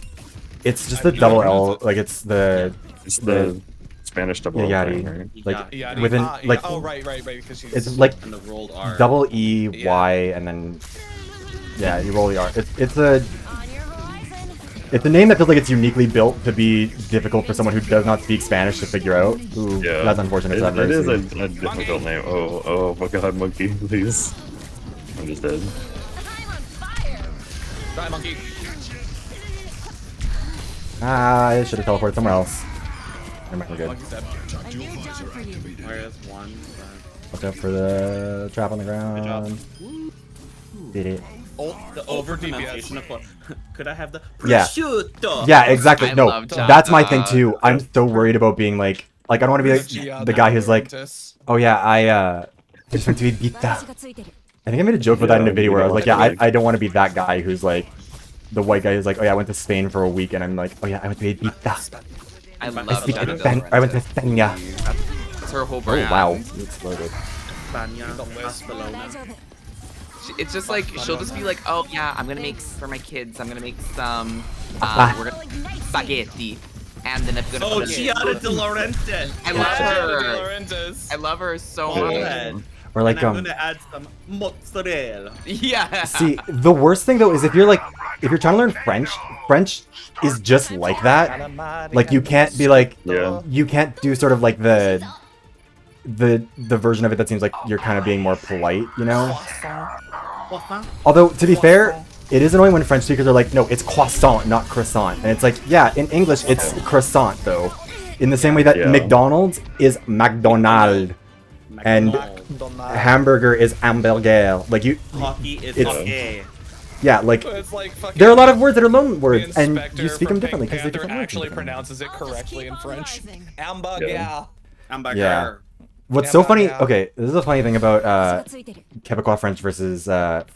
It's just I the don't double pronounce L, it. like it's the, It's the Spanish double yeah, L thing, Yachty. right? Like, Yeah, within, yeah, like, oh, right, because she's... it's like And the rolled R. double E, Yeah. Y, and then, yeah, you roll the R. It's a, On your horizon. it's a name that feels like it's uniquely built to be difficult for someone who does not speak Spanish to figure out. Ooh, Yeah. that's unfortunate. It, it is a Mercy. difficult name. Oh my god, monkey, please. I'm just dead. I'm on fire. Die, Monkey! Ah, I should have teleported somewhere else. Never mind, we're good. Monkey's dead. Where is one? Watch out for the trap on the Good job. ground. Did it. The Over pronunciation of could I have the Yeah. prosciutto? Yeah, exactly. I No, love that's my thing Java. too. I'm so worried about being like I don't want to be like the guy who's like, oh yeah, I just went to be pizza. 私がついてる I think I made a joke about that in a Yeah, video you where I was don't like, yeah, want to be I don't want to be that guy who's like, the white guy who's like, oh yeah, I went to Spain for a week, and I'm like, oh yeah, I went to pizza. I love I speak Jada Spain. De I went to Laurentiis. España. That's her whole Oh brand. wow, it exploded. España, Barcelona. 大丈夫 It's just like she'll just be like, oh yeah, I'm gonna make for my kids. I'm gonna make some. Ah. We're gonna spaghetti, and then I'm gonna. Oh, put it- Giada De Laurentiis. I love her. Laurentiis. I love her so Love much. it. Or like And I'm gonna add some mozzarella. Yeah. See, the worst thing though is if you're trying to learn French, French is just like that. Like you can't be like, Yeah. you can't do sort of like the version of it that seems like you're kind of being more polite, you know? Although, to be fair, it is annoying when French speakers are like, no, it's croissant, not croissant. And it's like, yeah, in English, it's croissant, though. In the same way that Yeah. McDonald's is McDonald. And hamburger is hamburger. Like, Hockey is It's- hockey. yeah, like, It's like fucking... there are a lot of words that are loan The words, and inspector you speak from them differently Pink because they Panther different words. actually pronounces it correctly in French. Hamburger. Yeah. Hamburger. Yeah. What's so funny, Yeah. okay, this is a funny thing about 私がついてる Quebecois French versus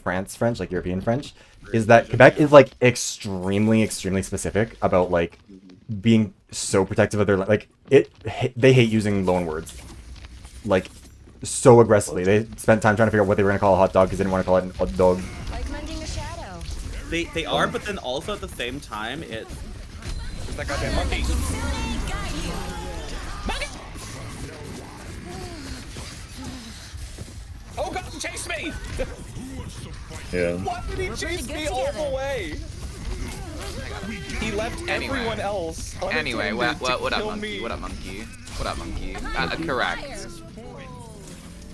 France French, like European French, is that Quebec is like extremely specific about like being so protective of their like they hate using loan words, like so aggressively. They spent time trying to figure out what they were gonna call a hot dog because they didn't want to call it a hot dog. Like mending a shadow. They are, but then also at the same time, it's It's that goddamn monkey. chase me? Yeah. Why did he chase me all the way? He left everyone else. Anyway, unattended what to up, kill monkey? me. What up, monkey? What up, monkey? Correct.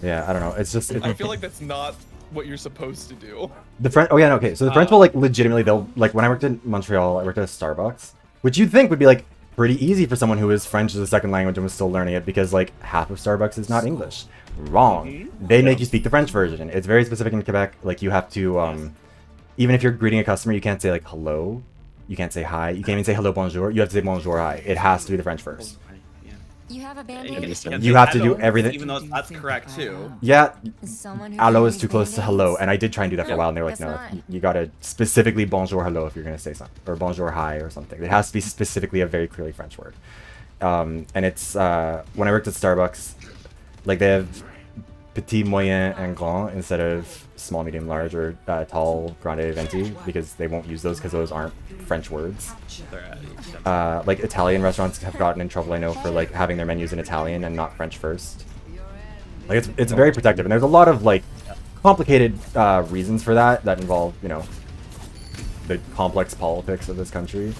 Yeah, I don't know. It's just. I feel like that's not what you're supposed to do. The French. Oh yeah, no, okay. So the French will like legitimately. They'll like when I worked in Montreal, I worked at a Starbucks, which you'd think would be like pretty easy for someone who is French as a second language and was still learning it because like half of Starbucks is not English. Wrong. They make you speak the French version. It's very specific in Quebec. Like you have to, even if you're greeting a customer, you can't say like hello. You can't say hi. You can't even say hello, bonjour. You have to say bonjour, hi. It has to be the French first. You have a band-aid? You have to do everything. Even though that's correct too. Yeah, Someone who allo can is too use close to Band-Aids? hello, and I did try and do that for a while, and they were like, Guess no, not. you gotta specifically bonjour, hello if you're gonna say something, or bonjour, hi, or something. It has to be specifically a very clearly French word. And it's, when I worked at Starbucks, like they have petit, moyen, and grand instead of small, medium, large, or tall, grande, venti, because they won't use those because those aren't French words. Like Italian restaurants have gotten in trouble, I know, for like having their menus in Italian and not French first. Like it's very protective, and there's a lot of like complicated reasons for that involve, you know, the complex politics of this country.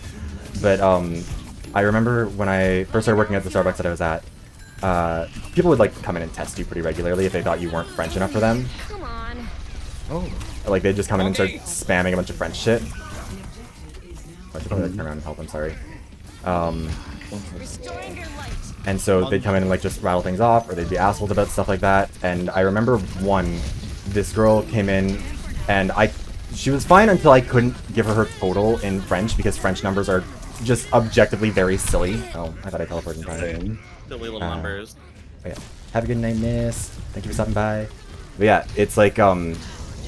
But I remember when I first started working at the Starbucks that I was at, people would like come in and test you pretty regularly if they thought you weren't French enough for them. Come on. Oh. Like they'd just come in and start spamming a bunch of French shit. I should probably like, turn around and help. I'm sorry. Restoring your light. And so they'd come in and like just rattle things off, or they'd be assholes about stuff like that. And I remember this girl came in, and she was fine until I couldn't give her total in French because French numbers are just objectively very silly. Oh, I thought I teleported in time. Silly little numbers. Yeah. Have a good night, miss. Thank you for stopping by. But yeah, it's like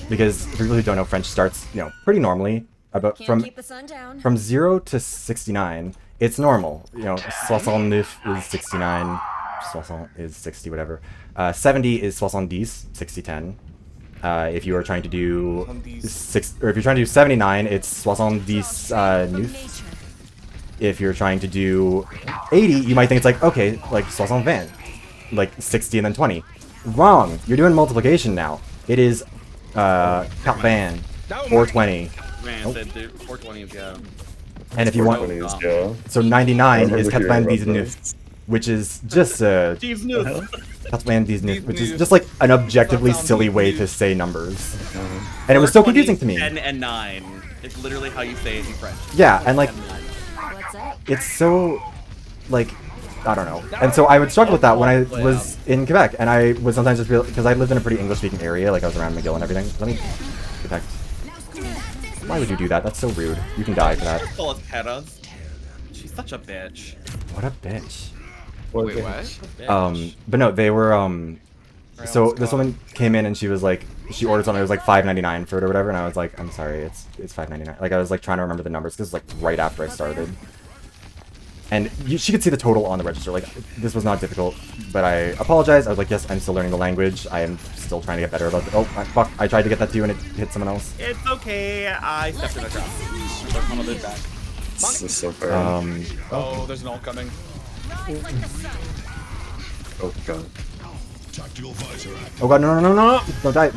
because for people who don't know, French starts, you know, pretty normally about Can't keep the sun down. from 0 to 69. It's normal. You know, 69 is 69, 60 is 60, whatever. 70 is 70, 60, 10. If you are trying to do if you're trying to do 79, it's 70 neuf. If you're trying to do 80, you might think it's like, okay, like 60, like 60 and then 20. Wrong. You're doing multiplication now. It is 420. Man, Oh. said 420 is yeah. And if you want, so 99 is 99, which is just 99, which is just like an objectively silly way to say numbers. And it was so confusing to me. 10 and 9. It's literally how you say it in French. Yeah, and like, What's up? it's so, like, I don't know. And so I would struggle with that when I was in Quebec, and I would sometimes just feel, because I lived in a pretty English-speaking area, like I was around McGill and everything. Let me protect. Why would you do that? That's so rude. You can die for that. Call us petas. She's such a bitch. What a bitch. Wait, what? But no, they were, so this woman came in and she was like, she ordered something, it was like $5.99 for it or whatever, and I was like, I'm sorry, it's $5.99. Like, I was like trying to remember the numbers, because like right after I started. And she could see the total on the register, like, this was not difficult, but I apologized. I was like, yes, I'm still learning the language, I am still trying to get better about it. Oh, fuck, I tried to get that to you and it hit someone else. It's okay, I stepped in a trap. This is so fair. Oh, there's an ult coming. Oh god. Oh god, no, no, no, no! Don't die!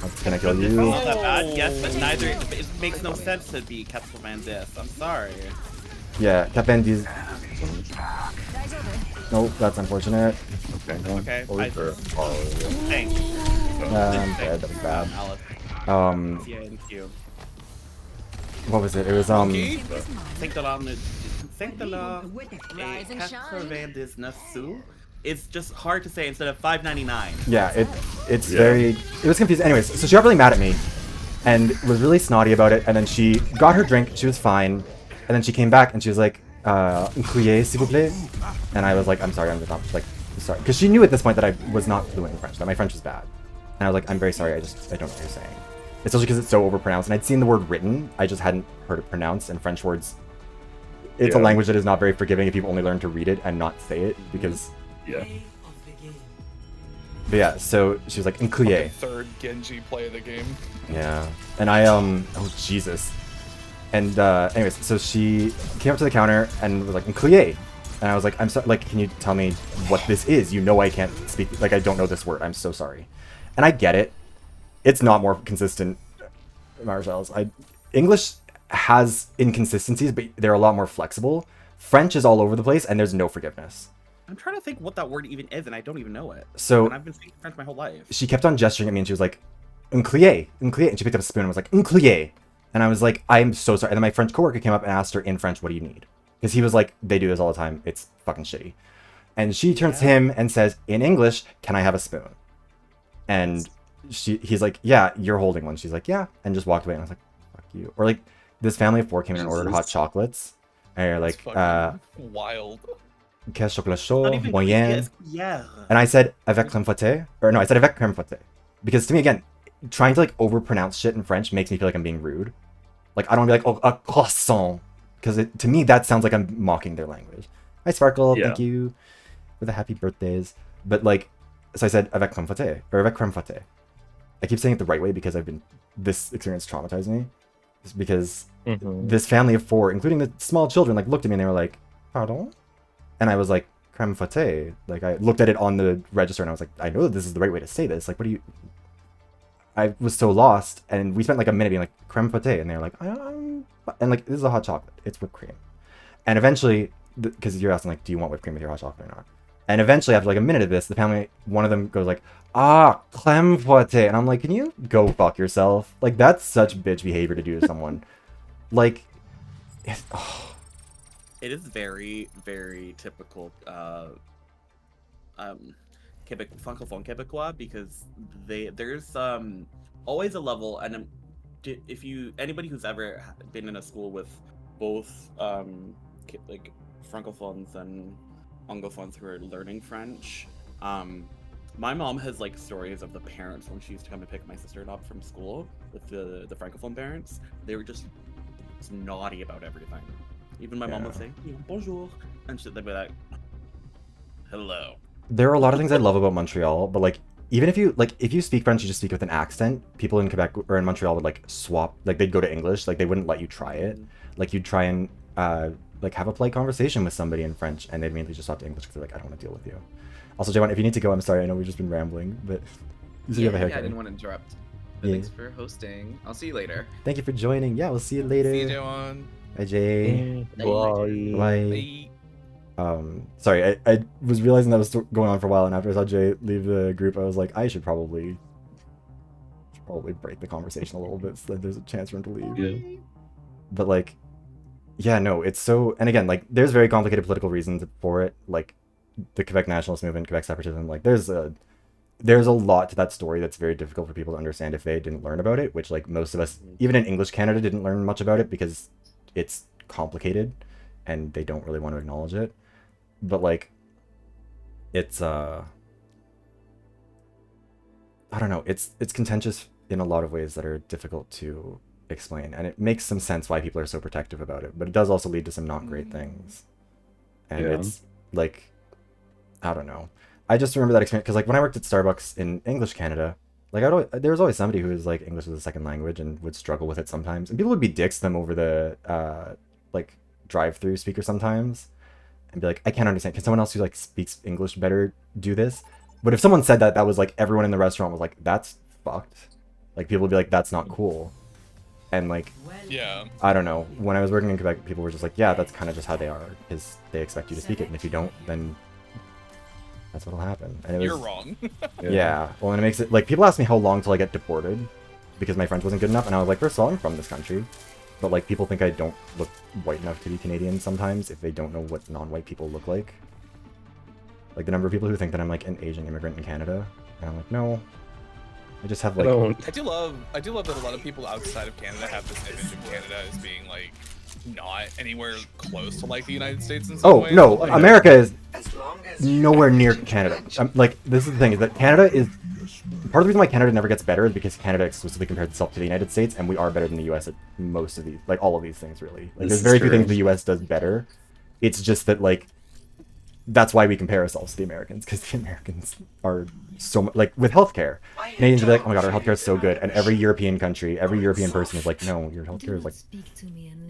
That's gonna kill you. It's not that bad, yes, but neither. It makes no sense to be Capsule this. I'm sorry. Yeah, Capendi's. No, that's unfortunate. Okay. Thanks. I'm dead, that was bad. Yeah, thank you. What was it? It was, Think the law. Think the law. Rise and shine. It's just hard to say instead of $5.99. Yeah, it's very, it was confusing. Anyways, so she got really mad at me and was really snotty about it, and then she got her drink, she was fine, and then she came back and she was like, une cuillère, s'il vous plaît? And I was like, I'm sorry, I'm not, like, sorry. Because she knew at this point that I was not fluent in French, that my French was bad. And I was like, I'm very sorry, I don't know what you're saying. Especially because it's so overpronounced, and I'd seen the word written, I just hadn't heard it pronounced, and French words, it's a language that is not very forgiving if you've only learned to read it and not say it, because... Yeah. But yeah, so she was like, "Incluye." Third Genji play of the game. Yeah, and I oh Jesus, and anyways, so she came up to the counter and was like, "Incluye," and I was like, "I'm sorry, like, can you tell me what this is? You know I can't speak, like, I don't know this word. I'm so sorry." and I get it. It's not more consistent, Marcel's. English has inconsistencies, but they're a lot more flexible. French is all over the place, and there's no forgiveness. I'm trying to think what that word even is, and I don't even know it. So and I've been speaking French my whole life. She kept on gesturing at me, and she was like, "Un cuillère, un cuillère," and she picked up a spoon and was like, "Un cuillère," and I was like, "I'm so sorry." And then my French coworker came up and asked her in French, "What do you need?" Because he was like, "They do this all the time. It's fucking shitty." And she turns to him and says, in English, "Can I have a spoon?" And he's like, "Yeah, you're holding one." She's like, "Yeah," and just walked away. And I was like, "Fuck you." Or like, this family of 4 came in and ordered hot chocolates, and you're like, wild. Quel chocolat chaud, moyen. Yeah. And I said, avec crème fouettée. Or no, I said avec crème fouettée. Because to me, again, trying to like overpronounce shit in French makes me feel like I'm being rude. Like, I don't want to be like, "Oh, a croissant." Because to me, that sounds like I'm mocking their language. Hi, Sparkle. Yeah. Thank you for the happy birthdays. But like, so I said, avec crème fouettée. Or avec crème fouettée. I keep saying it the right way because this experience traumatized me. It's because this family of 4, including the small children, like looked at me and they were like, "Pardon?" And I was like, crème fouettée. Like, I looked at it on the register and I was like, I know that this is the right way to say this. Like, what do you... I was so lost, and we spent like a minute being like, crème fouettée, and they were like, and like, this is a hot chocolate. It's whipped cream. And eventually, because you're asking like, do you want whipped cream with your hot chocolate or not? And eventually, after like a minute of this, the family, one of them goes like, "Ah, crème fouettée." And I'm like, can you go fuck yourself? Like, that's such bitch behavior to do to someone. Like, It is very, very typical francophone Quebecois, because there's always a level, and if anybody who's ever been in a school with both like francophones and anglophones who are learning French, my mom has like stories of the parents when she used to come and pick my sister up from school with the francophone parents. They were just naughty about everything. Even my mom would say, "Bonjour," and they'd be like, "Hello." There are a lot of things I love about Montreal, but like, even if you speak French, you just speak with an accent. People in Quebec or in Montreal would like swap, like they'd go to English, like they wouldn't let you try it. Like you'd try and like have a polite conversation with somebody in French, and they'd mainly just swap to English because they're like, "I don't want to deal with you." Also, Jaywan, if you need to go, I'm sorry. I know we've just been rambling, but you said you have a haircut. I didn't want to interrupt. But thanks for hosting. I'll see you later. Thank you for joining. Yeah, we'll see you later. See you, Jaywan. Bye, Jay. Bye. Bye. Sorry, I was realizing that was going on for a while, and after I saw Jay leave the group, I was like, I should probably break the conversation a little bit so that there's a chance for him to leave. Yeah. But like, yeah, no, it's so, and again, like, there's very complicated political reasons for it, like the Quebec nationalist movement, Quebec separatism. Like, there's a lot to that story that's very difficult for people to understand if they didn't learn about it, which like most of us, even in English Canada, didn't learn much about it because it's complicated and they don't really want to acknowledge it. But like, it's I don't know, it's contentious in a lot of ways that are difficult to explain, and it makes some sense why people are so protective about it, but it does also lead to some not great things. And it's like, I don't know, I just remember that experience because like when I worked at Starbucks in English Canada, like there was always somebody who was like English as a second language and would struggle with it sometimes, and people would be dicks to them over the like drive-through speaker sometimes and be like, I can't understand, can someone else who like speaks English better do this? But if someone said that, that was like everyone in the restaurant was like, that's fucked. Like people would be like, that's not cool. And like, yeah, I don't know, when I was working in Quebec, people were just like, yeah, that's kind of just how they are, because they expect you to speak it, and if you don't, then that's what'll happen. And it was, you're wrong. Yeah, well, and it makes it like, people ask me how long till I get deported because my French wasn't good enough, and I was like, first of all, I'm from this country, but like people think I don't look white enough to be Canadian sometimes if they don't know what non-white people look like. Like the number of people who think that I'm like an Asian immigrant in Canada, and I'm like, no, I just have like, I do love that a lot of people outside of Canada have this image of Canada as being like not anywhere close to like the United States in some ways. No, like, America is nowhere near Canada. Like, this is the thing, is that Canada is, part of the reason why Canada never gets better is because Canada exclusively compares itself to the United States, and we are better than the US at most of these, like all of these things really. Like there's very few things the US does better. It's just that like, that's why we compare ourselves to the Americans, because the Americans are so much, like with healthcare. Canadians will be like, oh my god, our healthcare is so good, and every European country, every European person is like, no, your healthcare is like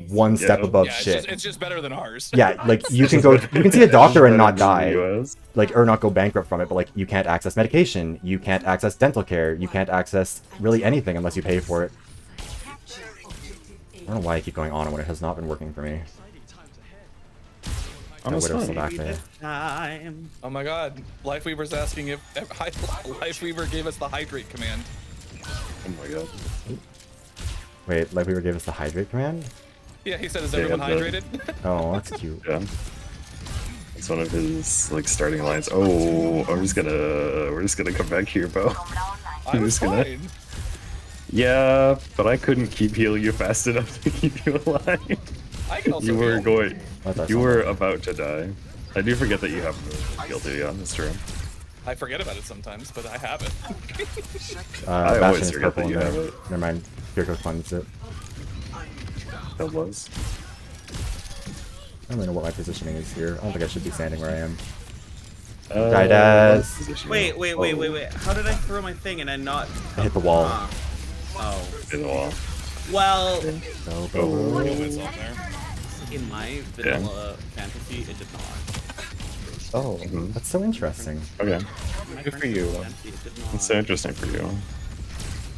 one step above shit. It's just better than ours. Yeah, like you can see a doctor and not die, like, or not go bankrupt from it, but like you can't access medication, you can't access dental care, you can't access really anything unless you pay for it. I don't know why I keep going on when it has not been working for me. Almost Widow's still back there. Oh my god, Lifeweaver's asking if Lifeweaver gave us the hydrate command. Oh my god. Wait, Lifeweaver gave us the hydrate command? Yeah, he said, is everyone hydrated? Oh, that's cute. Yeah. It's one of his like starting lines. Oh, we're just gonna come back here, Bo. I'm just gonna. Fine. Yeah, but I couldn't keep healing you fast enough to keep you alive. I can also You were heal. going. You were about to die. I do forget that you have heal too. Yeah, that's true. I forget about it sometimes, but I have it. I Bastion always is forget purple that you in have there. it. Never mind. Kiriko funds it. That was. I don't really know what my positioning is here. I don't think I should be standing where I am. Wait. How did I throw my thing and I not... I hit the wall. Oh. Hit the wall. Well... Oh. In my vanilla fantasy, it did not. Oh, that's so interesting. Okay. Good for you. It's so interesting for you.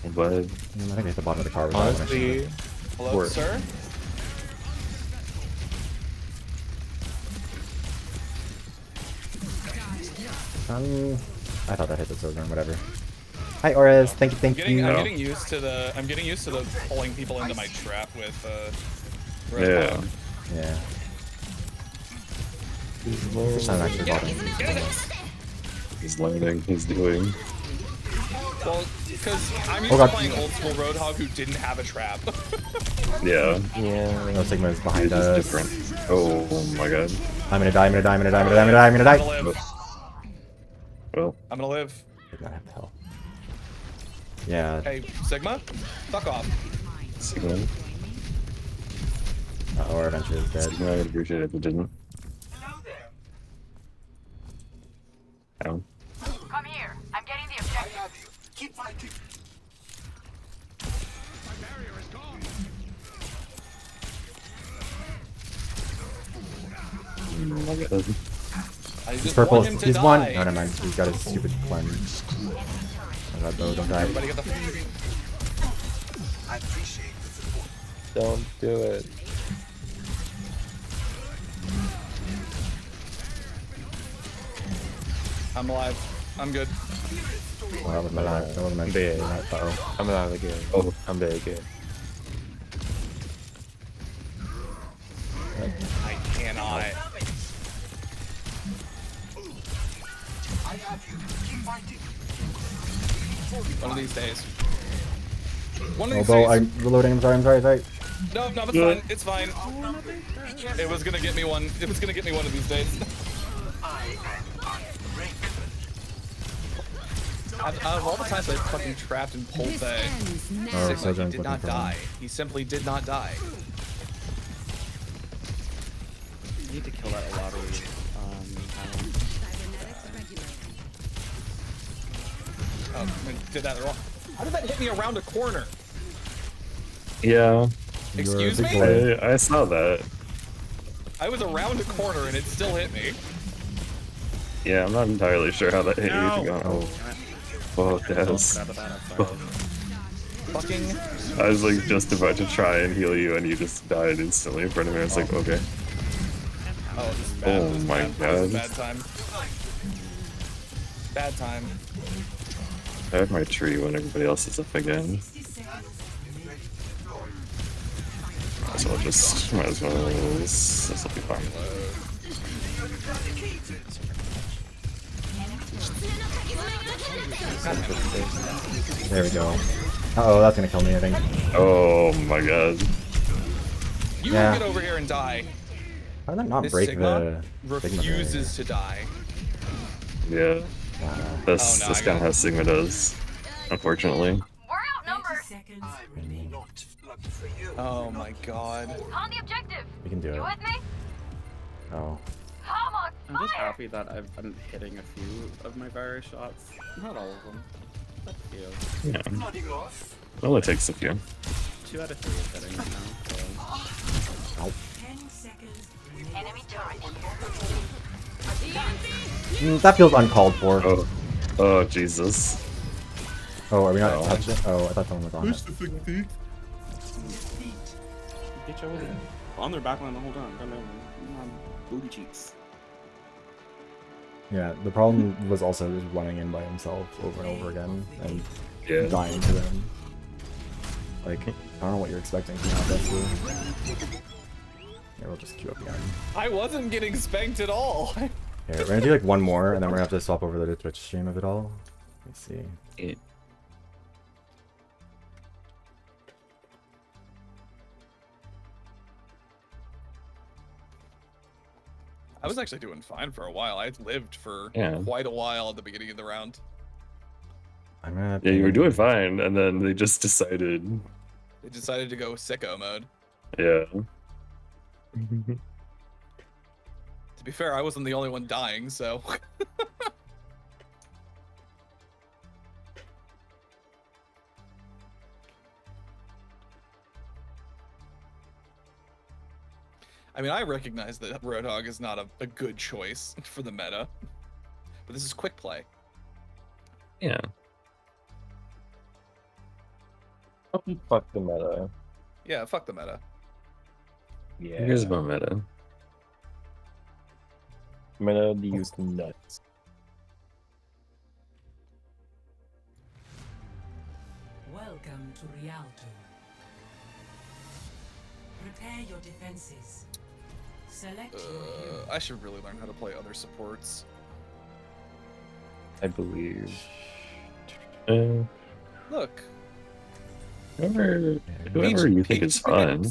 I'm glad. I think I hit the bottom of the car. Honestly, Hello, sir? I thought that hit the sword gun, whatever. Hi, Orez. Thank you. I'm getting used to the pulling people into my trap with Yeah. Yeah. I'm actually bottom. He's learning. He's doing. Well, because I'm used to playing old school Roadhog who didn't have a trap. Yeah. Yeah. No Sigma is behind He's us. different. Oh my god. I'm gonna die. Well. I'm gonna live. Did not have hell. Yeah. Hey, Sigma, fuck off. Sigma. Our adventure is dead. Sigma, I'd appreciate it if it didn't. Ow. Come here. I'm getting the objective. Keep fighting. My barrier is gone. He's purple. He's one. No, never mind. He's got his stupid cleanse. Oh god, Bo, don't die. Everybody get the... I appreciate the support. don't do it. I'm alive. I'm good. Well, that was my life. That wasn't meant to be. Uh-oh. I'm alive again. Oh. I'm dead again. I cannot. I have you. Keep fighting. One of these days. One of Oh, these Bo, days. I'm reloading. I'm sorry. No, it's fine. It's fine. It was gonna get me one. It was gonna get me one of these days. Out of all the times I fucking trapped and pulled that Sigma, he did not die. He simply did not die. You need to kill that lottery. Oh, I did that wrong. How did that hit me around a corner? Yeah. Excuse me? I saw that. I was around a corner and it still hit me. Yeah, I'm not entirely sure how that hit you. To go. Oh, yes. Fucking. I was like just about to try and heal you, and you just died instantly in front of me. I was like, okay. Oh, this is bad. Oh This is my bad. god. This is bad time. Bad time. I have my tree when everybody else is up again. Might as well this will be fine. There we go. Uh-oh, that's gonna kill me, I think. Oh my god. You Yeah. get over here and die. How did that not This break Sigma the refuses to die. Yeah. This Oh, no, this kind of how Sigma does, unfortunately. We're outnumbered. Oh my god. On the objective. We can do it. You with me? Oh. Come on. I'm just happy that I'm hitting a few of my virus shots. Not all of them. But a few. Yeah. It only takes a few. 2 out of 3 is hitting right now. So. 10 seconds. Enemy turret. That feels uncalled for. Oh, oh Jesus. Oh, are we not touching? Oh, I thought someone was on it. Bitch, I was on their backline the whole time. Come on, booty cheeks. Yeah, the problem was also just running in by himself over and over again and dying to them. Like, I don't know what you're expecting from that, that's Yeah, we'll just queue up again. I wasn't getting spanked at all. Here, we're gonna do like one more, and then we're gonna have to swap over to the Twitch stream of it all. Let's see. I was actually doing fine for a while. I lived for Yeah. quite a while at the beginning of the round. I'm gonna Yeah, you were doing fine, and then they just decided. They decided to go sicko mode. Yeah. To be fair, I wasn't the only one dying, so. I mean, I recognize that Roadhog is not a good choice for the meta, but this is quick play. Yeah. Fuck the meta. Yeah, fuck the meta. Yeah. Here's my meta. Meta use nuts. Welcome to Rialto. Prepare your defenses. Select your hero. I should really learn how to play other supports. I believe. Look. Whoever you think is fun.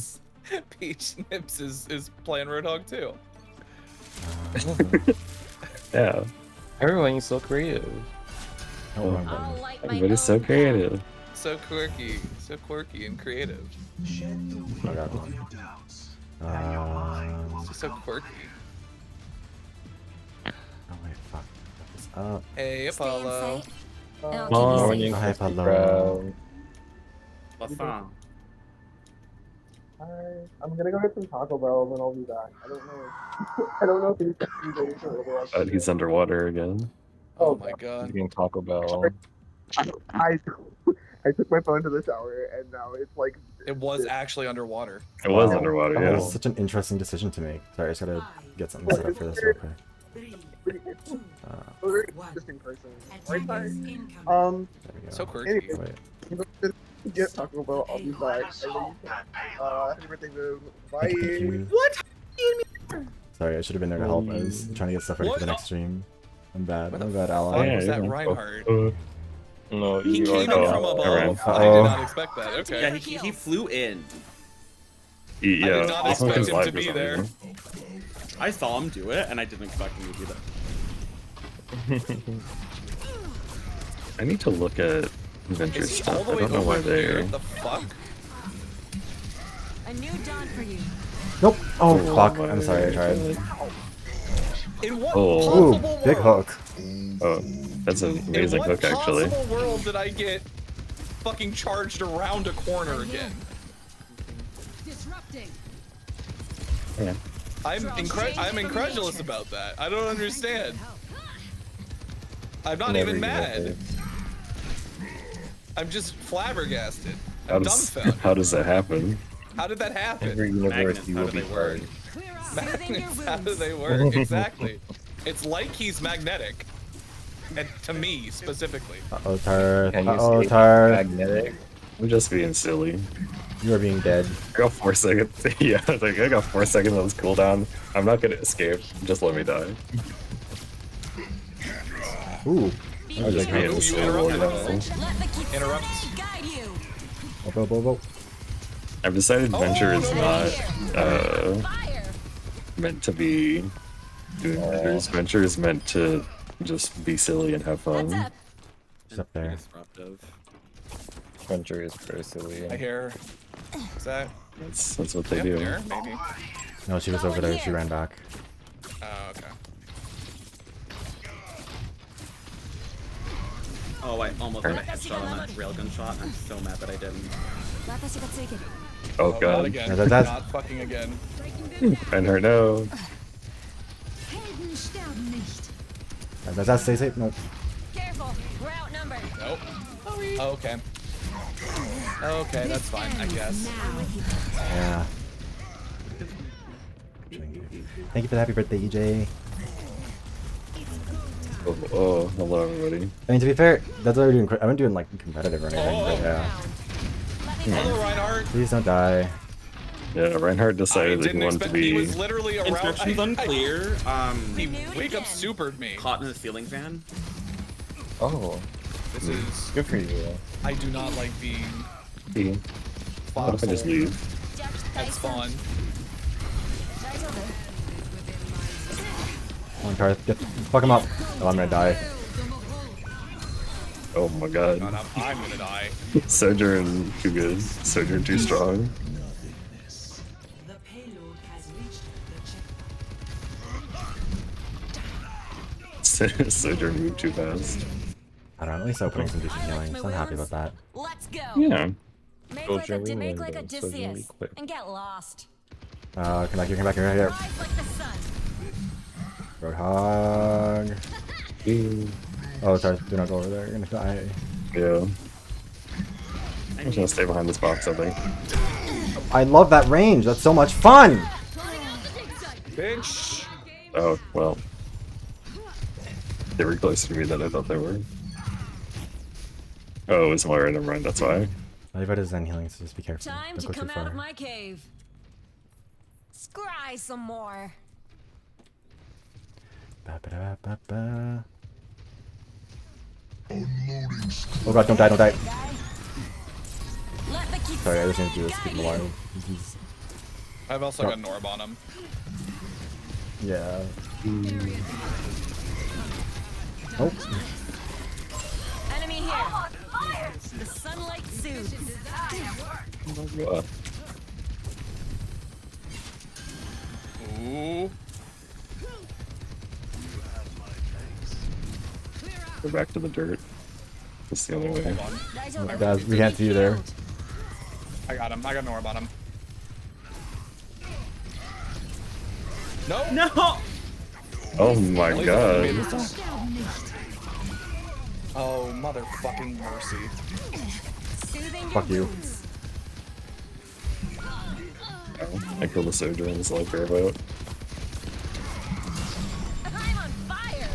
Peach Nips is playing Roadhog too. Yeah. Everyone's so creative. Everybody's so creative. So quirky and creative. I got one. It's just so quirky. Oh wait, fuck. Fuck this up. Hey, Apollo. Morning, hi, Apollo. What's up? I'm gonna go get some Taco Bell and then I'll be back. I don't know. I don't know if he's ready for Overwatch. He's underwater again. Oh my god. Eating Taco Bell. I took my phone to the shower and now it's like. It was actually underwater. It was underwater, That yeah. was such an interesting decision to make. Sorry, I just gotta get something set up for this real quick. Interesting person. There There we go. So quirky. Anyway, get Taco Bell. I'll be back. Happy birthday, Boom. Bye. Thank you. What? Sorry, I should have been there to help. I was trying to get stuff ready for the next stream. I'm bad. I'm a bad ally. Why was that Reinhardt? No, He you came in are from not. above. I did Uh-oh. not expect that. Okay. Yeah, he flew in. Yeah, I did not this one expect is him live to for be some there. reason. I saw him do it, and I didn't expect him to do that. I need to look at Venture Is he stuff. all the I way don't know why over here? they're. The fuck? A new dawn for you. Nope. Oh, Oh fuck. my I'm sorry, I tried. In what Oh. Ooh, possible big world? hook. Oh, that's an amazing In what hook, actually. possible world did I get fucking charged around a corner again? Disrupting. Yeah. I'm incredulous about that. I don't understand. I'm not Never even get mad. it. I'm just flabbergasted. How I'm does dumbfounded. how does that happen? How did that happen? Every universe you will be part. Magnets, how do they work? Exactly. It's like he's magnetic. And to me, specifically. Uh-oh, Tarth. Can you Uh-oh, see Tarth. magnetic? I'm just being silly. You are being dead. I got 4 seconds. Yeah, like I got 4 seconds on this cooldown. I'm not gonna escape. Just let me die. Ooh. I'll just be in You the slow interrupted roll. him. Interrupt. Whoa, whoa, whoa. I've decided Venture is not Fire. meant to be doing Ventures. Venture is meant to just be silly and have fun. What's up? She's up there. Disruptive. Venture is very silly. I hear. Is that? That's what they Yep, do. there, maybe. No, she was over there. She ran back. Oh, okay. Oh, I almost got a headshot on that railgun shot. I'm so mad that I didn't. Oh Not god. again. Yeah, that's- Not fucking again. Reinhardt, no. Does that stay safe? Nope. Careful, we're outnumbered. Nope. Okay. Okay, that's fine, I guess. Yeah. Thank you for the happy birthday, EJ. Oh, hello everybody. I mean, to be fair, that's what we're doing. I wasn't doing like competitive or anything, but yeah. Hello, Reinhardt. Please don't die. Yeah, Reinhardt decided that he Didn't wanted to expect he be. was literally around. Instructions unclear. He wake up supered me. Caught in the ceiling fan. Oh, This is good for you. I do not like being What if I just leave? at spawn. Come on, Karth, fuck him up. Oh, I'm gonna die. Oh my god. God, I'm gonna die. Sojourn too good. Sojourn too strong. The payload has reached the checkpoint. Sojourn moved too fast. I don't know, at least opening some decent healing, so I'm happy about that. Let's go. Yeah. Make Go like a, Jerry make Lando, like a so Jerry Odysseus quick. and get lost. Come back here, right here. Rise like the sun. Roadhog. Oh, sorry, do not go over there, you're gonna die. Yeah. I'm just gonna stay behind this box, I think. I love that range, that's so much fun! Bitch. Oh, well. They were closer to me than I thought they were. Oh, it was Moira, never mind, that's why. I've got his Zen healing, so just be careful. Time Don't to go too come out far. of my cave. Scry some more. Ba-ba-da-ba-ba. Oh god, don't die, don't die. Let the keep Sorry, I just need to do this, keep him alive. He's- I've also got an orb on him. Yeah. Oh. enemy here. The sunlight soothes. Ooh. Go back to the dirt. That's the only way. Hold on. Daz, we can't see you there. I got him. I got an orb on him. No. No. Oh my At least I god. made this time. Oh, motherfucking mercy. Fuck you. Oh, I killed the Sojourn, that's all I care about. I'm on fire.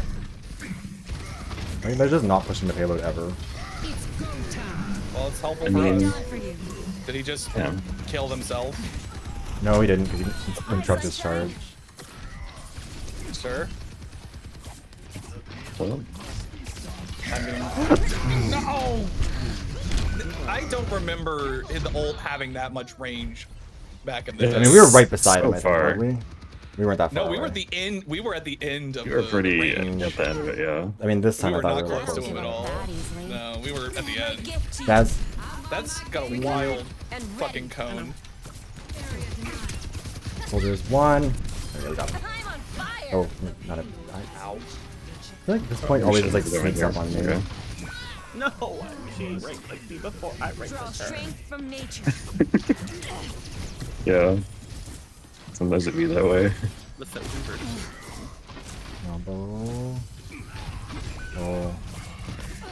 I mean, they're just not pushing the payload ever. Well, it's helpful I for mean- us. Did he just kill himself? No, he didn't, because he interrupted his charge. Sir? Well, I mean... No! I don't remember the ult having that much range back in the day. I mean, we were right beside him, I think, far. weren't we? We weren't that far No, we away. were at the end. We were at the end of you were the pretty range. at the end of it, yeah. I mean, this We time I were thought not we were close to close. him at all. No, we were at the end. Daz, That's got a wild fucking cone. soldiers one. I really got him. Oh, not a. Ow. I feel like at this point always just like sneaks up on me. Okay. No. She ranked like me before I ranked Draw her. strength from nature. Yeah. Sometimes it'd be that way. The Sojourn first. Combo. Oh.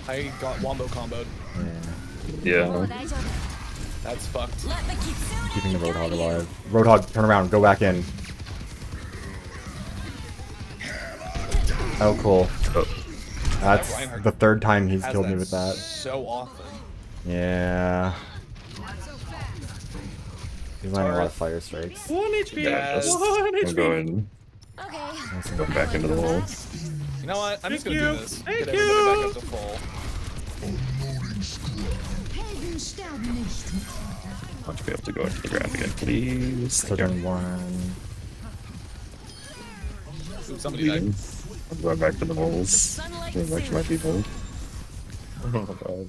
I got wombo comboed. Yeah. Yeah. That's fucked. Keeping the Roadhog alive. Roadhog, turn around, go back in. Oh, cool. Oh. That's Reinhardt the third time he's has killed me that with that. So often. Yeah. He's landing a lot of fire strikes. 1 HP. Yeah, just, 1 I'm HP. going go back into the hole. You know what? I'm just gonna Thank do you. this. Thank Get everybody you. back up to full. I want to be able to go into the ground again, please. So turn one. Ooh, somebody died. I'm going back to the holes. Going back to my people. Oh my god.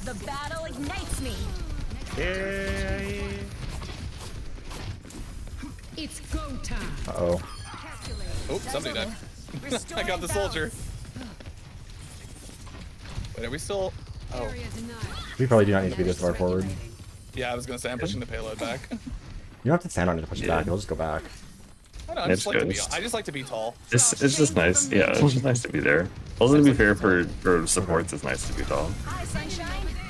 The battle ignites me. Yeah. It's go time. Uh oh. Oh, somebody died. I got the soldier. Wait, are we still? Oh. We probably do not need to be this far forward. Yeah, I was gonna say I'm pushing the payload back. You don't have to stand on it to push it back. It'll just go back. I don't know, I just like to be tall. It's just nice. Yeah, it's just nice to be there. Also, to be fair, for supports, it's nice to be tall.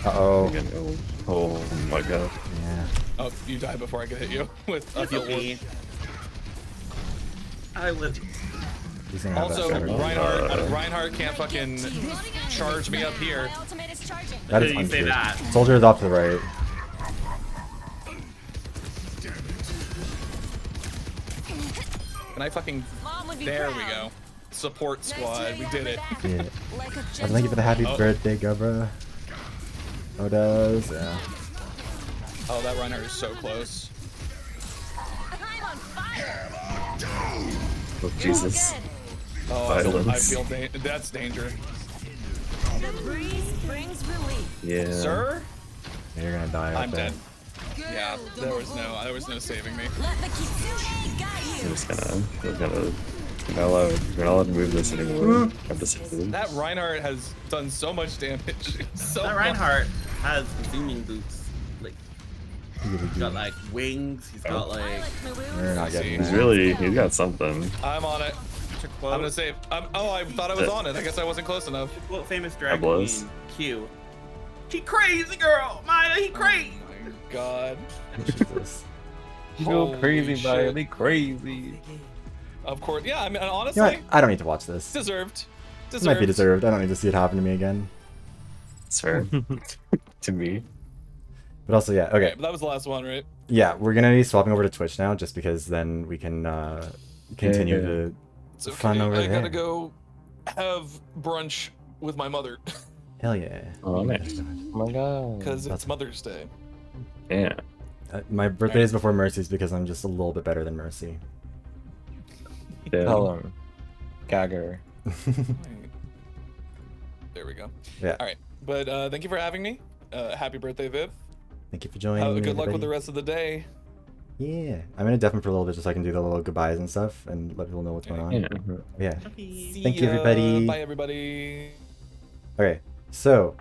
Uh-oh. Oh my god. Yeah. Oh, you died before I could hit you with a heal orb. I live. Also, Reinhardt can't fucking charge me up here. That is untrue. Soldier is off to the right. And I fucking... There we go. Support squad. We did it. Yeah. Thank you for the happy birthday, Gubra. Oh, does. Yeah. Oh, that Reinhardt is so close. Oh, Jesus. Oh, I feel that's danger. The breeze brings relief. Yeah. Sir? You're gonna die. I'm dead. Yeah, there was no saving me. I'm just gonna you're not allowed to move this anymore. I've decided. That Reinhardt has done so much damage. That Reinhardt has zooming boots. Like, he's got like wings. He's got like. We're not getting. He's got something. I'm on it. I'm gonna save. Oh, I thought I was on it. I guess I wasn't close enough. What famous drag queen? Q. She crazy girl, Maya. He crazy. Oh my god. You go crazy, Maya. They crazy. Of course, yeah. I mean, honestly, You know what? I don't need to watch this. Deserved. It might be deserved. I don't need to see it happen to me again. It's fair. To me. But also, yeah. Okay. But that was the last one, right? Yeah, we're gonna be swapping over to Twitch now, just because then we can continue the fun over there. I gotta go have brunch with my mother. Hell yeah. Oh, nice. Oh my god. Because it's Mother's Day. Yeah. My birthday is before Mercy's because I'm just a little bit better than Mercy. Tell him. Gagger. There we go. Yeah. All right. But thank you for having me. Happy birthday, Viv. Thank you for joining me. Good luck with everybody. the rest of the day. Yeah. I'm gonna deafen for a little bit just so I can do the little goodbyes and stuff and let people know what's going on. Yeah. Yeah. See Thank you, ya. everybody. Bye, everybody. Okay. So,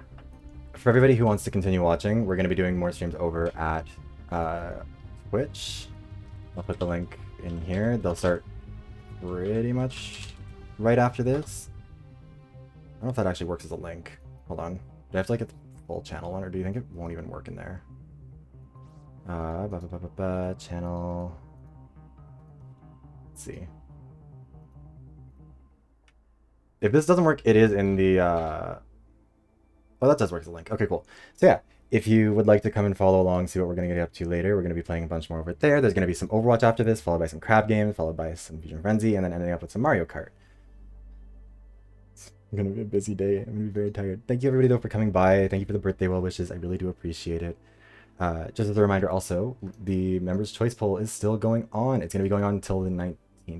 for everybody who wants to continue watching, we're gonna be doing more streams over at Twitch. I'll put the link in here. They'll start pretty much right after this. I don't know if that actually works as a link. Hold on. Do I have to like get the full channel one, or do you think it won't even work in there? Channel. Let's see. If this doesn't work, it is in the oh, that does work as a link. Okay, cool. So yeah, if you would like to come and follow along, see what we're going to get up to later, we're going to be playing a bunch more over there. There's going to be some Overwatch after this, followed by some crab games, followed by some Fusion Frenzy, and then ending up with some Mario Kart. It's going to be a busy day. I'm going to be very tired. Thank you everybody though for coming by. Thank you for the birthday well wishes. I really do appreciate it. Just as a reminder also, the members choice poll is still going on. It's going to be going on until the 19th,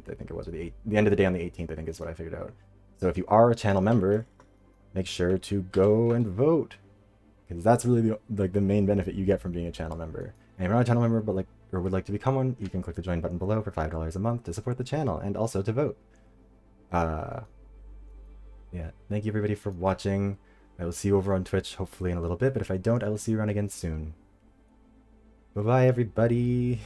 I think it was, or the end of the day on the 18th, I think is what I figured out. So if you are a channel member, make sure to go and vote, because that's really the main benefit you get from being a channel member. And if you're not a channel member but or would like to become one, you can click the join button below for $5 a month to support the channel and also to vote. Yeah, thank you everybody for watching. I will see you over on Twitch hopefully in a little bit, but if I don't, I will see you around again soon. Bye bye everybody.